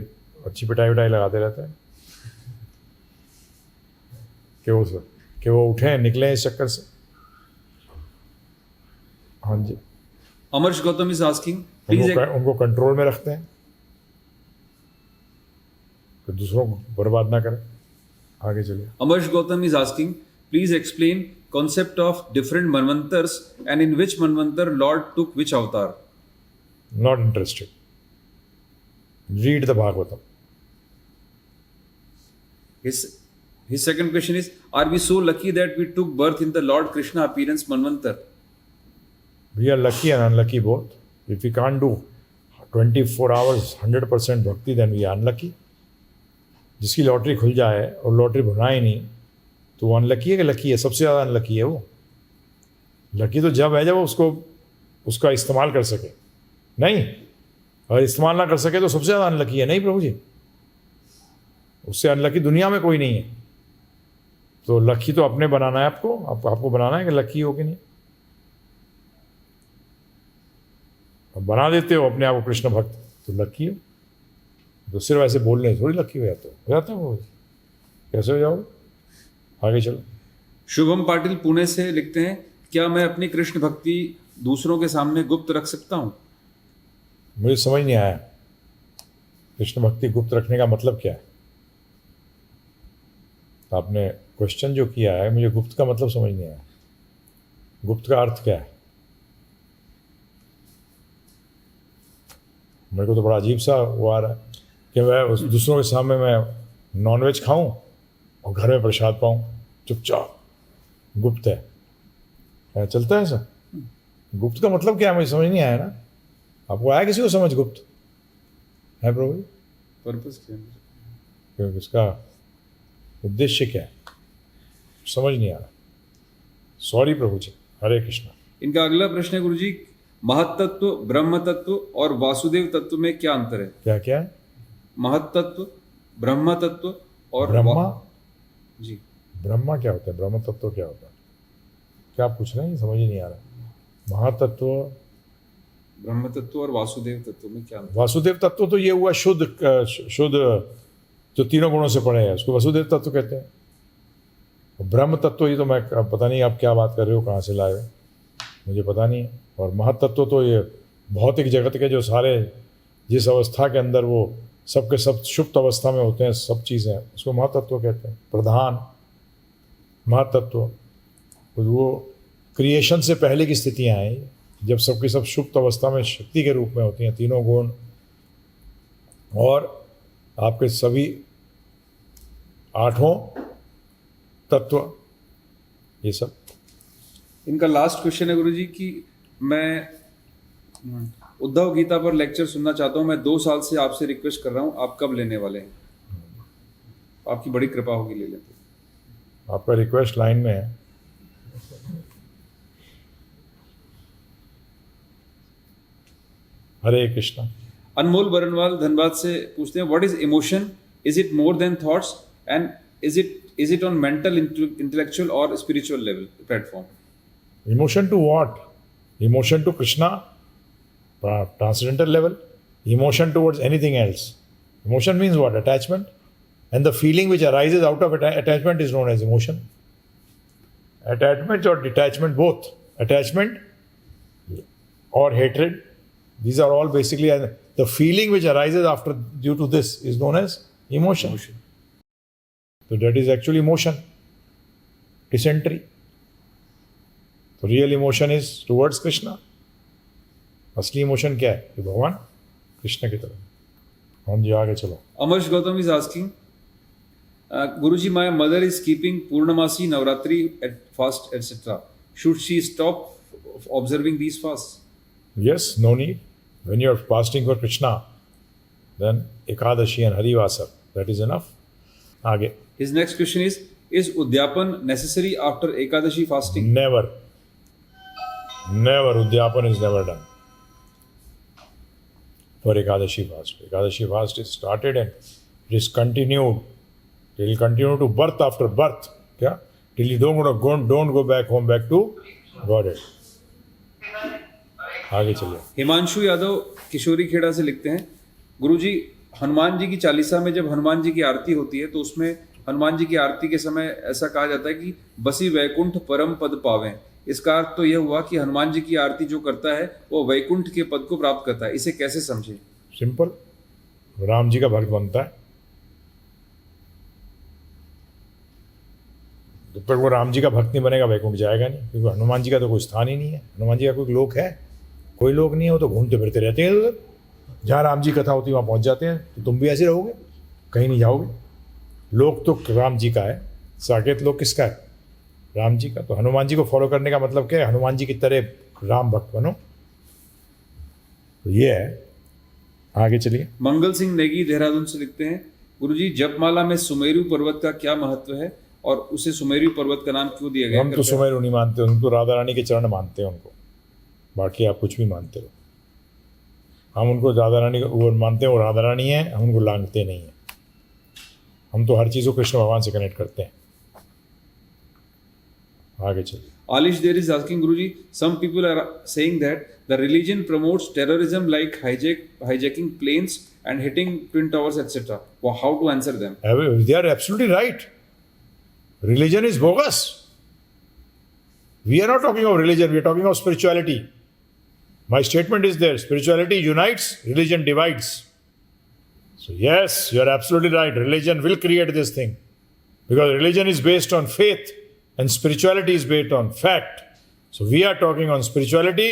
अच्छी पिटाई लगाते रहते हैं कि वो उठे निकले इस चक्कर से। हाँ जी। अमर्श गौतम इज आस्किंग, उनको कंट्रोल में रखते हैं कि दूसरों को बर्बाद ना करें। आगे चलिए। Amarsh Gautam is asking, please explain concept of different manvantars and in which manvantar Lord took which avatar? Not interested. Read the Bhagavatam. His second question is, are we so lucky that we took birth in the Lord Krishna appearance manvantar? We are lucky and unlucky both. If we can't do 24 hours 100% bhakti, then we are unlucky. जिसकी lottery खुल जाए और lottery भुनाए नहीं, तो वो unlucky है कि lucky है? सबसे ज़्यादा अनलकी है वो। लकी तो जब है जब वो उसका इस्तेमाल कर सके। नहीं, अगर इस्तेमाल ना कर सके तो सबसे ज़्यादा अनलकी है। नहीं प्रभु जी, उससे अनलकी दुनिया में कोई नहीं है। तो लकी तो अपने बनाना है आपको, आपको बनाना है कि लकी हो कि नहीं। अब बना देते हो अपने आप को कृष्ण भक्त तो लकी हो। तो सिर्फ ऐसे बोलने थोड़ी लकी हो जाते हो। कैसे हो जाओगे? आगे चलो। शुभम पाटिल पुणे से लिखते हैं, क्या मैं अपनी कृष्ण भक्ति दूसरों के सामने गुप्त रख सकता हूँ? मुझे समझ नहीं आया कृष्ण भक्ति गुप्त रखने का मतलब क्या है। आपने क्वेश्चन जो किया है, मुझे गुप्त का मतलब समझ नहीं आया। गुप्त का अर्थ क्या है? मेरे को तो बड़ा अजीब सा वो आ रहा है। कि मैं उस दूसरों के सामने मैं नॉनवेज खाऊं और घर में प्रसाद पाऊं, चुपचाप, गुप्त है। क्या चलता है ऐसा? गुप्त का मतलब क्या है, मुझे समझ नहीं आया ना। आपको आया किसी को समझ गुप्त है प्रभु जी? पर्पस क्या है? क्योंकि इसका उद्देश्य क्या है समझ नहीं आ रहा। सॉरी प्रभु जी, हरे कृष्णा। इनका अगला प्रश्न है गुरुजी, महत्तत्व, ब्रह्म तत्व और वासुदेव तत्व में क्या अंतर है? क्या क्या है? महत्तत्व, ब्रह्म तत्व और ब्रह्मा? जी, ब्रह्मा क्या होता है? ब्रह्म तत्व क्या होता है? क्या पूछ रहे हैं, समझ ही नहीं आ रहा। महातत्व, ब्रह्म तत्व और वासुदेव तत्व में क्या अंतर? वासुदेव तत्व तो ये हुआ शुद्ध जो तीनों गुणों से पड़े हैं, उसको वसुदेव तत्व कहते हैं। ब्रह्म तत्व ये तो मैं पता नहीं आप क्या बात कर रहे हो, कहाँ से लाए हो, मुझे पता नहीं है। और महत्तत्व तो ये भौतिक जगत के जो सारे जिस अवस्था के अंदर वो सबके सब सुप्त अवस्था में होते हैं सब चीज़ें, उसको महत्तत्व कहते हैं। प्रधान महत्तत्व तो वो क्रिएशन से पहले की स्थितियाँ हैं, जब सबकी सब सुप्त अवस्था में शक्ति के रूप में होती हैं तीनों गुण और आपके सभी आठों तत्व, ये सब। इनका लास्ट क्वेश्चन है गुरुजी कि मैं उद्धव गीता पर लेक्चर सुनना चाहता हूँ। मैं 2 साल से आपसे रिक्वेस्ट कर रहा हूँ, आप कब लेने वाले हैं? आपकी बड़ी कृपा होगी, ले लेते। आपका रिक्वेस्ट लाइन में है। हरे कृष्णा। अनमोल बरनवाल धनबाद से पूछते हैं, what is emotion? Is it more than thoughts and is it on mental, intellectual और spiritual level platform? Emotion to what? Emotion to Krishna, transcendental level. Emotion towards anything else. Emotion means what? Attachment. And the feeling which arises out of attachment is known as emotion. Attachment or detachment, both. Attachment or hatred, these are all basically, the feeling which arises after due to this is known as emotion. So that is actually emotion. Dysentery. तो real emotion is towards Krishna. असली emotion क्या है? कि भगवान कृष्ण की तरफ। हाँ जी, आगे चलो। Amarsh Gautam is asking, Guruji, my mother is keeping purnamasi, Navratri fast etcetera, should she stop observing these fast? Yes, no need. When you are fasting for Krishna then Ekadashi and Harivasar, that is enough. आगे। His next question is udyapan necessary after Ekadashi fasting? Never, never. Udyapan is never done for Ekadashi fast. Ekadashi fast is started and it is continued. It will continue to birth after birth. Yeah? Till you don't go back home, back to Godhead. आगे चलिए। हिमांशु यादव किशोरी खेड़ा से लिखते हैं, गुरुजी, हनुमान जी की चालीसा में जब हनुमान जी की आरती होती है तो उसमें हनुमान जी की आरती के समय ऐसा कहा जाता है कि बसी वैकुंठ परम पद पावें। इसका अर्थ तो यह हुआ कि हनुमान जी की आरती जो करता है वो वैकुंठ के पद को प्राप्त करता है। इसे कैसे समझे? सिंपल, राम जी का भक्त बनता है। जब तक वो राम जी का भक्त नहीं बनेगा वैकुंठ जाएगा नहीं, क्योंकि हनुमान जी का तो कोई स्थान ही नहीं है। हनुमान जी का कोई लोक है? कोई लोक नहीं है, वो तो घूमते फिरते रहते हैं उधर। जहाँ राम जी कथा होती है वहाँ पहुँच जाते हैं। तो तुम भी ऐसे रहोगे, कहीं नहीं जाओगे। लोक तो राम जी का है, साकेत लोक किसका है? राम जी का। तो हनुमान जी को फॉलो करने का मतलब क्या है? हनुमान जी की तरह राम भक्त बनो, तो ये है। आगे चलिए। मंगल सिंह नेगी देहरादून से लिखते हैं, गुरुजी, जपमाला में सुमेरु पर्वत का क्या महत्व है और उसे सुमेरु पर्वत का नाम क्यों दिया गया? हम तो सुमेरु नहीं मानते, हम तो राधा रानी के चरण मानते हैं उनको। बाकी आप कुछ भी मानते हो, हम उनको राधा रानी वो मानते हैं, वो राधा रानी है, हम उनको लांघते नहीं हैं। हम तो हर चीज़ को कृष्ण भगवान से कनेक्ट करते हैं। आगे चलिए। Aalish Der is asking, Guruji, some people are saying that the religion promotes terrorism like hijacking planes and hitting twin towers etc. How to answer them? They are absolutely right. Religion is bogus. We are not talking of religion, we are talking of spirituality. My statement is there, spirituality unites, religion divides. So yes, you are absolutely right. Religion will create this thing, because religion is based on faith and spirituality is based on fact. So we are talking on spirituality,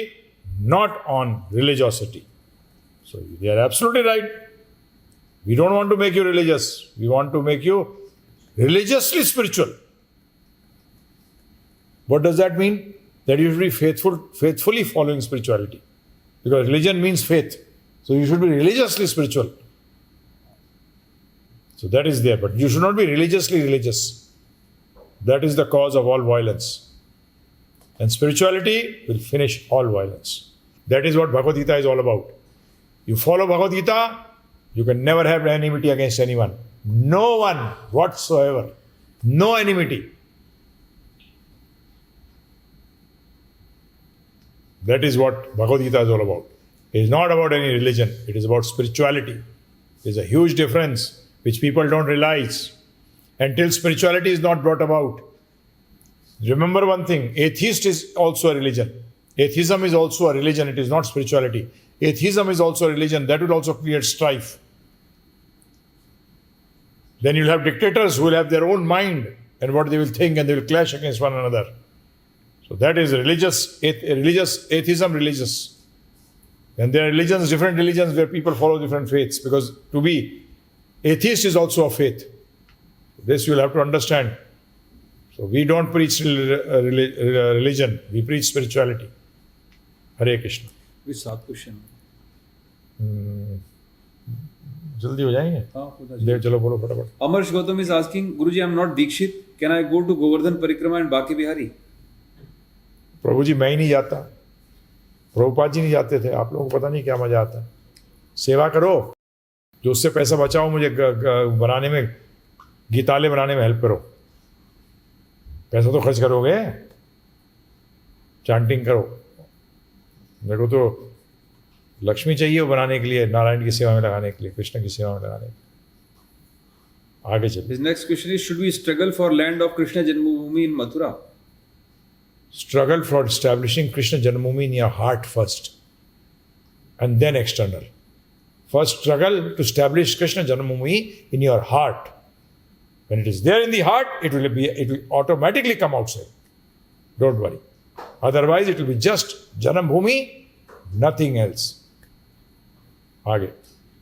not on religiosity. So they are absolutely right. We don't want to make you religious. We want to make you religiously spiritual. What does that mean? That you should be faithfully following spirituality. Because religion means faith. So you should be religiously spiritual. So that is there. But you should not be religiously religious. That is the cause of all violence. And spirituality will finish all violence. That is what Bhagavad Gita is all about. You follow Bhagavad Gita, you can never have enmity against anyone. No one whatsoever. No enmity. That is what Bhagavad Gita is all about. It is not about any religion. It is about spirituality. There is a huge difference which people don't realize until spirituality is not brought about. Remember one thing, atheist is also a religion. Atheism is also a religion, it is not spirituality. Atheism is also a religion, that will also create strife. Then you'll have dictators who will have their own mind and what they will think, and they will clash against one another. So that is religious atheism religious. And there are religions, different religions where people follow different faiths, because to be atheist is also a faith. This you will have to understand. So we don't preach religion, we preach spirituality. Hare Krishna. Which 7 question? जल्दी हो जाएंगे? देर चलो बोलो फटाफट. Amarsh Gautam is asking, Guruji, I am not Dikshit. Can I go to Govardhan Parikrama and Baki Bihari? प्रभु जी मैं ही नहीं जाता, प्रभुपाद जी नहीं जाते थे. आप लोगों को पता नहीं क्या मजा आता. सेवा करो, जो उससे पैसा बचाओ, मुझे बनाने में, गीताले बनाने में हेल्प करो. पैसा तो खर्च करोगे, चांटिंग करो. मेरे को तो लक्ष्मी चाहिए वो बनाने के लिए, नारायण की सेवा में लगाने के लिए, कृष्ण की सेवा में लगाने के लिए. आगे चलिए. His next question is, should we struggle for land of Krishna Janmabhoomi in Mathura? Struggle for establishing Krishna Janmabhoomi in your heart first, and then external. First struggle to establish Krishna Janmabhoomi in your heart. When it is there in the heart, it will automatically come outside. Don't worry. Otherwise, it will be just Janmabhoomi, nothing else. Aage.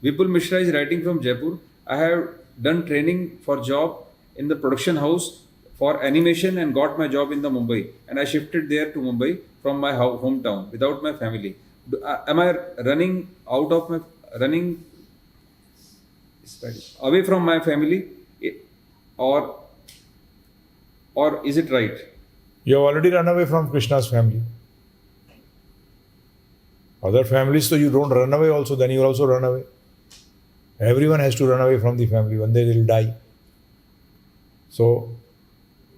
Vipul Mishra is writing from Jaipur. I have done training for job in the production house for animation and got my job in the Mumbai. And I shifted there to Mumbai from my hometown without my family. Am I running away from my family, or is it right? You have already run away from Krishna's family. Other families, so you don't run away also, then you will also run away. Everyone has to run away from the family. One day they will die. So,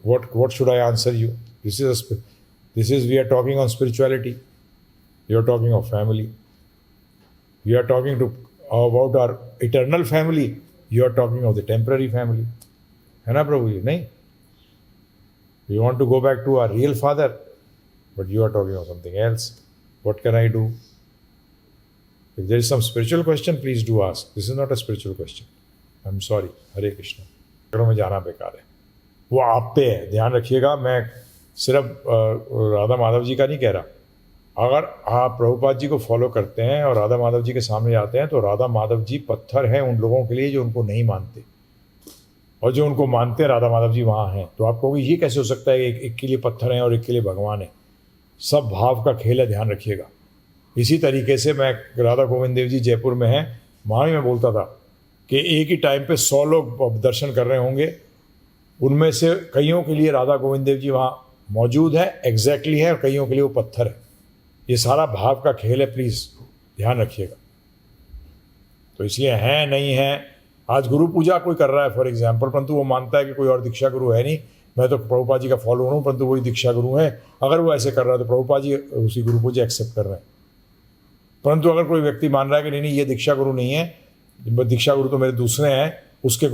what should I answer you? This is we are talking on spirituality. You are talking of family. We are talking about our eternal family. You are talking of the temporary family. है ना प्रभु जी? नहीं. We want to go back to our real father, but you are talking of something else. What can I do? If there is some spiritual question, please do ask. This is not a spiritual question. I'm sorry. Hare Krishna. घरों में जाना बेकार है. वो आप पे है, ध्यान रखिएगा. मैं सिर्फ राधा माधव जी का नहीं कह रहा. अगर आप प्रभुपाद जी को फॉलो करते हैं और राधा माधव जी के सामने जाते हैं, तो राधा माधव जी पत्थर हैं उन लोगों के लिए जो उनको नहीं मानते, और जो उनको मानते हैं राधा माधव जी वहाँ हैं. तो आप कहोगे ये कैसे हो सकता है, एक के लिए पत्थर हैं और एक के लिए भगवान है. सब भाव का खेल है, ध्यान रखिएगा. इसी तरीके से मैं राधा गोविंद देव जी जयपुर में हैं, वहाँ भी मैं बोलता था कि एक ही टाइम पे 100 लोग दर्शन कर रहे होंगे, उनमें से कईयों के लिए राधा गोविंद देव जी वहाँ मौजूद है, एग्जैक्टली है, और कईयों के लिए वो पत्थर है. ये सारा भाव का खेल है, प्लीज़ ध्यान रखिएगा. तो इसलिए हैं नहीं हैं. आज गुरु पूजा कोई कर रहा है फॉर एग्जाम्पल, परंतु वो मानता है कि कोई और दीक्षा गुरु है नहीं, मैं तो प्रभुपाद जी का फॉलो हूँ, परंतु वही दीक्षा गुरु है. अगर वो ऐसे कर रहा है तो प्रभुपाद जी उसी गुरु पूजा एक्सेप्ट कर रहे हैं. परंतु अगर कोई व्यक्ति मान रहा है कि नहीं ये दीक्षा गुरु नहीं है, दीक्षा गुरु तो मेरे दूसरे हैं, उसके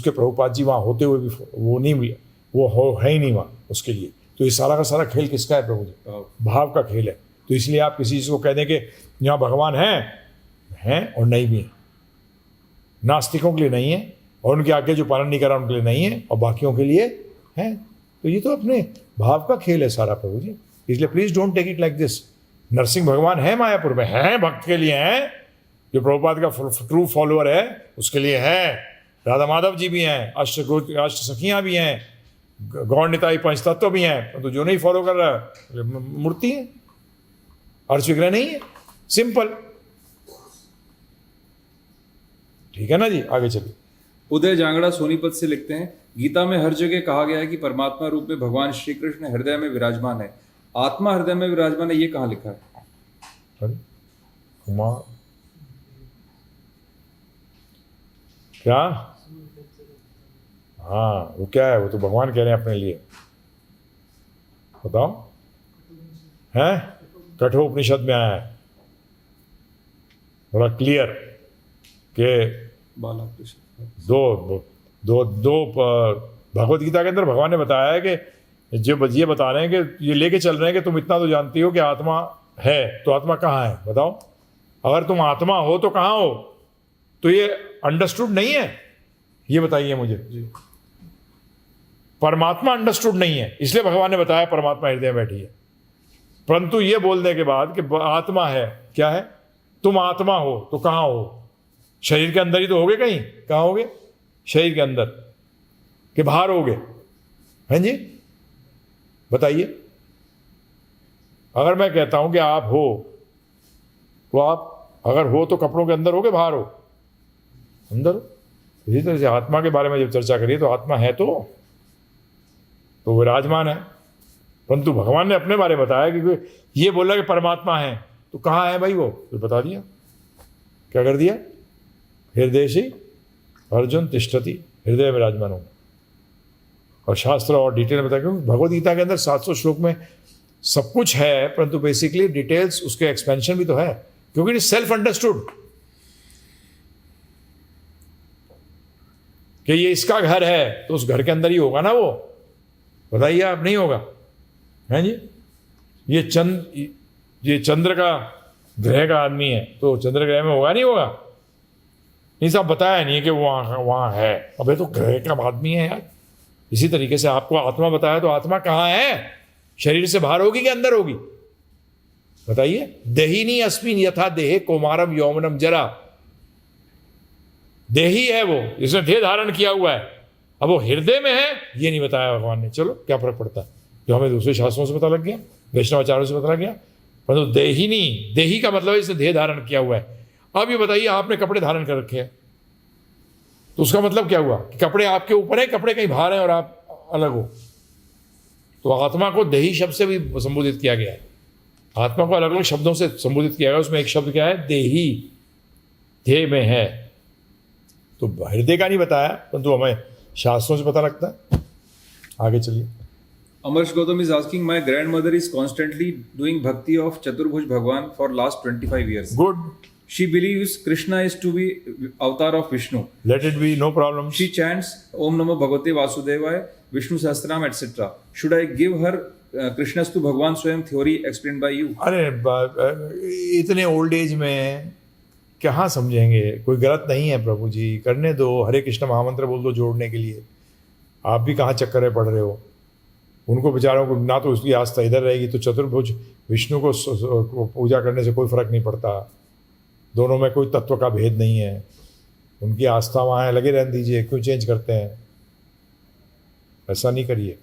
प्रभुपाद जी वहाँ होते हुए भी वो नहीं मिले, वो है ही नहीं वहाँ उसके लिए. तो ये सारा का सारा खेल किसका है प्रभु जी? भाव का खेल है. तो इसलिए आप किसी चीज़ को कह दें कि यहाँ भगवान हैं और नहीं भी हैं. नास्तिकों के लिए नहीं है, और उनके आगे जो पालन नहीं करा उनके लिए नहीं है, और बाकियों के लिए है. तो ये तो अपने भाव का खेल है सारा प्रभु जी. इसलिए please don't take it like this. Narsingh भगवान है मायापुर में, हैं भक्त के लिए हैं, जो प्रभुपाद का ट्रू फॉलोअर है उसके लिए है। राधा माधव जी भी हैं, अष्ट सखियाँ भी हैं, गौड़ निताई पंचतत्व भी हैं, तो जो नहीं फॉलो कर रहा मूर्ति है, अर्च विग्रह नहीं है, सिंपल। ठीक है ना जी, आगे चलिए। उदय जांगड़ा सोनीपत से लिखते हैं, गीता में हर जगह कहा गया है कि परमात्मा रूप में भगवान श्री कृष्ण हृदय में विराजमान है। आत्मा हृदय में विराजमान है, ये कहाँ लिखा है? अरे कुमार क्या? हाँ, वो क्या है? वो तो भगवान कह रहे हैं अपने लिए। बताओ, है कठोपनिषद में आया है, थोड़ा क्लियर के बाला कृष्ण दो भगवत गीता के अंदर भगवान ने बताया है कि जो ये बता रहे हैं कि ये लेके चल रहे हैं कि तुम इतना तो जानती हो कि आत्मा है, तो आत्मा कहाँ है बताओ? अगर तुम आत्मा हो तो कहाँ हो? तो ये अंडरस्टूड नहीं है, ये बताइए मुझे। परमात्मा अंडरस्टूड नहीं है, इसलिए भगवान ने बताया परमात्मा हृदय में बैठी है। परंतु ये बोलने के बाद कि आत्मा है, क्या है? तुम आत्मा हो तो कहाँ हो? शरीर के अंदर ही तो होगे, कहीं कहाँ होगे? शरीर के अंदर कि बाहर होगे? हैं जी, बताइए। अगर मैं कहता हूं कि आप हो, तो आप अगर हो तो कपड़ों के अंदर होगे, बाहर हो? अंदर। इसी तरह से आत्मा के बारे में जब चर्चा करिए तो आत्मा है तो विराजमान है। परंतु भगवान ने अपने बारे में बताया कि ये बोला कि परमात्मा है, तो कहाँ है भाई वो? तो बता दिया, क्या कर दिया? हृदयसी अर्जुन तिष्ठति, हृदय विराजमान हो। और शास्त्र और डिटेल में बताया, क्योंकि भगवद गीता के अंदर 700 श्लोक में सब कुछ है, परंतु बेसिकली डिटेल्स उसके एक्सपेंशन भी तो है, क्योंकि इट इज सेल्फ अंडरस्टूड कि ये इसका घर है, तो उस घर के अंदर ही होगा ना वो। बताइए आप, नहीं होगा? हैं जी, ये चंद्र का ग्रह का आदमी है, तो चंद्र ग्रह में होगा, नहीं होगा? नहीं साहब, बताया नहीं है कि वो वहाँ है। अबे तो ग्रह का आदमी है यार। इसी तरीके से आपको आत्मा बताया, तो आत्मा कहाँ है? शरीर से बाहर होगी कि अंदर होगी? बताइए। देहिनी अस्मिन यथा देहे कौमारम यौवनम जरा, देही है वो, जिसने देह धारण किया हुआ है। अब वो हृदय में है, ये नहीं बताया भगवान ने। चलो, क्या फर्क पड़ता है, जो हमें दूसरे शास्त्रों से पता लग गया, वैष्णवाचार्यों से पता लग गया। परंतु देहिनी, देही का मतलब है इसने देह धारण किया हुआ है। अब ये बताइए, आपने कपड़े धारण कर रखे हैं, तो उसका मतलब क्या हुआ? कि कपड़े आपके ऊपर है, कपड़े कहीं बाहर हैं और आप अलग हो। तो आत्मा को देही शब्द से भी संबोधित किया गया है। आत्मा को अलग अलग शब्दों से संबोधित किया गया। उसमें एक शब्द क्या है? देही, देह में है। तो हृदय का नहीं बताया, परंतु हमें शास्त्रों से पता लगता है। आगे चलिए। Amarsh Gautam is asking, my grandmother is constantly doing bhakti of Chaturbhuj Bhagwan for last 25 years. Good. She believes Krishna is to be avatar of Vishnu. Let it be, no problem. She chants Om Namo Bhagavate Vasudevaya, Vishnu Sahasranam, etc. Should I give her Krishnastu Bhagwan Swayam theory explained by you? अरे इतने old age में कहाँ समझेंगे? कोई गलत नहीं है प्रभु जी, करने दो। हरे कृष्ण महामंत्र बोल दो जोड़ने के लिए। आप भी कहाँ चक्कर में पड़ रहे हो? उनको बेचारों को ना तो उसकी आस्था इधर रहेगी, तो चतुर्भुज विष्णु को पूजा करने से कोई फर्क नहीं पड़ता। दोनों में कोई तत्व का भेद नहीं है। उनकी आस्था वहाँ है, लगे रहने दीजिए, क्यों चेंज करते हैं? ऐसा नहीं करिए,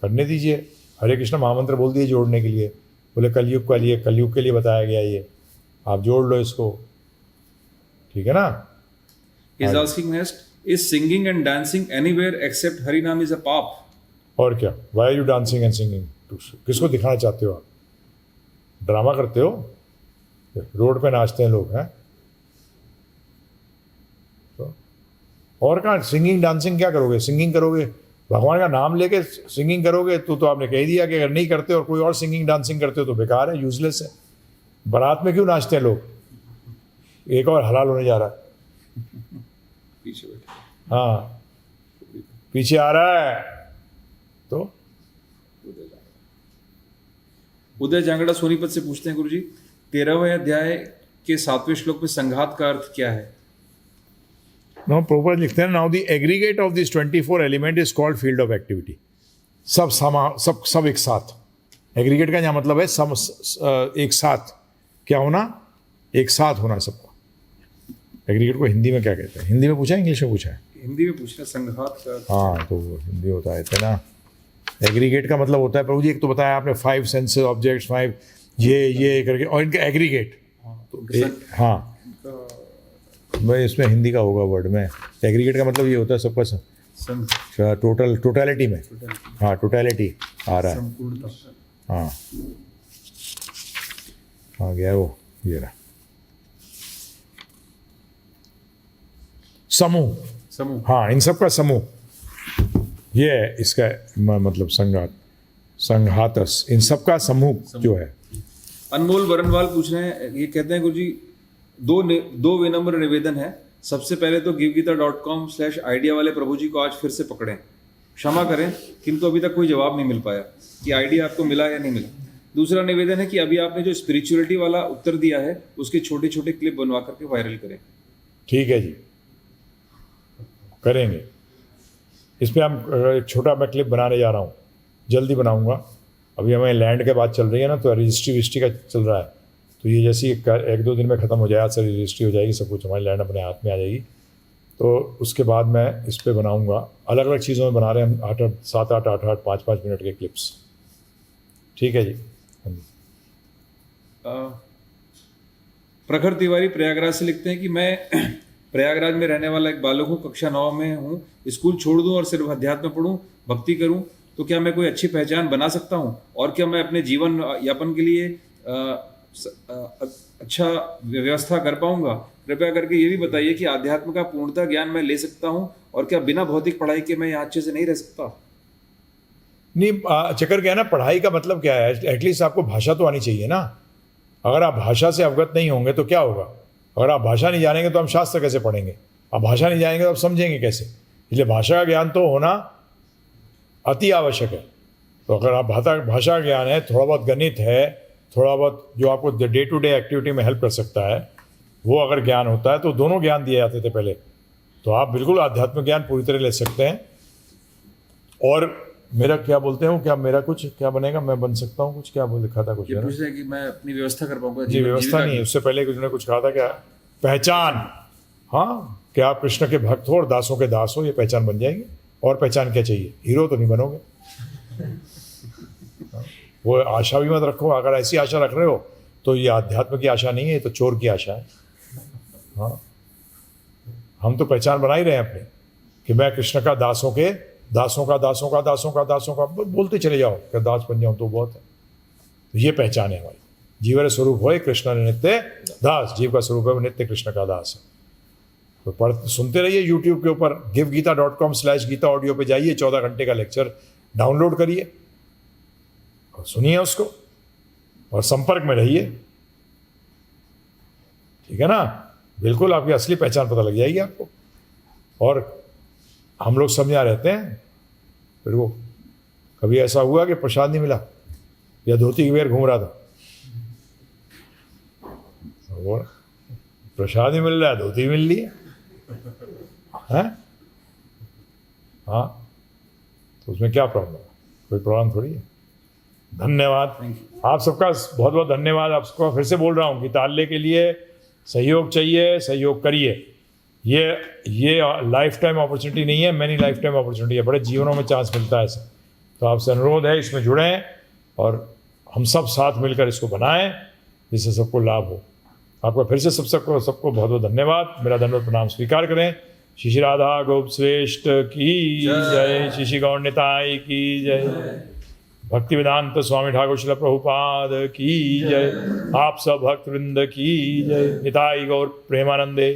करने दीजिए। हरे कृष्ण महामंत्र बोल दिए जोड़ने के लिए, बोले कलयुग के लिए, कलयुग के लिए बताया गया, ये आप जोड़ लो इसको। ठीक है ना? Is asking next, is singing and dancing anywhere except Harinam is a पाप? और क्या? Why are you dancing and singing? किसको दिखाना चाहते हो आप? ड्रामा करते हो? रोड पे नाचते हैं लोग, हैं? तो और कहाँ सिंगिंग डांसिंग क्या करोगे? सिंगिंग करोगे, भगवान का नाम लेके सिंगिंग करोगे, तो आपने कह दिया कि अगर नहीं करते और कोई और सिंगिंग डांसिंग करते हो तो बेकार है, यूजलेस है। बारात में क्यों नाचते हैं लोग? एक और हलाल होने जा रहा है। पीछे बैठे। हाँ, पीछे आ रहा है। तो उदय जांगड़ा सोनीपत से पूछते हैं, गुरुजी 13वें अध्याय के 7वें श्लोक में संघात का अर्थ क्या है? नो, प्रभुपाद लिखते हैं, now the aggregate of this 24 element is called field of activity. सब एक साथ। एग्रीगेट का यहाँ मतलब है सब एक साथ क्या होना? एक साथ होना सबका। एग्रीगेट को हिंदी में क्या कहते हैं? हिंदी में पूछा है, इंग्लिश में पूछा है? हिंदी में पूछना संघात का। हाँ, तो हिंदी होता है ना। एग्रीगेट का मतलब होता है प्रभु जी, एक तो बताया आपने 5 सेंसेस ऑब्जेक्ट्स, 5 ये करके, और इनका एग्रीगेट। हाँ, मैं इसमें हिंदी का होगा वर्ड में। एग्रीगेट का मतलब ये होता है सबका टोटलिटी में। हाँ, टोटलिटी आ रहा है। हाँ, आ गया वो, ये रहा समूह। हाँ, इन सब का समूह ये है, इसका मतलब संघातस, इन सब का समूह जो है। अनमोल बरनवाल पूछ रहे हैं, ये कहते हैं गुरुजी, दो विनम्र निवेदन है। सबसे पहले तो givgita.com/आइडिया वाले प्रभु जी को आज फिर से पकड़ें, क्षमा करें, किंतु अभी तक कोई जवाब नहीं मिल पाया कि आइडिया आपको मिला या नहीं मिला। दूसरा निवेदन है कि अभी आपने जो स्पिरिचुअलिटी वाला उत्तर दिया है उसके छोटे छोटे क्लिप बनवा करके वायरल करें। ठीक है जी, करेंगे। इस पर हम एक छोटा मैं क्लिप बनाने जा रहा हूँ, जल्दी बनाऊंगा। अभी हमें लैंड के बाद चल रही है ना, तो रजिस्ट्री का चल रहा है। तो ये जैसे 1-2 दिन में ख़त्म हो जाएगा, सर रजिस्ट्री हो जाएगी, सब कुछ हमारी लैंड अपने हाथ में आ जाएगी। तो उसके बाद मैं इस पर बनाऊंगा। अलग अलग चीज़ों में बना रहे हैं हम, 7-8, 8-8, 5-5 मिनट के क्लिप्स। ठीक है जी। प्रखर तिवारी प्रयागराज से लिखते हैं कि मैं प्रयागराज में रहने वाला एक बालक हूँ, कक्षा 9 में हूँ। स्कूल छोड़ दूँ और सिर्फ अध्यात्म पढ़ूँ, भक्ति करूँ, तो क्या मैं कोई अच्छी पहचान बना सकता हूँ? और क्या मैं अपने जीवन यापन के लिए अच्छा व्यवस्था कर पाऊंगा? कृपया करके ये भी बताइए कि आध्यात्म का पूर्णता ज्ञान मैं ले सकता हूँ, और क्या बिना भौतिक पढ़ाई के मैं यहाँ अच्छे से नहीं रह सकता? नहीं, चक्कर क्या है ना, पढ़ाई का मतलब क्या है? एटलीस्ट आपको भाषा तो आनी चाहिए ना। अगर आप भाषा से अवगत नहीं होंगे तो क्या होगा? अगर आप भाषा नहीं जानेंगे तो हम शास्त्र कैसे पढ़ेंगे? आप भाषा नहीं जानेंगे तो आप समझेंगे कैसे? इसलिए भाषा का ज्ञान तो होना अति आवश्यक है। तो अगर आप भाषा का ज्ञान है, थोड़ा बहुत गणित है, थोड़ा बहुत जो आपको डे टू डे एक्टिविटी में हेल्प कर सकता है, वो अगर ज्ञान होता है, तो दोनों ज्ञान दिए जाते थे पहले, तो आप बिल्कुल आध्यात्मिक ज्ञान पूरी तरह ले सकते हैं। और मेरा क्या बोलते हैं, क्या मेरा कुछ क्या बनेगा, मैं बन सकता हूँ कुछ, क्या बोल लिखा था कुछ? ये पूछ रहे हैं कि मैं अपनी व्यवस्था कर पाऊंगा? जी, व्यवस्था नहीं, उससे पहले कुछ ने कुछ कहा था, क्या पहचान। हाँ, क्या आप कृष्ण के भक्त हो और दासों के दास हो, ये पहचान बन जाएगी। और पहचान क्या चाहिए? हीरो तो नहीं बनोगे। वो आशा भी मत रखो। अगर ऐसी आशा रख रहे हो तो ये आध्यात्म की आशा नहीं है, ये तो चोर की आशा है। हाँ, हम तो पहचान बना ही रहे हैं अपनी कि मैं कृष्ण का दासों का बोलते चले जाओ, क्या दास बन जाऊं तो बहुत है। तो ये पहचान है हमारी। जीवर स्वरूप हो कृष्ण नित्य दास, जीव का स्वरूप है वो नित्य कृष्ण का दास है। तो सुनते रहिए यूट्यूब के ऊपर givgita.com/गीता ऑडियो पे जाइए, 14 घंटे का लेक्चर डाउनलोड करिए और सुनिए उसको, और संपर्क में रहिए। ठीक है ना? बिल्कुल आपकी असली पहचान पता लग जाएगी आपको। और हम लोग सब यहाँ रहते हैं, फिर वो कभी ऐसा हुआ कि प्रसाद नहीं मिला या धोती के बगैर घूम रहा था, वो प्रसाद नहीं मिल रहा है, धोती मिल रही है। हाँ, तो उसमें क्या प्रॉब्लम है? कोई प्रॉब्लम थोड़ी है। धन्यवाद आप सबका, बहुत बहुत धन्यवाद आप सबको। फिर से बोल रहा हूँ कि ताल्ले के लिए सहयोग चाहिए, सहयोग करिए। ये लाइफ टाइम अपॉर्चुनिटी नहीं है, मैनी लाइफ टाइम अपॉर्चुनिटी है। बड़े जीवनों में चांस मिलता है ऐसा। तो आपसे अनुरोध है, इसमें जुड़ें और हम सब साथ मिलकर इसको बनाएं जिससे सबको लाभ हो। आपका फिर से सबको बहुत बहुत धन्यवाद। मेरा धन्यवाद प्रणाम स्वीकार करें। श्री श्री राधा गोप श्रेष्ठ की जय, श्री श्री गौर निताई की जय, भक्ति वेदांत स्वामी ठाकुर श्रील प्रभुपाद की जय, आप सब भक्त वृंद की जय, निताई गौर प्रेमानंदे।